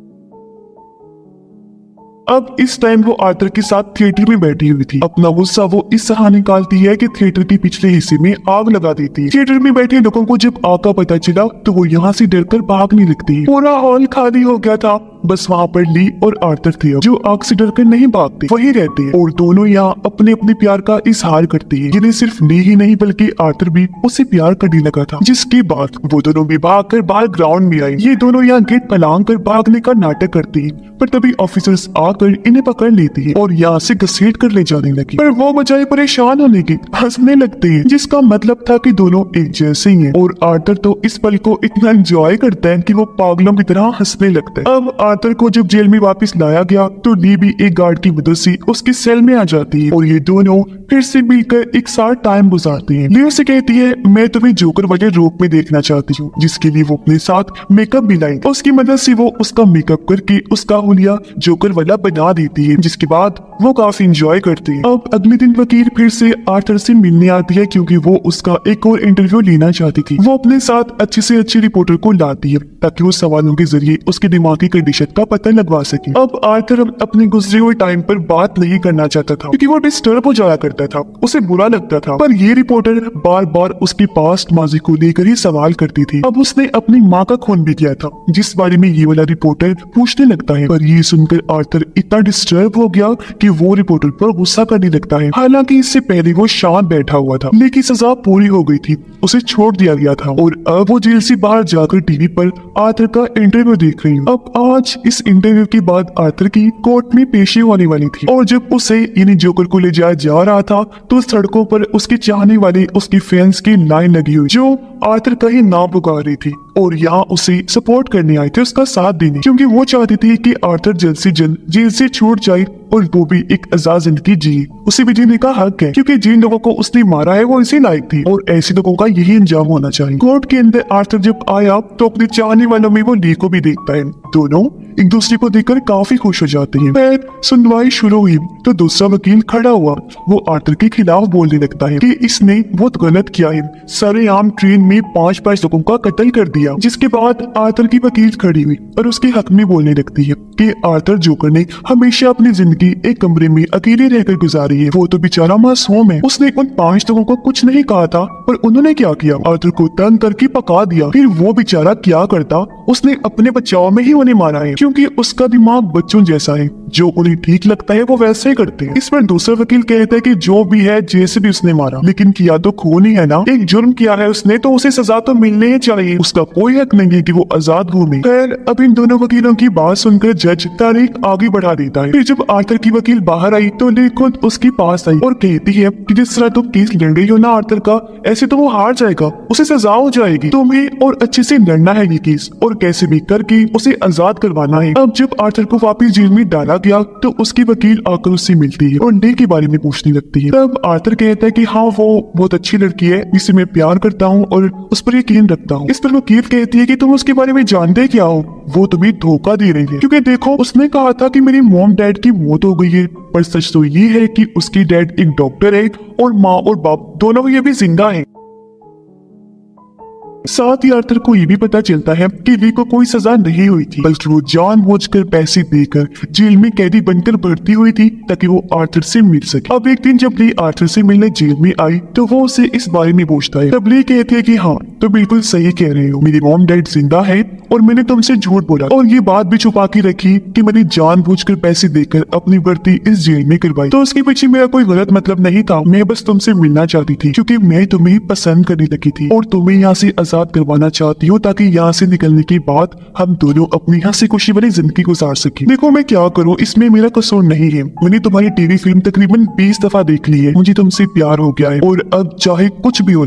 [SPEAKER 1] अब इस टाइम वो आर्थर के साथ थिएटर में बैठी हुई थी। अपना गुस्सा वो इस तरह निकालती है कि थिएटर के पिछले हिस्से में आग लगा देती है। थिएटर में बैठे लोगों को जब आग का पता चला तो वो यहाँ से डरकर भागने लगती है। पूरा हॉल खाली हो गया था, बस वहाँ पर ली और आर्थर थे जो आग से डरकर नहीं भागते, वही रहते हैं और दोनों यहाँ अपने अपने प्यार का इजहार करते हैं, जिन्हें सिर्फ ली ही नहीं बल्कि आर्थर भी उससे प्यार करने लगा था। जिसके बाद वो दोनों भी भागकर बाहर ग्राउंड में आए। ये दोनों यहाँ गेट फलांग कर भागने का नाटक करते हैं, पर तभी ऑफिसर्स आकर इन्हें पकड़ लेती है और यहाँ से घसीट कर ले जाने लगी। पर वो बजाय परेशान होने के हंसने लगते हैं, जिसका मतलब था कि दोनों एक जैसे ही हैं। और आर्थर तो इस पल को इतना एंजॉय करता है कि वो पागलों की तरह हंसने लगता है। अब आर्थर को जब जेल में वापस लाया गया तो ली भी एक गार्ड की मदद से उसके सेल में आ जाती है और ये दोनों फिर से मिलकर एक साथ टाइम गुजारते हैं। ली उसे कहती है मैं तुम्हें जोकर वाले रूप में देखना चाहती हूँ, जिसके लिए वो अपने साथ मेकअप भी लाई। उसकी मदद से वो उसका मेकअप करके उसका हुलिया जोकर वाला बना देती है, जिसके बाद वो काफी इंजॉय करती है। अब अगले दिन वकील फिर से आर्थर से मिलने आती है क्योंकि वो उसका एक और इंटरव्यू लेना चाहती थी। वो अपने साथ अच्छे से अच्छे रिपोर्टर को लाती है ताकि वो सवालों के जरिए उसके दिमागी कंडीशन का पता लगवा सके। अब आर्थर अपने गुजरे हुए टाइम पर बात नहीं करना चाहता था क्योंकि वो डिस्टर्ब हो जाया करता था, उसे बुरा लगता था। पर ये रिपोर्टर बार बार उसके पास्ट माजी को लेकर ही सवाल करती थी। अब उसने अपनी माँ का खून भी किया था, जिस बारे में ये वाला रिपोर्टर पूछने लगता है। पर ये सुनकर आर्थर इतना डिस्टर्ब हो गया कि वो रिपोर्टर पर गुस्सा करने लगता है। हालांकि इससे पहले वो शांत बैठा हुआ था, लेकिन सजा पूरी हो गई थी, उसे छोड़ दिया गया था और अब वो जेल से बाहर जाकर टीवी पर आर्थर का इंटरव्यू देख रही है। अब आज इस इंटरव्यू के बाद आर्थर की कोर्ट में पेशी होने वाली थी और जब उसे यानी जोकर को ले जाया जा रहा था तो सड़कों पर उसके चाहने वाले उसके फैंस की लाइन लगी हुई जो आर्थर का ही नाम पुकार रही थी और यहाँ उसे सपोर्ट करने आए थे, उसका साथ देने, क्योंकि वो चाहती थी कि आर्थर जल्द से जल्द जेल से छूट जाए और वो भी एक आजाद जिंदगी जिए। उसे भी जीने का हक है क्योंकि जिन लोगों को उसने मारा है वो इसी लायक थी और ऐसे लोगों का यही अंजाम होना चाहिए। कोर्ट के अंदर आर्थर जब आया तो अपने चाहने वालों में वो ली को भी देखता है। दोनों एक दूसरे को देखकर काफी खुश हो जाते हैं। फिर सुनवाई शुरू हुई तो दूसरा वकील खड़ा हुआ। वो आर्थर के खिलाफ बोलने लगता है कि इसने बहुत गलत किया है, सरेआम ट्रेन में 5 लोगों का कत्ल कर दिया। जिसके बाद आर्थर की वकील खड़ी हुई और उसके हक में बोलने लगती है कि आर्थर जोकर ने हमेशा अपनी जिंदगी एक कमरे में अकेले रहकर गुजारी है। वो तो बेचारा मासूम है, उसने उन 5 लोगों को कुछ नहीं कहा था पर उन्होंने क्या किया, आर्थर को तंग करके पका दिया। फिर वो बेचारा क्या करता, उसने अपने बचाव में ही उन्हें मारा है क्योंकि उसका दिमाग बच्चों जैसा है, जो उन्हें ठीक लगता है वो वैसे ही करते हैं। इस पर दूसरा वकील कहता है कि जो भी है जैसे भी उसने मारा, लेकिन किया तो खून ही है ना, एक जुर्म किया है उसने तो उसे सजा तो मिलने ही चाहिए, उसका कोई हक नहीं है कि वो आजाद घूमे। खैर अब इन दोनों वकीलों की बात सुनकर जज तारीख आगे बढ़ा देता है। फिर जब आर्थर की वकील बाहर आई तो ली खुद उसके पास आई और कहती है कि जिस तरह तुम केस लड़ रही हो ना आर्थर का, ऐसे तो वो हार जाएगा, उसे सजा हो जाएगी, तुम्हें और अच्छे से लड़ना है ये केस और कैसे भी करके उसे आजाद करवाना है। अब जब आर्थर को वापस जेल में डाला गया तो उसकी वकील आकर उससे मिलती है और डे के बारे में पूछने लगती है। तब आर्थर कहता है कि हाँ वो बहुत अच्छी लड़की है, जिसे मैं प्यार करता हूँ और उस पर यकीन रखता हूँ। इस पर वकील कहती है कि तुम उसके बारे में जानते क्या हो, वो तुम्हें धोखा दे रही है, क्योंकि देखो उसने कहा था कि मेरी मॉम डैड की मौत हो गई है, पर सच तो ये है कि उसकी डैड एक डॉक्टर है और माँ और बाप दोनों ही अभी जिंदा हैं। साथ ही आर्थर को ये भी पता चलता है कि ली को कोई सजा नहीं हुई थी, बल्कि वो जानबूझकर पैसे देकर जेल में कैदी बनकर भर्ती हुई थी ताकि वो आर्थर से मिल सके। अब एक दिन जब ली आर्थर से मिलने जेल में आई तो वो उसे इस बारे में पूछता है। तब ली कहती है कि हाँ तो बिल्कुल सही कह रहे हो, मेरी मॉम डैड जिंदा है और मैंने तुमसे झूठ बोला और ये बात भी छुपा के रखी कि मैंने जानबूझकर पैसे देकर अपनी भर्ती इस जेल में करवाई। तो उसके पीछे मेरा कोई गलत मतलब नहीं था, मैं बस तुमसे मिलना चाहती थी क्योंकि मैं तुम्हें पसंद करने लगी थी और तुम्हें यहाँ से आजाद करवाना चाहती हूँ ताकि यहाँ से निकलने के बाद हम दोनों अपनी हंसी खुशी वाली जिंदगी गुजार सके। देखो मैं क्या करूँ, इसमें मेरा कसूर नहीं है, मैंने तुम्हारी टीवी फिल्म तकरीबन 20 दफा देख ली है, मुझे तुमसे प्यार हो गया है और अब चाहे कुछ भी हो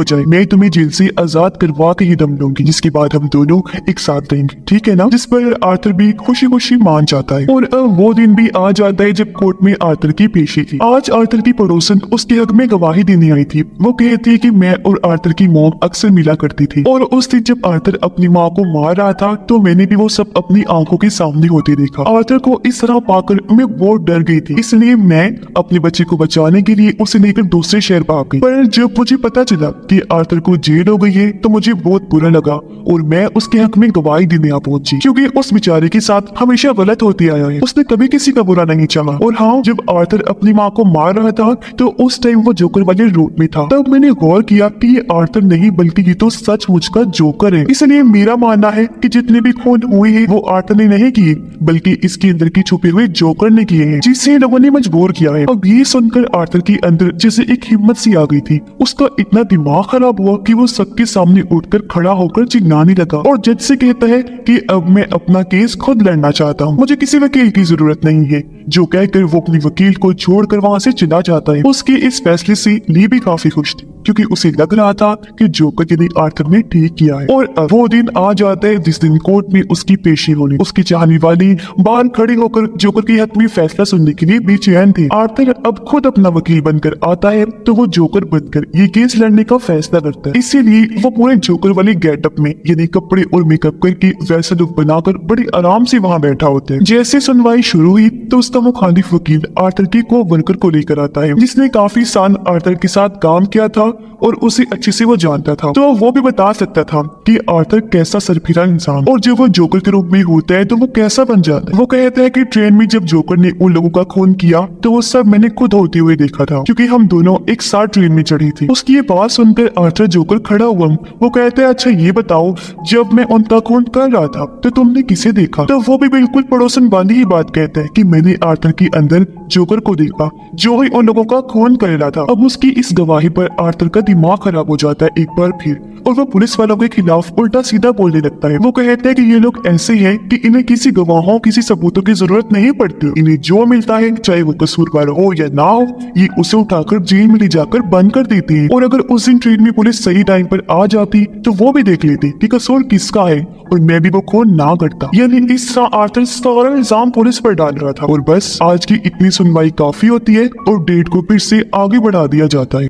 [SPEAKER 1] जाए मैं तुम्हें जेल से आजाद करवा के ही दम लूंगी, जिसके बाद हम दोनों एक साथ रहेंगे, ठीक है ना। जिस पर आर्थर भी खुशी खुशी मान जाता है और अब वो दिन भी आ जाता है जब कोर्ट में आर्थर की पेशी थी। आज आर्थर की पड़ोसन उसके हक में गवाही देने आई थी। वो कहती है कि मैं और आर्थर की मॉम अक्सर मिला करती थी और उस दिन जब आर्थर अपनी माँ को मार रहा था तो मैंने भी वो सब अपनी आंखों के सामने होते देखा। आर्थर को इस तरह पाकर मैं बहुत डर गई थी, इसलिए मैं अपने बच्चे को बचाने के लिए उसे लेकर दूसरे शहर भाग गई। पर जब मुझे पता चला कि आर्थर को जेल हो गई है तो मुझे बहुत बुरा लगा और मैं उसके हक में गवाही देने आ पहुंची, क्योंकि उस बेचारे के साथ हमेशा गलत होते आया है, उसने कभी किसी का बुरा नहीं चाहा। और हाँ, जब आर्थर अपनी माँ को मार रहा था तो उस टाइम वो जोकर वाले रूप में था। तब मैंने गौर किया कि ये आर्थर नहीं बल्कि ये तो सचमुच का जोकर है। इसलिए मेरा मानना है कि जितने भी खून हुए हैं वो आर्थर ने नहीं किए बल्कि इसके अंदर की छुपे हुए जोकर ने किए हैं, जिसे लोगों ने मजबूर किया है। अब ये सुनकर आर्थर के अंदर जैसे एक हिम्मत सी आ गई थी। उसका इतना दिमाग खराब हुआ कि वो सबके सामने उठकर खड़ा होकर चिल्लाने लगा और जज से कहता है कि अब मैं अपना केस खुद लड़ना चाहता हूँ, मुझे किसी वकील की जरूरत नहीं है। जो कहकर वो अपने वकील को छोड़कर वहाँ से चला जाता है। उसके इस फैसले से ली भी काफी खुश थी क्योंकि उसे लग रहा था कि जोकर के लिए आर्थर ने ठीक किया है। और अब वो दिन आ जाता है जिस दिन कोर्ट में उसकी पेशी होनी। उसकी चाहने वाली बाहर खड़े होकर जोकर के हक में फैसला सुनने के लिए बेचैन थे। आर्थर अब खुद अपना वकील बनकर आता है तो वो जोकर बनकर ये केस लड़ने का फैसला करता है। इसीलिए वो पूरे जोकर वाले गेटअप में यानी कपड़े और मेकअप करके वैसा लुक बनाकर बड़ी आराम से वहाँ बैठा होता है। जैसे सुनवाई शुरू हुई तो उसका मुखालिफ वकील आर्थर के को वर्कर को लेकर आता है, जिसने काफी साल आर्थर के साथ काम किया था और उसे अच्छे से वो जानता था, तो वो भी बता सकता था कि आर्थर कैसा सरफिरा इंसान और जब वो जोकर के रूप में होता है तो वो कैसा बन जाता है। वो कहता है कि ट्रेन में जब जोकर ने उन लोगों का खून किया तो वो सब मैंने खुद होते हुए देखा था, क्योंकि हम दोनों एक साथ ट्रेन में चढ़ी थी। उसकी ये बात सुनकर आर्थर जोकर खड़ा हुआ। वो कहता है अच्छा ये बताओ, जब मैं उनका खून कर रहा था तो तुमने किसे देखा? तो वो भी बिल्कुल पड़ोसन वाली ही बात कहता है कि मैंने आर्थर के अंदर जोकर को देखा जो ही उन लोगों का खून कर रहा था। अब उसकी इस गवाही पर आर्थर का दिमाग खराब हो जाता है एक बार फिर और वो पुलिस वालों के खिलाफ उल्टा सीधा बोलने लगता है। वो कहता है कि ये लोग ऐसे हैं कि इन्हें किसी गवाहों किसी सबूतों की जरूरत नहीं पड़ती, इन्हें जो मिलता है चाहे वो कसूरवार हो या ना हो ये उसे उठाकर जेल में ले जाकर बंद कर देते हैं। और अगर उस दिन ट्रेन में पुलिस सही टाइम पर आ जाती तो वो भी देख लेती कि कसूर किसका है और मैं भी वो खून ना करता। यानी इस तरह आर्थर सारा इल्जाम पुलिस पर डाल रहा था। और बस आज की इतनी सुनवाई काफी होती है और डेट को फिर से आगे बढ़ा दिया जाता है।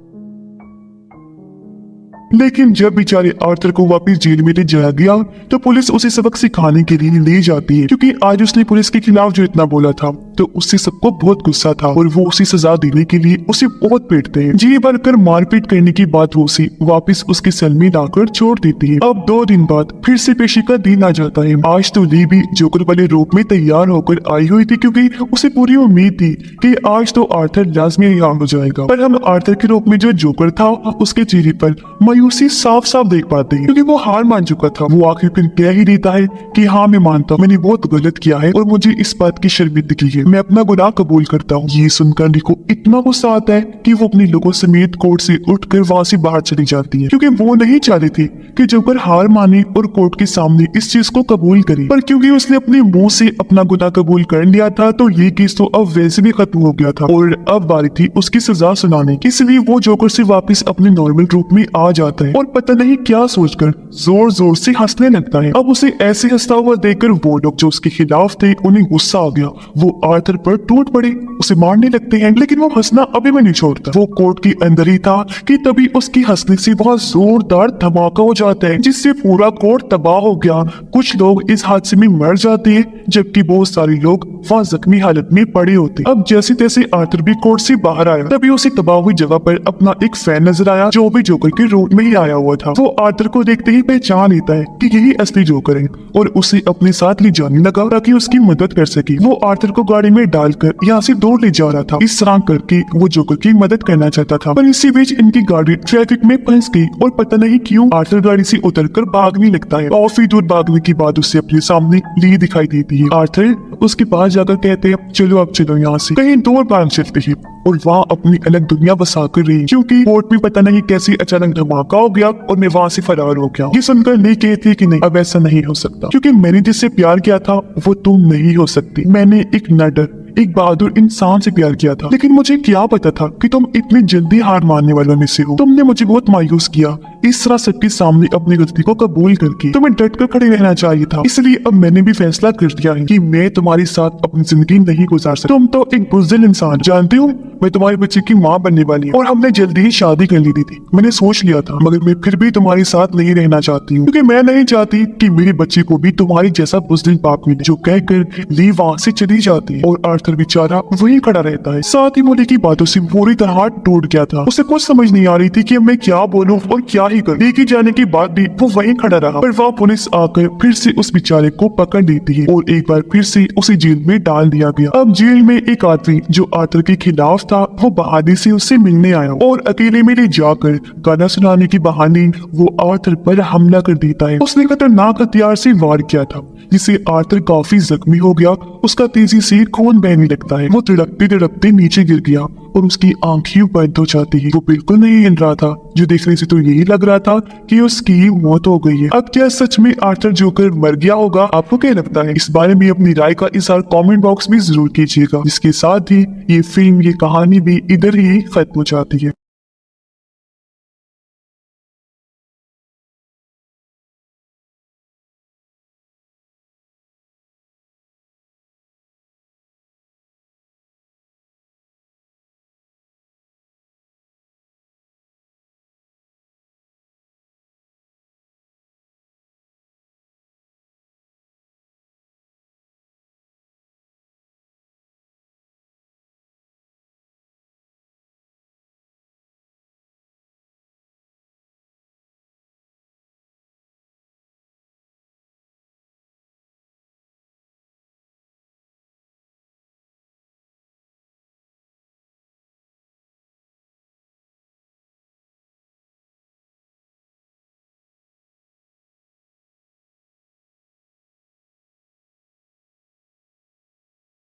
[SPEAKER 1] लेकिन जब बेचारे आर्थर को वापस जेल में ले जाया गया तो पुलिस उसे सबक सिखाने के लिए ले जाती है, क्योंकि आज उसने पुलिस के खिलाफ जो इतना बोला था तो उससे सबको बहुत गुस्सा था और वो उसे सजा देने के लिए उसे बहुत पीटते हैं। जी भरकर मारपीट करने के बाद वो उसे वापस उसके सेल में लाकर छोड़ देती है। अब 2 दिन बाद फिर से पेशी का दिन आ जाता है। आज तो ली भी जोकर वाले रूप में तैयार होकर आई हुई थी, क्योंकि उसे पूरी उम्मीद थी कि आज तो आर्थर लाजमी रिहा हो जाएगा। पर हम आर्थर के रूप में जो जोकर था उसके चेहरे पर मायूसी साफ साफ देख पाते हैं, क्योंकि वो हार मान चुका था। वो आखिर फिर कह ही देता है कि हाँ मैं मानता हूँ मैंने बहुत गलत किया है और मुझे इस बात की शर्मिंदगी है है, मैं अपना गुनाह कबूल करता हूँ। ये सुनकर निको इतना गुस्सा आता है कि वो अपने लोगों समेत कोर्ट से उठकर वहाँ से बाहर चली जाती है, क्योंकि वो नहीं चाहती थी कि जोकर हार माने और कोर्ट के सामने इस चीज को कबूल करे। पर क्योंकि उसने अपने मुंह से अपना गुनाह कबूल कर लिया था, तो ये केस तो अब वैसे भी खत्म हो गया था और अब बारी थी उसकी सजा सुनाने की। इसलिए वो जोकर से वापस अपने नॉर्मल रूप में आ जाता है और पता नहीं क्या सोचकर जोर जोर से हंसने लगता है। अब उसे ऐसे हंसता हुआ देखकर वो लोग जो उसके खिलाफ थे उन्हें गुस्सा आ गया। वो आर्थर पर टूट पड़े, उसे मारने लगते हैं, लेकिन वो हंसना अभी भी नहीं छोड़ता। वो कोर्ट के अंदर ही था कि तभी उसकी हंसने से बहुत जोरदार धमाका हो जाता है, जिससे पूरा कोर्ट तबाह हो गया। कुछ लोग इस हादसे में मर जाते हैं, जबकि बहुत सारे लोग वहाँ जख्मी हालत में पड़े होते। अब जैसे तैसे आर्थर भी कोर्ट से बाहर आया, तभी उसे तबाह हुई जगह पर अपना एक फैन नजर आया जो भी जोकर के रूप में ही आया हुआ था। वो आर्थर को देखते ही पहचान लेता है कि यही असली जोकर है और उसे अपने साथ ले जाने लगा ताकि उसकी मदद कर सके। वो आर्थर को गाड़ी में डालकर यहाँ से दूर ले जा रहा था। इस तरह करके वो जोकर की मदद करना चाहता था, पर इसी बीच इनकी गाड़ी ट्रैफिक में फंस गई और पता नहीं क्यों आर्थर गाड़ी से उतरकर भागने लगता है। काफी दूर भागने के बाद उसे अपने सामने ली दिखाई देती है। आर्थर उसके पास जाकर कहते हैं, चलो अब चलो यहाँ से कहीं दूर भाग चलते हैं और वहाँ अपनी अलग दुनिया बसा कर रही, क्योंकि कोर्ट में पता नहीं कैसे अचानक धमाका हो गया और मैं वहाँ से फरार हो गया। ये सुनकर ली कहती है कि नहीं, अब ऐसा नहीं हो सकता, क्योंकि मैंने जिससे प्यार किया था वो तुम नहीं हो सकती। मैंने एक नडर, एक बहादुर इंसान से प्यार किया था, लेकिन मुझे क्या पता था कि तुम इतनी जल्दी हार मानने वालों में से हो। तुमने मुझे बहुत मायूस किया। इस तरह सबके सामने अपनी गलती को कबूल करके तुम्हें डट कर खड़े रहना चाहिए था। इसलिए अब मैंने भी फैसला कर दिया है कि मैं तुम्हारे साथ अपनी जिंदगी नहीं गुजार सकता। तुम तो एक बुज़दिल इंसान, जानते हो मैं तुम्हारे बच्चे की माँ बनने वाली हूँ और हमने जल्दी ही शादी कर ली थी। मैंने सोच लिया था, मगर मैं फिर भी तुम्हारे साथ नहीं रहना चाहती हूँ, क्योंकि मैं नहीं चाहती कि मेरे बच्चे को भी तुम्हारी जैसा बुज़दिल बाप मिले। जो कहकर ली वहाँ से चली जाती है और आर्थर बेचारा वहीं खड़ा रहता है। साथ ही मोली की बातों से पूरी तरह टूट गया था। उसे कुछ समझ नहीं आ रही थी कि मैं क्या बोलूं और क्या ही करूं। लेके जाने के बाद भी वो वहीं खड़ा रहा, पर वहाँ पुलिस आकर फिर से उस बेचारे को पकड़ लेती है और एक बार फिर से उसे जेल में डाल दिया गया। अब जेल में एक आदमी जो आर्थर के खिलाफ था, वो बहादुरी से उससे मिलने आया और अकेले में ले जाकर गाना सुनाने के बहाने वो आर्थर पर हमला कर देता है। उसने खतरनाक हथियार से वार किया था, जिससे आर्थर काफी जख्मी हो गया। उसका तेजी से खून बहने लगता है। वो तड़पते तड़पते नीचे गिर गया और उसकी आंखें बंद हो जाती है। वो बिल्कुल नहीं हिल रहा था, जो देखने से तो यही लग रहा था कि उसकी मौत हो गई है। अब क्या सच में आर्थर जोकर मर गया होगा? आपको क्या लगता है? इस बारे में अपनी राय का इज़हार कमेंट बॉक्स में जरूर कीजिएगा। इसके साथ ही ये फिल्म, ये कहानी भी इधर ही खत्म हो जाती है।